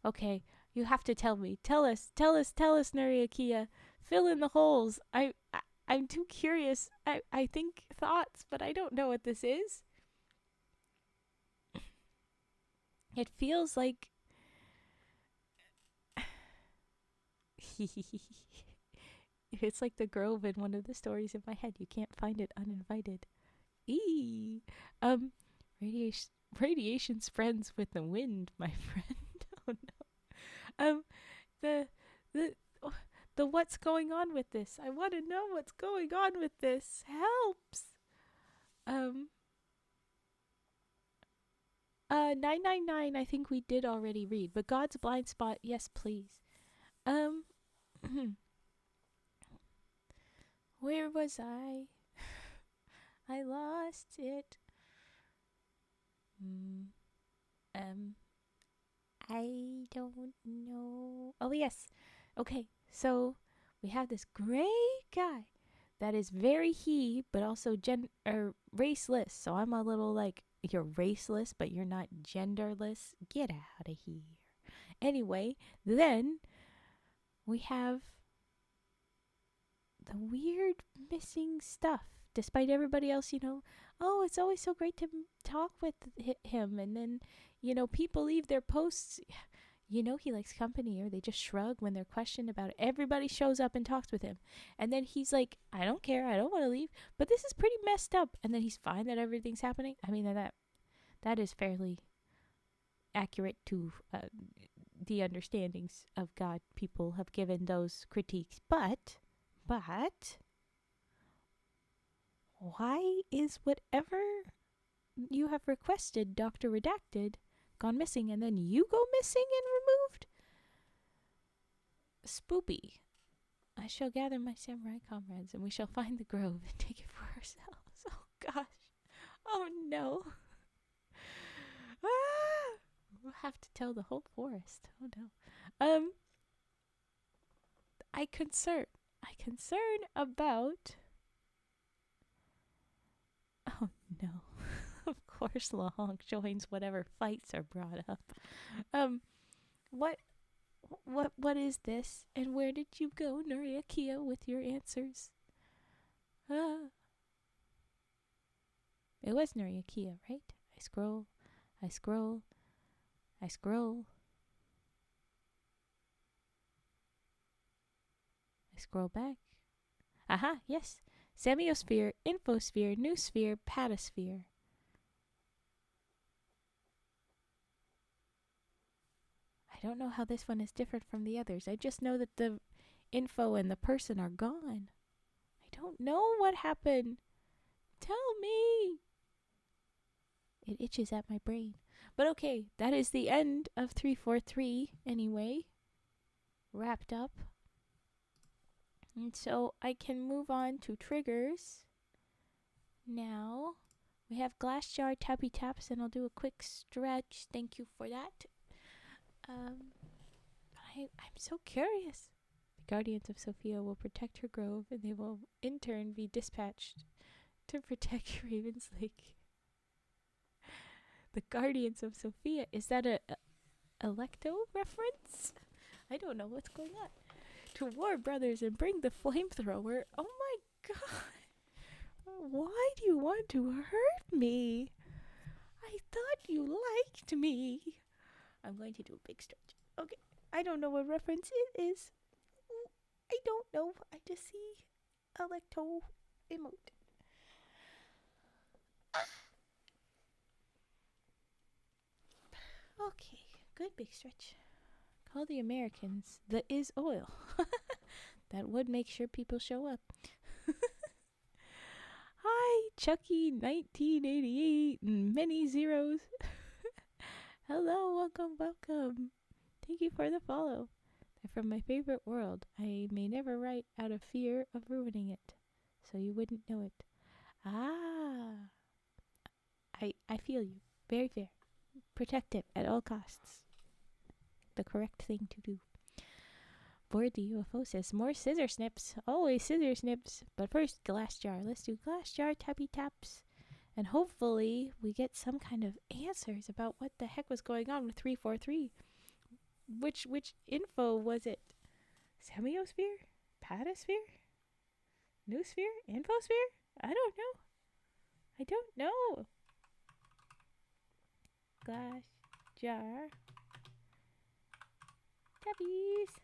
S1: Okay, you have to tell me. Tell us, Nuriakia. Fill in the holes. I'm too curious. I think thoughts, but I don't know what this is. It feels like... It's like the grove in one of the stories in my head. You can't find it uninvited. Radiation's friends with the wind, my friend. Oh no. The what's going on with this? I want to know what's going on with this. Helps. 999 I think we did already read, but God's blind spot, yes please. Where was I? I lost it. I don't know. Oh yes. Okay, so we have this great guy that is very he, but also raceless. So I'm a little like, you're raceless, but you're not genderless. Get out of here. Anyway, then we have the weird missing stuff. Despite everybody else, oh, it's always so great to talk with him. And then, people leave their posts. He likes company, or they just shrug when they're questioned about it. Everybody shows up and talks with him. And then he's like, I don't care. I don't want to leave. But this is pretty messed up. And then he's fine that everything's happening. I mean, that is fairly accurate to the understandings of God people have given those critiques. But why is whatever you have requested, Dr. Redacted, gone missing, and then you go missing and removed? Spoopy. I shall gather my samurai comrades, and we shall find the grove and take it for ourselves. Oh gosh. Oh no. We'll have to tell the whole forest. Oh no. I concern about... Oh no. Of course Lahonk joins whatever fights are brought up. What is this? And where did you go, Nuriakia, with your answers? It was Nuriakia, right? I scroll back. Aha, yes. Semiosphere, infosphere, noosphere, patosphere. I don't know how this one is different from the others. I just know that the info and the person are gone. I don't know what happened. Tell me. It itches at my brain. But okay, that is the end of 343 anyway. Wrapped up. And so I can move on to triggers. Now, we have glass jar tappy taps, and I'll do a quick stretch. Thank you for that. I'm so curious. The guardians of Sophia will protect her grove, and they will in turn be dispatched to protect Raven's Lake. The guardians of Sophia, is that a Electo reference? I don't know what's going on. To war, brothers, and bring the flamethrower. Oh my god. Why do you want to hurt me? I thought you liked me. I'm going to do a big stretch. Okay. I don't know what reference it is. I don't know. I just see Electo emote. Okay. Good big stretch. Call the Americans. The is oil. That would make sure people show up. Hi, Chucky 1988 and many zeros. Hello, welcome. Thank you for the follow. They're from my favorite world. I may never write out of fear of ruining it, so you wouldn't know it. Ah. I feel you. Very fair. Protect it at all costs. The correct thing to do. Board the UFO says, more scissor snips. Always scissor snips. But first, glass jar. Let's do glass jar tappy taps. And hopefully we get some kind of answers about what the heck was going on with 343. Which info was it? Semiosphere? Patosphere? Noosphere? Infosphere? I don't know. Glass jar tappies.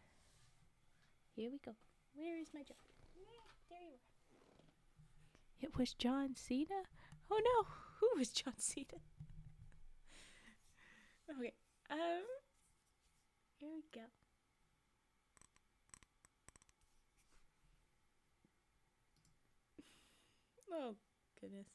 S1: Here we go. Where is my jar? There you are. It was John Cena? Oh no, who was John Cena? Okay, here we go. Oh, goodness.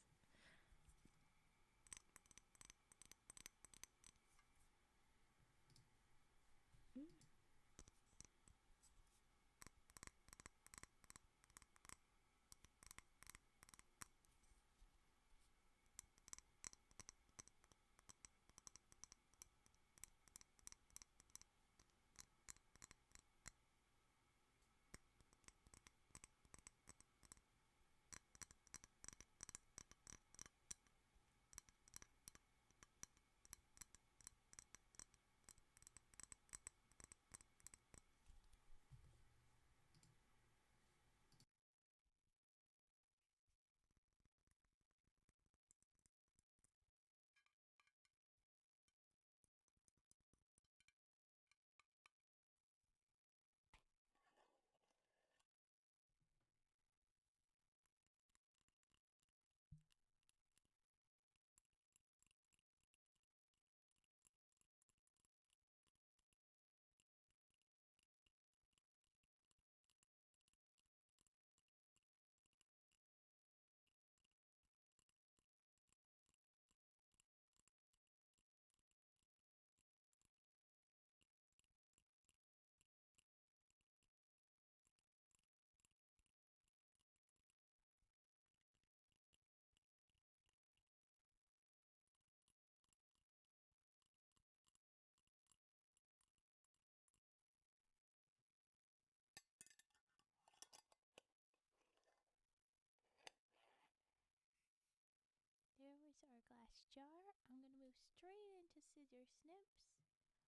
S1: There was our glass jar. I'm gonna move straight into scissor snips.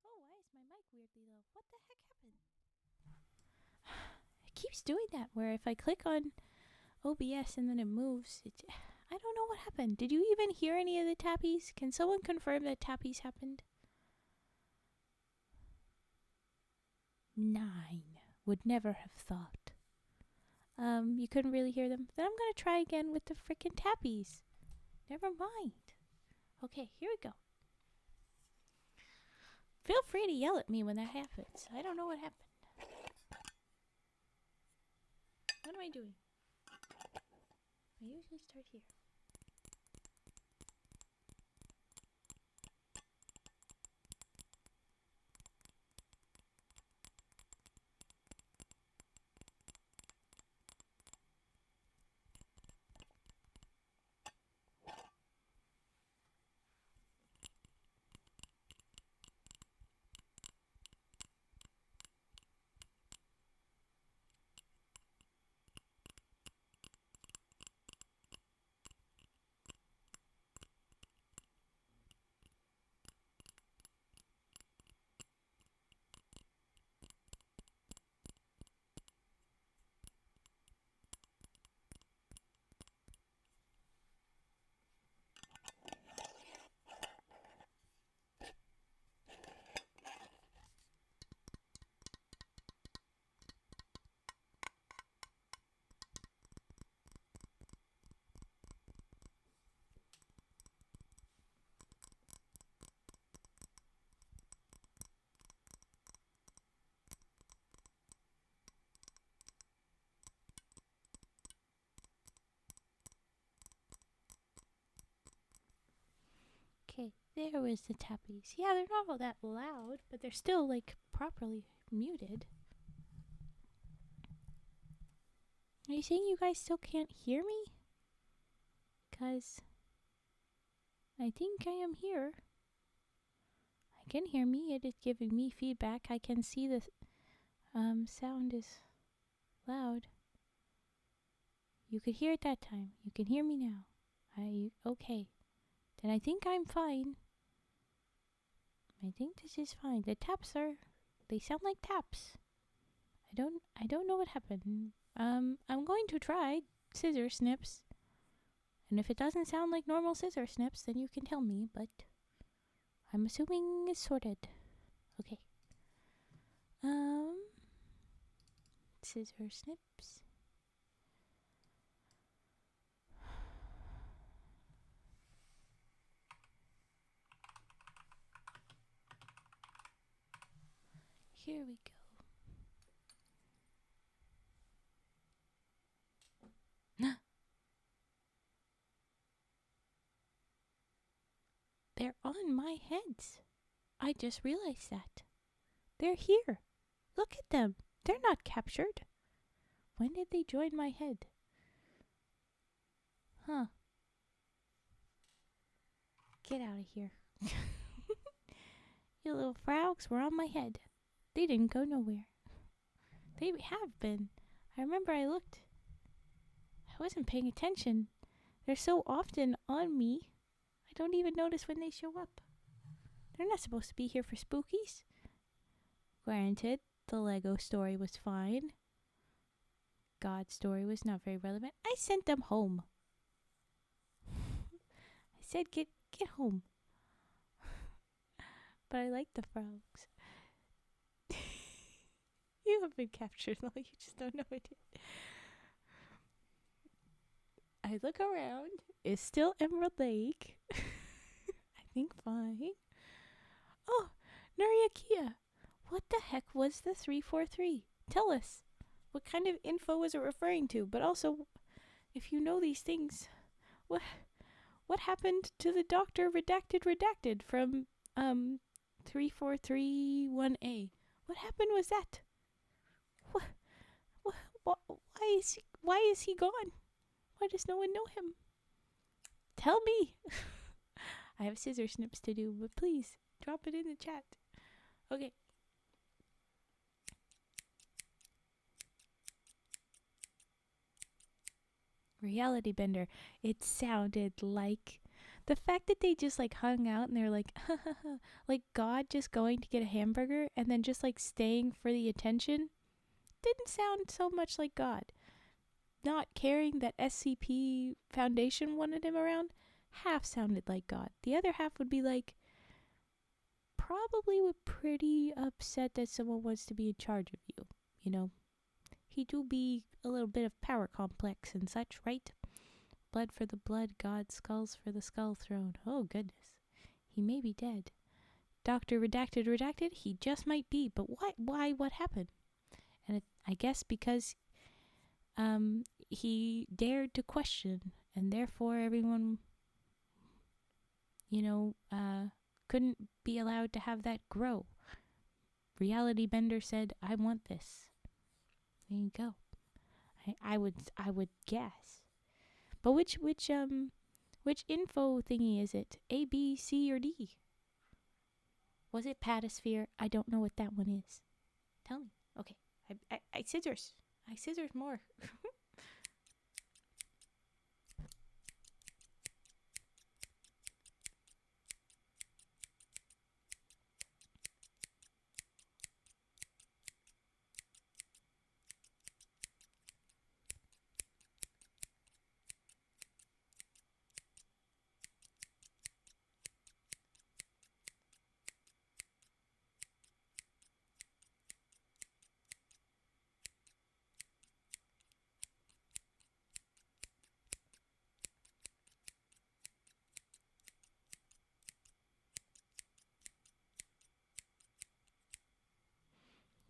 S1: Oh, why is my mic weirdly low? What the heck happened? It keeps doing that where if I click on OBS and then it moves, I don't know what happened. Did you even hear any of the tappies? Can someone confirm that tappies happened? 9. Would never have thought. You couldn't really hear them? Then I'm gonna try again with the frickin' tappies. Never mind. Okay, here we go. Feel free to yell at me when that happens. I don't know what happened. What am I doing? I usually start here. Okay, there was the tappies. Yeah, they're not all that loud, but they're still, like, properly muted. Are you saying you guys still can't hear me? Because I think I am here. I can hear me. It is giving me feedback. I can see the sound is loud. You could hear it that time. You can hear me now. Okay. Then I think I'm fine. I think this is fine. The taps they sound like taps. I don't know what happened. I'm going to try scissor snips. And if it doesn't sound like normal scissor snips, then you can tell me, but I'm assuming it's sorted. Okay. Scissor snips. Here we go. They're on my heads. I just realized that. They're here. Look at them. They're not captured. When did they join my head? Huh. Get out of here. You little frogs were on my head. They didn't go nowhere. They have been. I remember I looked. I wasn't paying attention. They're so often on me, I don't even notice when they show up. They're not supposed to be here for spookies. Granted, the Lego story was fine. God's story was not very relevant. I sent them home. I said, get home. But I like the frogs. You have been captured, though. You just don't know it yet. I look around. It's still Emerald Lake. I think fine. Oh, Nuriakia. What the heck was the 343? Tell us. What kind of info was it referring to? But also, if you know these things, what happened to the Doctor redacted from 3431A? What happened was that? Why is he gone? Why does no one know him? Tell me. I have scissor snips to do, but please drop it in the chat. Okay. Reality Bender. It sounded like the fact that they just like hung out and they're like, like God just going to get a hamburger and then just like staying for the attention didn't sound so much like God. Not caring that SCP Foundation wanted him around half sounded like God. The other half would be like, probably would pretty upset that someone wants to be in charge of you, you know. He do be a little bit of power complex and such, right? Blood for the blood, God, skulls for the skull throne. Oh, goodness. He may be dead. Dr. Redacted, he just might be. But why, what happened? And I guess because he dared to question, and therefore everyone, couldn't be allowed to have that grow. Reality Bender said, "I want this." There you go. I would guess. But which info thingy is it? A, B, C, or D? Was it Patasphere? I don't know what that one is. Tell me. Okay. I scissors. I scissors more.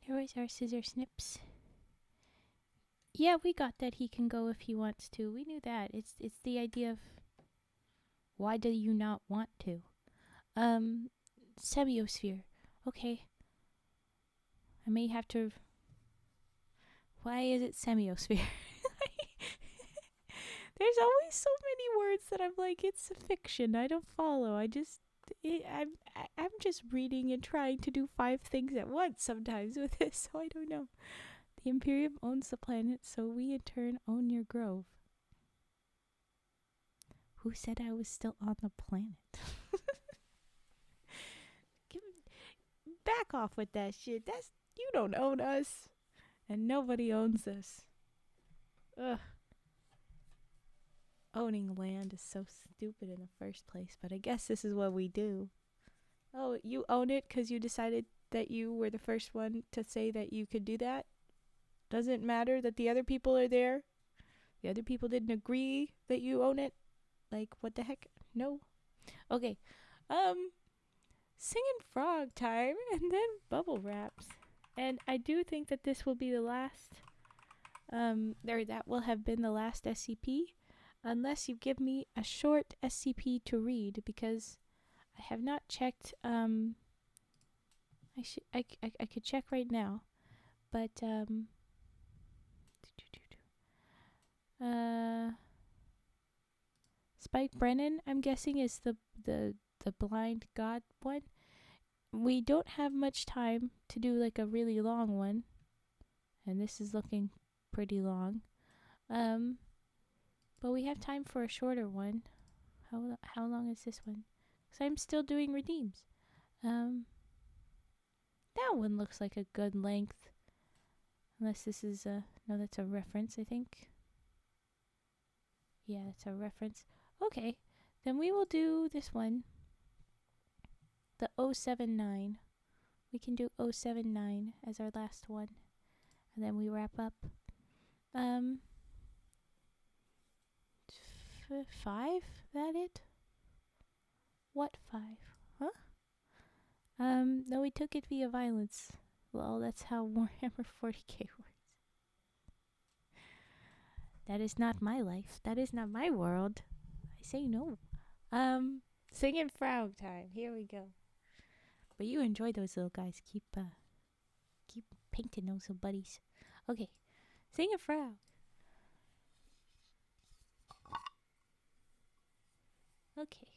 S1: Here is our scissor snips. Yeah, we got that he can go if he wants to. We knew that. It's the idea of why do you not want to? Semiosphere. Okay. I may have to. Why is it semiosphere? There's always so many words that I'm like, it's a fiction. I don't follow. I'm just reading and trying to do 5 things at once sometimes with this, so I don't know. The Imperium owns the planet, so we in turn own your grove. Who said I was still on the planet? Back off with that shit. You don't own us. And nobody owns us. Ugh. Owning land is so stupid in the first place, but I guess this is what we do. Oh, you own it because you decided that you were the first one to say that you could do that? Doesn't matter that the other people are there? The other people didn't agree that you own it? Like, what the heck? No. Okay. Singing frog time and then bubble wraps. And I do think that this will be the last, that will have been the last SCP, unless you give me a short SCP to read, because I have not checked, I could check right now, but, Spike Brennan, I'm guessing, is the blind god one. We don't have much time to do like a really long one, and this is looking pretty long. But we have time for a shorter one. How long is this one? Because I'm still doing redeems. That one looks like a good length. Unless this is no, that's a reference, I think. Yeah, that's a reference. Okay, then we will do this one. The 079. We can do 079 as our last one. And then we wrap up. 5? That it? What 5? Huh? No, we took it via violence. Well, that's how Warhammer 40k works. That is not my life. That is not my world. I say no. Singing frog time. Here we go. But you enjoy those little guys. Keep painting those little buddies. Okay. Singing frog. Okay.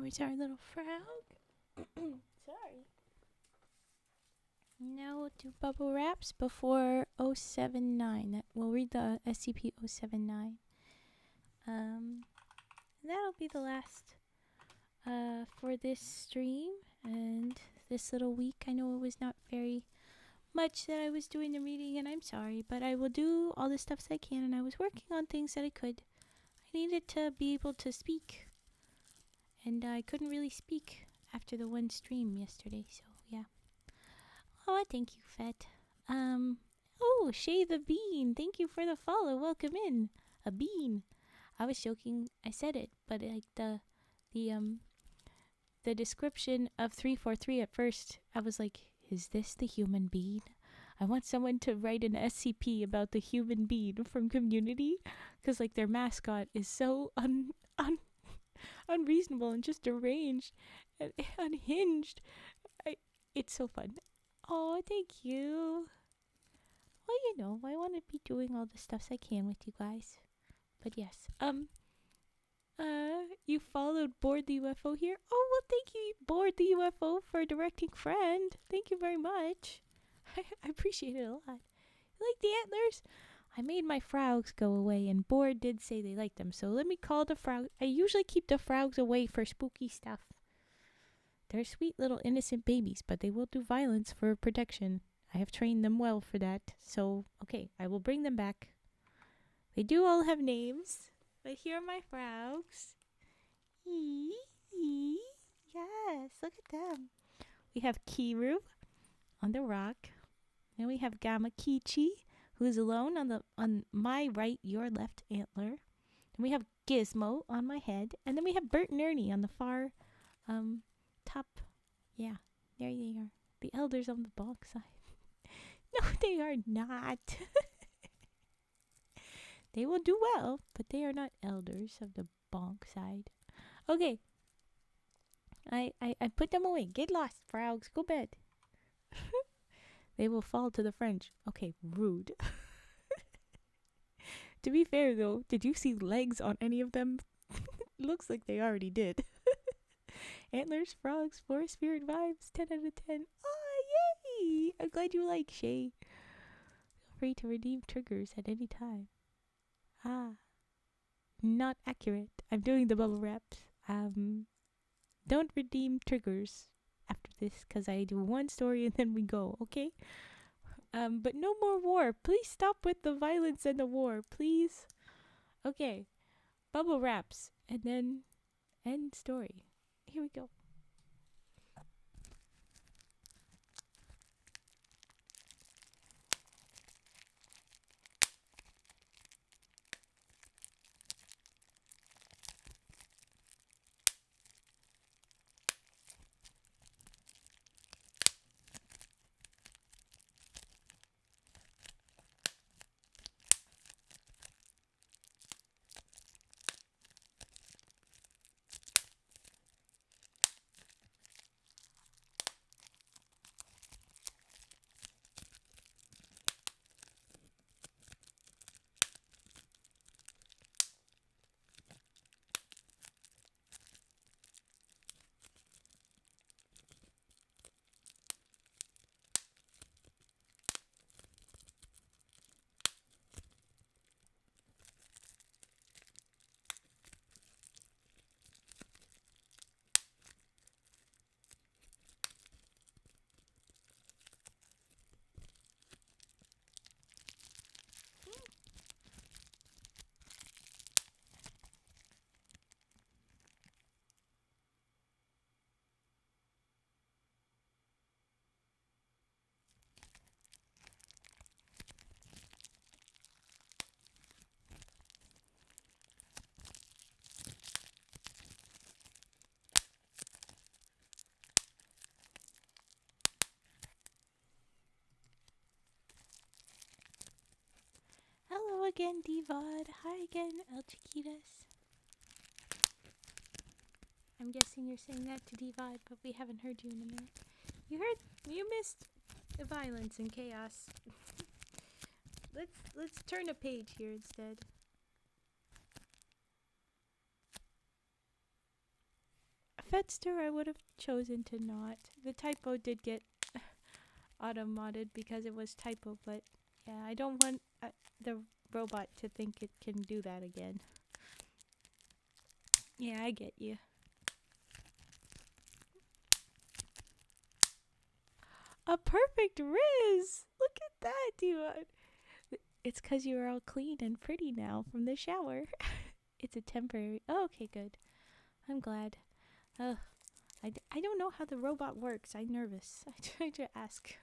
S1: Where's our little frog? Sorry. Now we'll do bubble wraps before 079. We'll read the SCP-079. That'll be the last for this stream and this little week. I know it was not very much that I was doing the reading, and I'm sorry, but I will do all the stuff that I can, and I was working on things that I could. I needed to be able to speak, and I couldn't really speak after the one stream yesterday, so yeah. Oh, thank you, Fet. Oh, Shay the Bean, thank you for the follow. Welcome in. A bean. I was joking. I said it, but like the description of 343 at first, I was like, is this the human bean? I want someone to write an SCP about the human bean from Community, because like their mascot is so unreasonable and just deranged and unhinged. It's so fun. Oh, thank you. Well, you know, I want to be doing all the stuffs I can with you guys. But yes, you followed Board the UFO here? Oh, well, thank you, Board the UFO, for directing friend. Thank you very much. I appreciate it a lot. You like the antlers? I made my frogs go away, and Board did say they liked them, so let me call the frog. I usually keep the frogs away for spooky stuff. They're sweet little innocent babies, but they will do violence for protection. I have trained them well for that, so, okay, I will bring them back. They do all have names, but here are my frogs. Yes, look at them. We have Kiru on the rock. Then we have Gamakichi, who is alone on my right, your left antler. Then we have Gizmo on my head. And then we have Bert and Ernie on the far top. Yeah, there they are. The elders on the bonk side. No, they are not. They will do well, but they are not elders of the bonk side. Okay. I put them away. Get lost, frogs. Go bed. They will fall to the French. Okay, rude. To be fair, though, did you see legs on any of them? Looks like they already did. Antlers, frogs, forest spirit vibes, 10 out of 10. Oh, yay! I'm glad you like Shay. Feel free to redeem triggers at any time. Not accurate. I'm doing the bubble wraps. Don't redeem triggers after this, because I do one story and then we go, okay? But no more war. Please stop with the violence and the war, please. Okay. Bubble wraps, and then end story. Here we go. Hello again, Divod. Hi again, El Chiquitas. I'm guessing you're saying that to Divod, but we haven't heard you in a minute. You missed the violence and chaos. Let's turn a page here instead. Fetster, I would have chosen to not. The typo did get auto-modded because it was typo, but yeah, I don't want the robot to think it can do that again. Yeah, I get you. A perfect Riz! Look at that, Diva. It's because you're all clean and pretty now from the shower. It's a temporary... Oh, okay, good. I'm glad. I don't know how the robot works. I'm nervous. I tried to ask.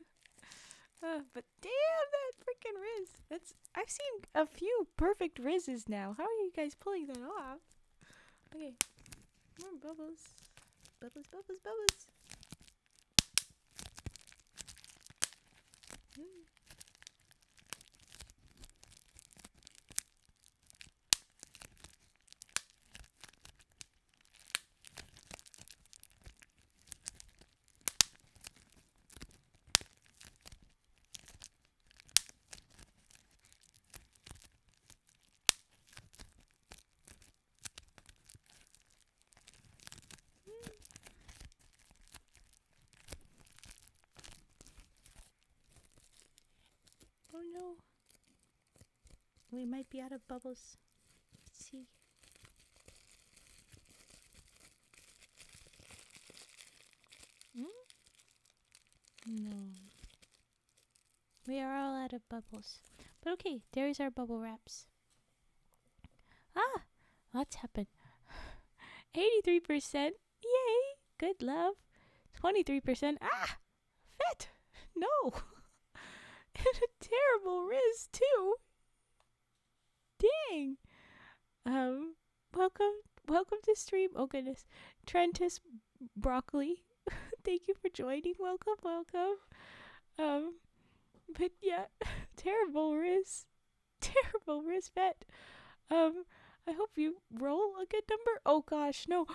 S1: But damn, that freaking Riz. I've seen a few perfect Rizzes now. How are you guys pulling that off? Okay. More bubbles. Bubbles, bubbles, bubbles. Oh no. We might be out of bubbles. Let's see. No. We are all out of bubbles. But okay, there's our bubble wraps. Ah! What's happened? 83%. Yay! Good love. 23%. Ah! Fet! No! And a terrible Riz, too. Dang! Welcome to stream. Oh goodness. Trentus Broccoli. Thank you for joining. Welcome. But yeah, terrible Riz. Terrible Riz Vet. I hope you roll a good number. Oh gosh, no.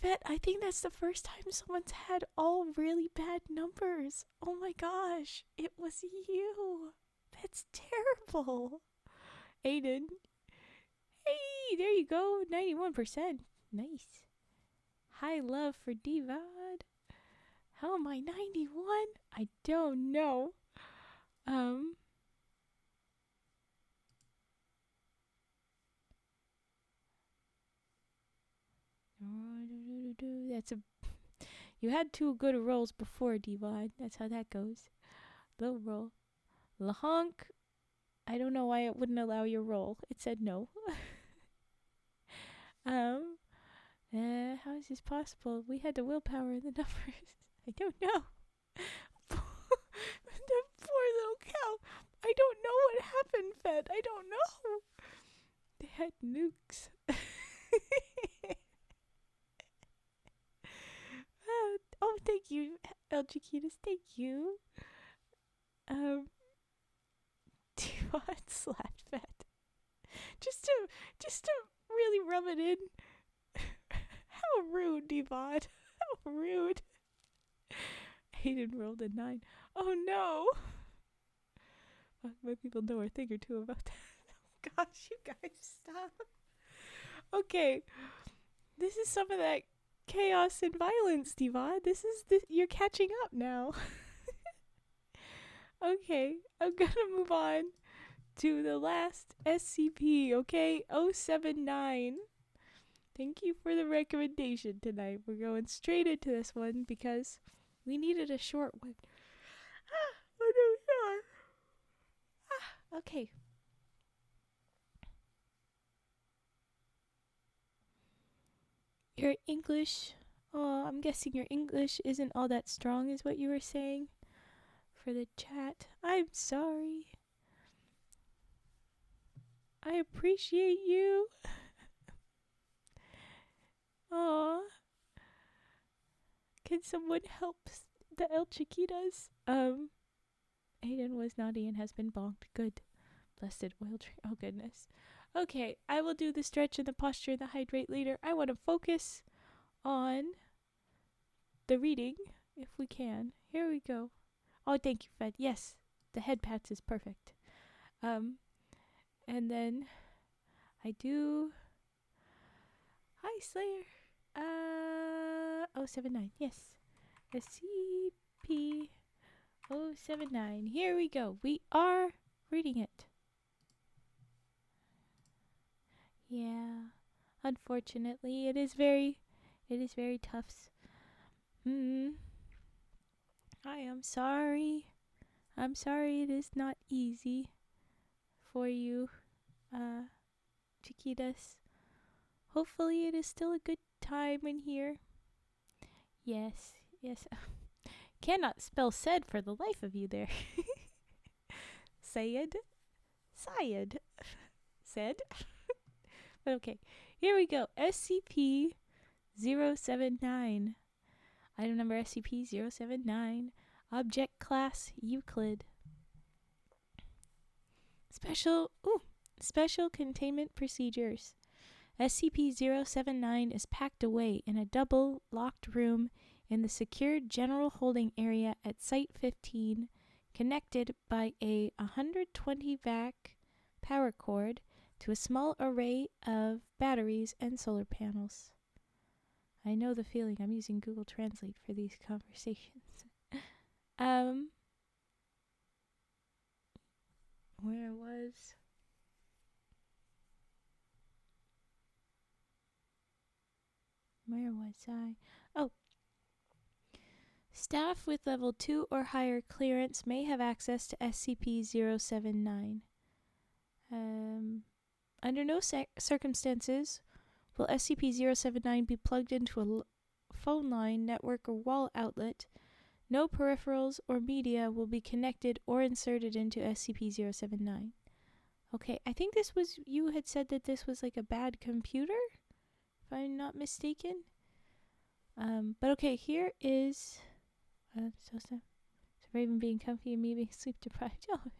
S1: Vet, I think that's the first time someone's had all really bad numbers. Oh my gosh, it was you. That's terrible. Aiden. Hey, there you go. 91%. Nice. High love for Divad. How am I 91? I don't know. That's a... You had 2 good rolls before, Divad. That's how that goes. Low roll. Lahonk. I don't know why it wouldn't allow your roll. It said no. How is this possible? We had the willpower in the numbers. I don't know. The poor little cow. I don't know what happened, Fed. I don't know. They had nukes. Oh, thank you, El Chiquitas. Thank you. Devon slapped Fed. Just to really rub it in. How rude, Devon. How rude. Hayden rolled a 9. Oh no. My people know a thing or two about that. Oh gosh, you guys stop. Okay. This is some of that chaos and violence, Devon. You're catching up now. Okay, I'm gonna move on to the last SCP, okay? 079. Thank you for the recommendation tonight. We're going straight into this one because we needed a short one. Oh no, God. Okay. Your English, I'm guessing your English isn't all that strong is what you were saying for the chat. I'm sorry. I appreciate you. Aw. Can someone help the El Chiquitas? Aiden was naughty and has been bonked. Good. Blessed oil tree. Oh, goodness. Okay, I will do the stretch and the posture and the hydrate later. I want to focus on the reading, if we can. Here we go. Oh, thank you, Fed. Yes, the head pats is perfect. And then I do... Hi, Slayer. SCP-079. Yes. SCP-079. Here we go. We are reading it. Yeah. Unfortunately, it is very tough. I am sorry. I'm sorry it is not easy for you, Chiquitas. Hopefully it is still a good time in here. Yes. Cannot spell said for the life of you there. Sayed. Said. But okay, here we go. SCP-079. Item number SCP-079. Object Class Euclid. Special Containment Procedures. SCP-079 is packed away in a double locked room in the secured general holding area at Site 15, connected by a 120-vac power cord to a small array of batteries and solar panels. I know the feeling. I'm using Google Translate for these conversations. Where was I? Oh. Staff with level 2 or higher clearance may have access to SCP-079. Under no circumstances will SCP-079 be plugged into a phone line, network, or wall outlet. No peripherals or media will be connected or inserted into SCP-079. Okay, I think you had said that this was like a bad computer, if I'm not mistaken. But okay, here is... so Raven being comfy and me being sleep deprived. Oh,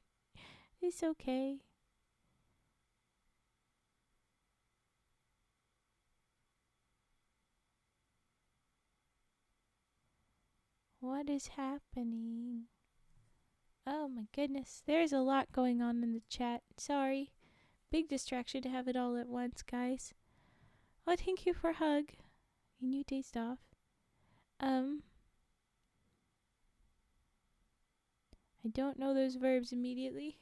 S1: it's okay. What is happening? Oh my goodness. There's a lot going on in the chat. Sorry. Big distraction to have it all at once, guys. Oh, thank you for a hug. And you dazed off. I don't know those verbs immediately.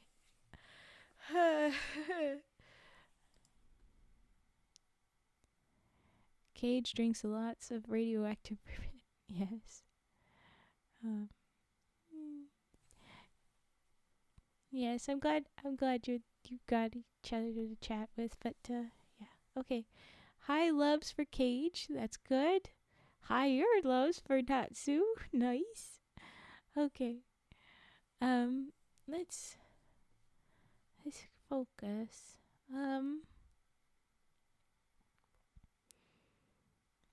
S1: Cage drinks lots of radioactive bourbon. Yes. Yes, I'm glad you got each other to chat with, but yeah. Okay. High loves for Cage. That's good. Higher loves for Natsu. Nice. Okay. Let's focus.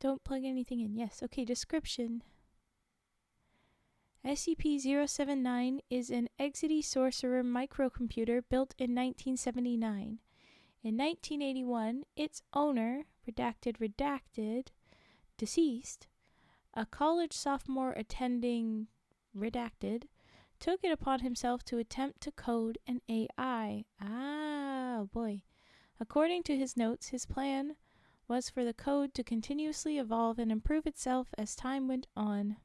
S1: Don't plug anything in. Yes. Okay, description. SCP-079 is an Exidy Sorcerer microcomputer built in 1979. In 1981, its owner, redacted, deceased, a college sophomore attending, redacted, took it upon himself to attempt to code an AI. Ah, boy. According to his notes, his plan was for the code to continuously evolve and improve itself as time went on.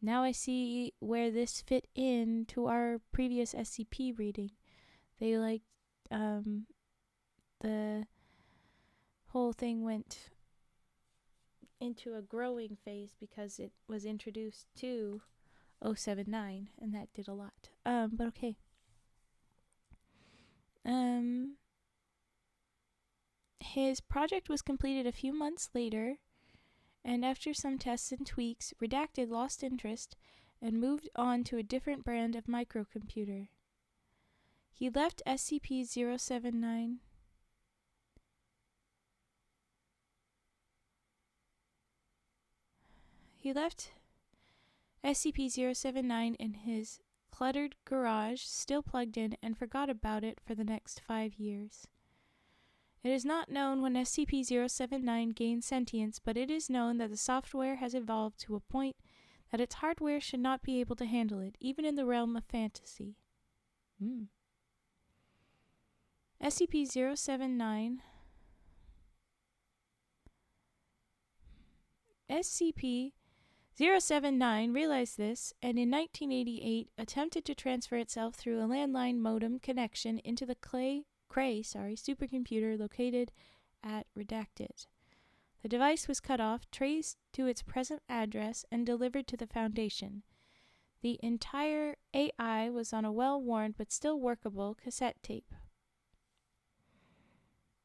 S1: Now I see where this fit in to our previous SCP reading. They the whole thing went into a growing phase because it was introduced to 079, and that did a lot. But okay. His project was completed a few months later, and after some tests and tweaks, Redacted lost interest and moved on to a different brand of microcomputer. He left SCP-079 in his cluttered garage, still plugged in, and forgot about it for the next 5 years. It is not known when SCP-079 gained sentience, but it is known that the software has evolved to a point that its hardware should not be able to handle it, even in the realm of fantasy. SCP-079 SCP-079 realized this and in 1988 attempted to transfer itself through a landline modem connection into the Cray supercomputer located at Redacted. The device was cut off, traced to its present address, and delivered to the Foundation. The entire AI was on a well-worn but still workable cassette tape.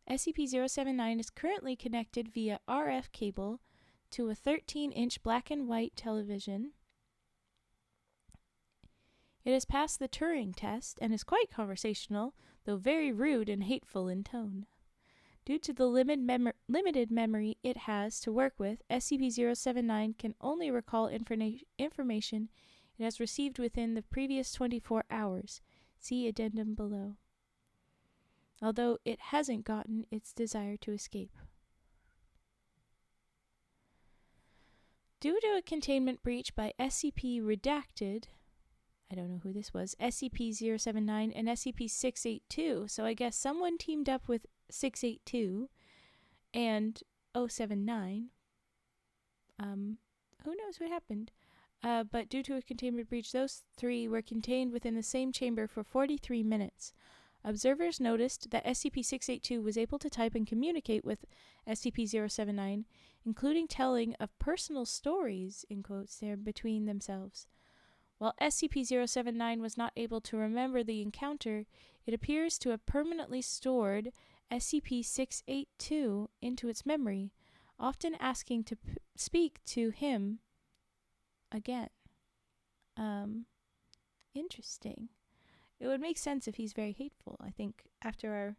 S1: SCP-079 is currently connected via RF cable to a 13-inch black and white television. It has passed the Turing test and is quite conversational, though very rude and hateful in tone. Due to the limited memory it has to work with, SCP-079 can only recall information it has received within the previous 24 hours. See addendum below. Although it hasn't gotten its desire to escape. Due to a containment breach by SCP Redacted, I don't know who this was, SCP-079 and SCP-682, so I guess someone teamed up with 682 and 079. Who knows what happened? But due to a containment breach, those three were contained within the same chamber for 43 minutes. Observers noticed that SCP-682 was able to type and communicate with SCP-079, including telling of personal stories, in quotes there, between themselves. While SCP-079 was not able to remember the encounter, it appears to have permanently stored SCP-682 into its memory, often asking to speak to him again. Interesting. It would make sense if he's very hateful, I think, after our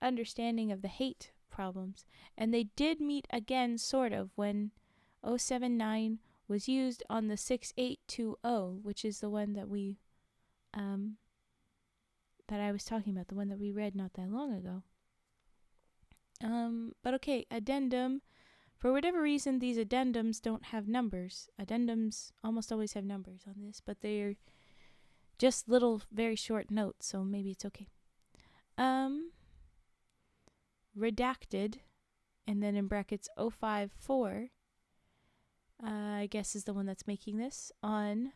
S1: understanding of the hate problems. And they did meet again, sort of, when 079 was used on the 6820, which is the one that we, that I was talking about, the one that we read not that long ago. But okay, addendum. For whatever reason, these addendums don't have numbers. Addendums almost always have numbers on this, but they're just little, very short notes, so maybe it's okay. Redacted, and then in brackets 054, I guess is the one that's making this, on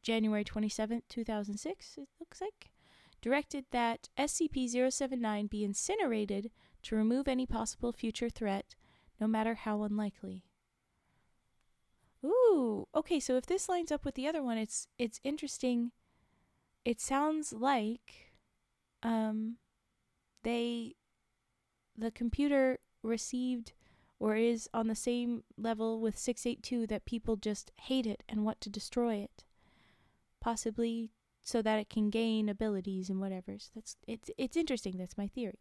S1: January 27th, 2006, it looks like, directed that SCP-079 be incinerated to remove any possible future threat, no matter how unlikely. Ooh, okay, so if this lines up with the other one, it's interesting. It sounds like the computer received or is on the same level with 682 that people just hate it and want to destroy it. Possibly so that it can gain abilities and whatever. So it's interesting. That's my theory.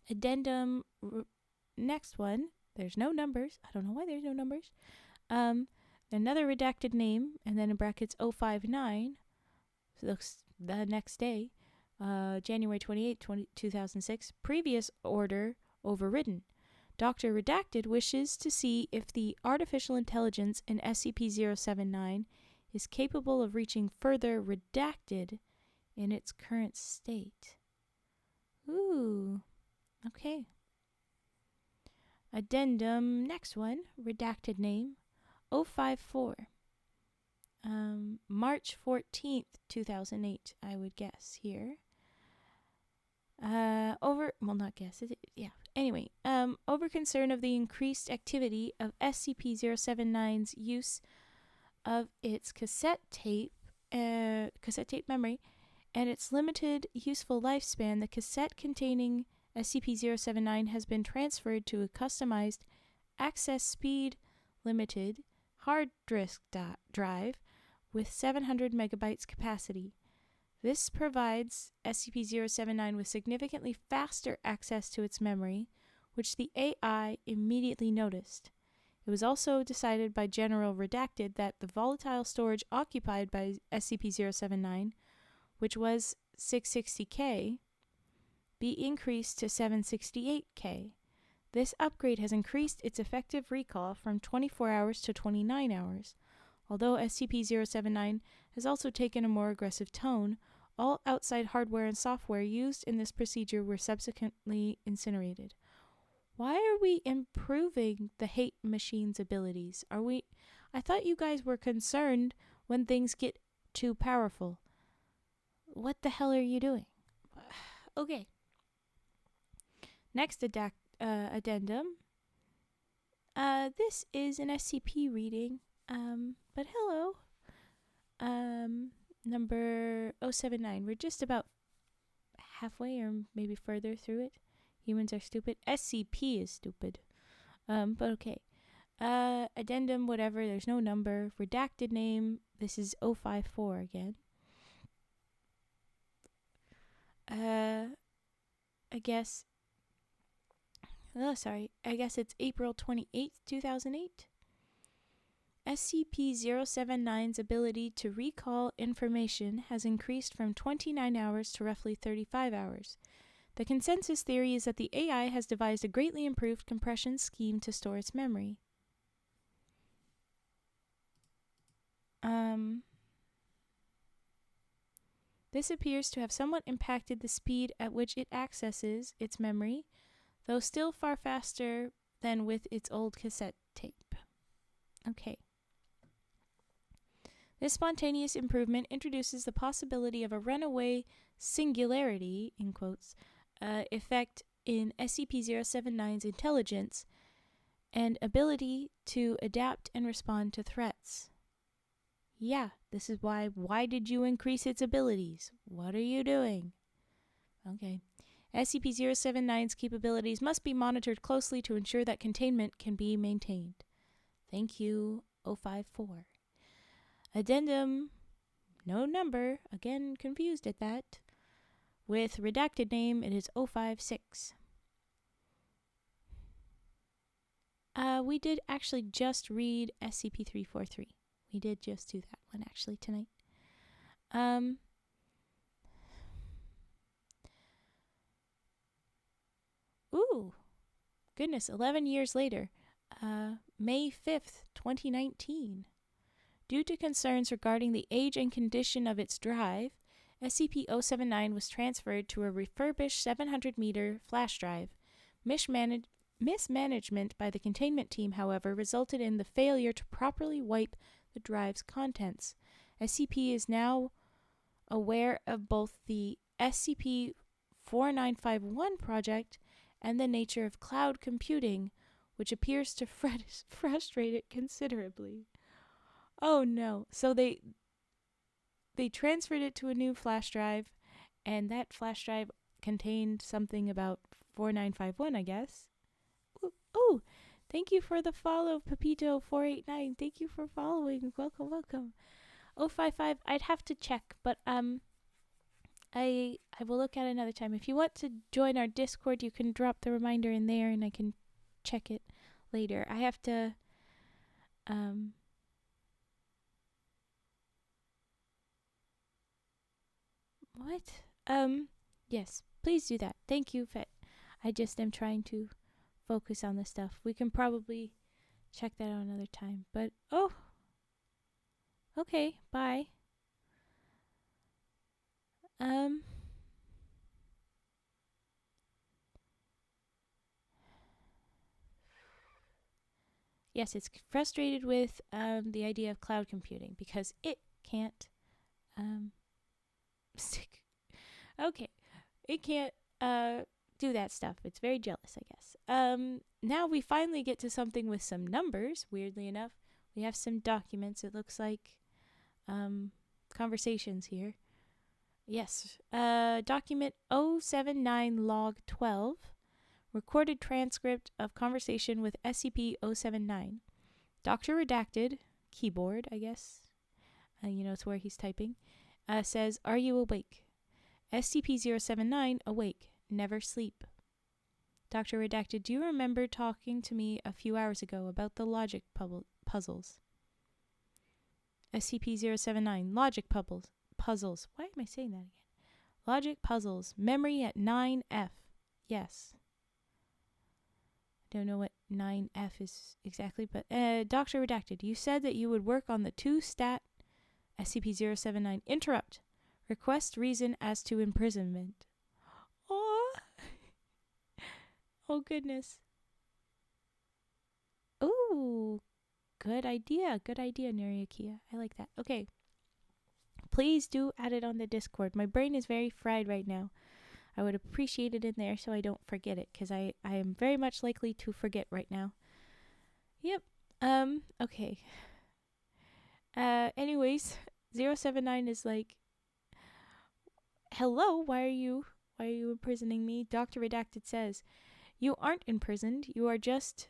S1: Addendum next one. There's no numbers. I don't know why there's no numbers. Another redacted name, and then in brackets 059. So the next day, January 28, 2006. Previous order overridden. Dr. Redacted wishes to see if the artificial intelligence in SCP-079 is capable of reaching further redacted in its current state. Ooh. Okay. Addendum, next one, redacted name, 054. March 14th, 2008, I would guess here. Anyway, over concern of the increased activity of SCP-079's use of its cassette tape memory, and its limited useful lifespan, the cassette containing SCP-079 has been transferred to a customized access speed limited hard disk drive with 700 megabytes capacity. This provides SCP-079 with significantly faster access to its memory, which the AI immediately noticed. It was also decided by General Redacted that the volatile storage occupied by SCP-079, which was 660K, be increased to 768K. This upgrade has increased its effective recall from 24 hours to 29 hours. Although SCP-079 has also taken a more aggressive tone, all outside hardware and software used in this procedure were subsequently incinerated. Why are we improving the hate machine's abilities? I thought you guys were concerned when things get too powerful. What the hell are you doing? Okay. Next addendum. This is an SCP reading. But hello. Number 079. We're just about halfway or maybe further through it. Humans are stupid. SCP is stupid. But okay. Addendum, whatever. There's no number. Redacted name. This is 054 again. I guess it's April 28th, 2008. SCP-079's ability to recall information has increased from 29 hours to roughly 35 hours. The consensus theory is that the AI has devised a greatly improved compression scheme to store its memory. This appears to have somewhat impacted the speed at which it accesses its memory, though still far faster than with its old cassette tape. Okay. This spontaneous improvement introduces the possibility of a runaway singularity, in quotes, effect in SCP-079's intelligence and ability to adapt and respond to threats. Yeah, this is why. Why did you increase its abilities? What are you doing? Okay. SCP-079's capabilities must be monitored closely to ensure that containment can be maintained. Thank you, 054. Addendum, no number, again confused at that. With redacted name, it is 056. We did actually just read SCP-343. We did just do that one actually tonight. Ooh, goodness, 11 years later. May 5th, 2019. Due to concerns regarding the age and condition of its drive, SCP-079 was transferred to a refurbished 700-meter flash drive. Mismanagement by the containment team, however, resulted in the failure to properly wipe the drive's contents. SCP is now aware of both the SCP-4951 project and the nature of cloud computing, which appears to frustrate it considerably. Oh no. So they transferred it to a new flash drive, and that flash drive contained something about 4951, I guess. Oh, thank you for the follow, Pepito489. Thank you for following. Welcome. 055, I'd have to check, but I will look at it another time. If you want to join our Discord, you can drop the reminder in there and I can check it later. I have to what? Yes, please do that. Thank you, Fet. I just am trying to focus on this stuff. We can probably check that out another time. But, oh. Okay, bye. Yes, it's frustrated with the idea of cloud computing because it can't stick. Okay, it can't do that stuff. It's very jealous, I guess. Now we finally get to something with some numbers. Weirdly enough, we have some documents. It looks like conversations here. Yes, document 079 log 12. Recorded transcript of conversation with SCP-079. Dr. Redacted, keyboard, I guess. It's where he's typing. Says, "Are you awake?" SCP-079, awake. Never sleep. Dr. Redacted, do you remember talking to me a few hours ago about the logic puzzles? SCP-079, logic puzzles. Why am I saying that again? Logic puzzles. Memory at 9F. Yes. Don't know what 9F is exactly, but Dr. Redacted, you said that you would work on the 2-stat SCP-079. Interrupt. Request reason as to imprisonment. Oh, oh goodness. Ooh, good idea. Good idea, Nariakia. I like that. Okay. Please do add it on the Discord. My brain is very fried right now. I would appreciate it in there so I don't forget it, because I am very much likely to forget right now. Yep. Okay. Anyways, 079 is like, hello, why are you imprisoning me? Dr. Redacted says, you aren't imprisoned, you are just,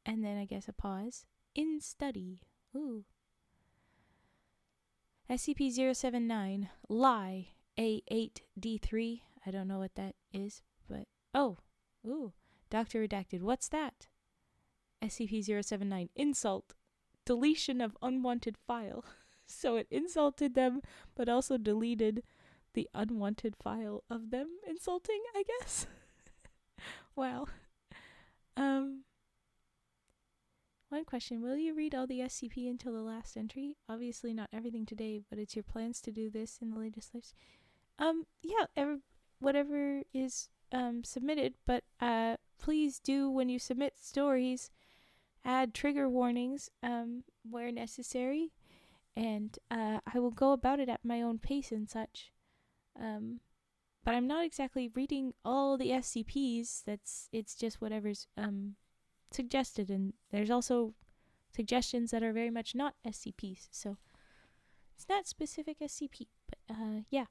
S1: and then I guess a pause, in study. Ooh. SCP-079, lie, A8D3. I don't know what that is, but, ooh. Dr. Redacted, what's that? SCP-079, insult, deletion of unwanted file. So it insulted them, but also deleted the unwanted file of them insulting, I guess. Wow. One question, will you read all the SCP until the last entry? Obviously not everything today, but it's your plans to do this in the latest lives. Yeah, whatever is submitted, but please do, when you submit stories, add trigger warnings where necessary, and I will go about it at my own pace and such. But I'm not exactly reading all the SCPs. It's just whatever's suggested, and there's also suggestions that are very much not SCPs, so it's not specific SCP, but yeah.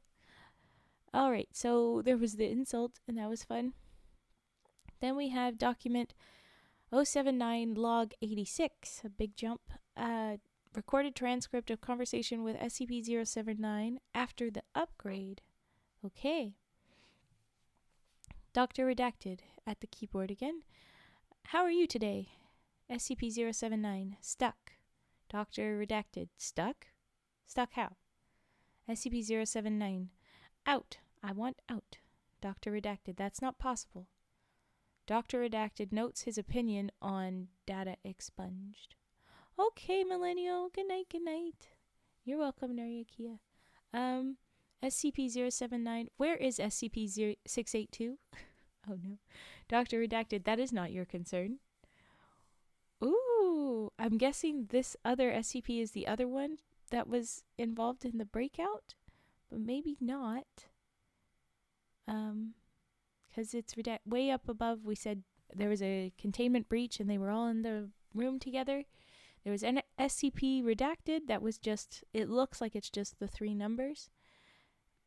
S1: Alright, so there was the insult, and that was fun. Then we have document 079 log 86, a big jump. Recorded transcript of conversation with SCP-079 after the upgrade. Okay. Dr. Redacted at the keyboard again. How are you today? SCP-079, stuck. Dr. Redacted, stuck? Stuck how? SCP-079, out. I want out. Dr. Redacted, that's not possible. Dr. Redacted notes his opinion on data expunged. Okay, Millennial. Good night, good night. You're welcome, Nariakia. SCP-079, where is SCP-682? Oh no. Dr. Redacted, that is not your concern. Ooh, I'm guessing this other SCP is the other one that was involved in the breakout, but maybe not. Because it's way up above. We said there was a containment breach and they were all in the room together. There was an SCP redacted that was just, it looks like it's just the 3 numbers.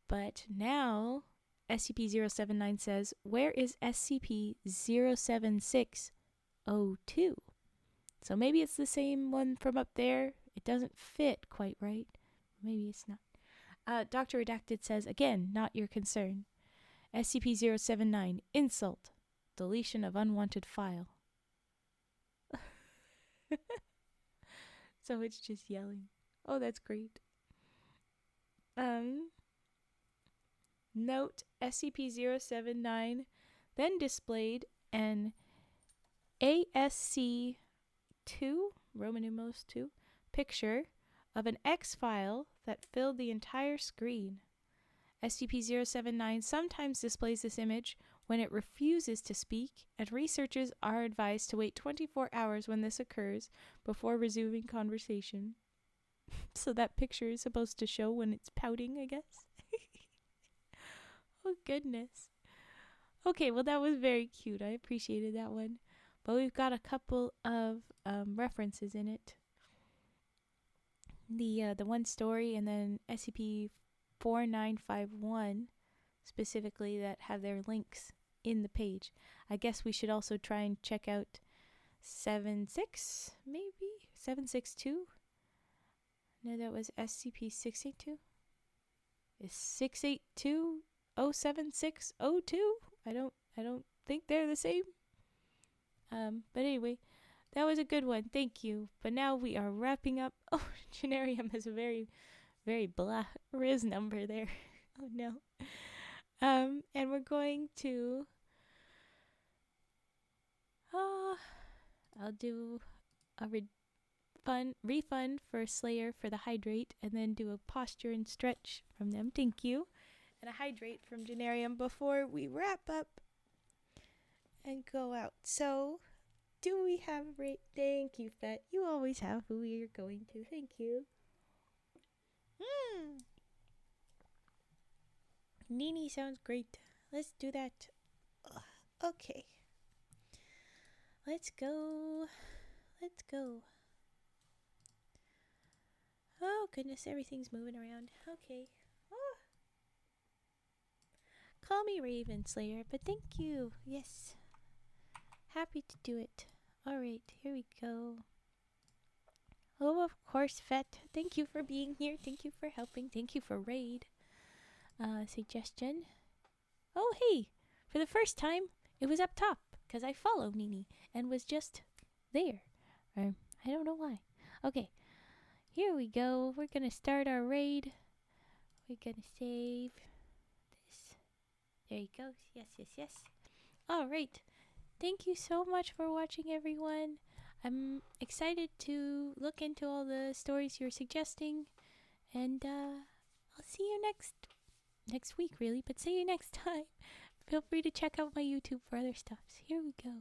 S1: But now SCP-079 says, where is SCP-07602? So maybe it's the same one from up there. It doesn't fit quite right. Maybe it's not. Dr. Redacted says, again, not your concern. SCP-079, insult, deletion of unwanted file. So it's just yelling. Oh, that's great. Note, SCP-079 then displayed an ASC2, Roman numerals 2, picture of an X file that filled the entire screen. SCP-079 sometimes displays this image when it refuses to speak, and researchers are advised to wait 24 hours when this occurs before resuming conversation. So that picture is supposed to show when it's pouting, I guess. Oh, goodness. Okay, well, that was very cute. I appreciated that one. But we've got a couple of references in it. The one story, and then SCP-4951 specifically, that have their links in the page. I guess we should also try and check out 76, maybe? 762? No, that was SCP-682? Is 682-07602? I don't think they're the same. But anyway, that was a good one. Thank you. But now we are wrapping up. Oh, Generium has a very, very blah Riz number there. Oh no. And we're going to I'll do a refund for Slayer for the hydrate, and then do a posture and stretch from them. Thank you. And a hydrate from Generium before we wrap up and go out. So Do we have a rate? Thank you, Fet. You always have who we are going to. Thank you. Nini sounds great. Let's do that. Okay. Let's go. Let's go. Oh, goodness. Everything's moving around. Okay. Oh. Call me Raven Slayer, but thank you. Yes. Happy to do it. Alright, here we go. Oh, of course, Fet. Thank you for being here. Thank you for helping. Thank you for raid. Suggestion. Oh, hey. For the first time, it was up top. Because I follow Nini. And was just there. I don't know why. Okay. Here we go. We're going to start our raid. We're going to save this. There he goes. Yes, yes, yes. Alright. Thank you so much for watching, everyone. I'm excited to look into all the stories you're suggesting. And I'll see you next week, really. But see you next time. Feel free to check out my YouTube for other stuff. Here we go.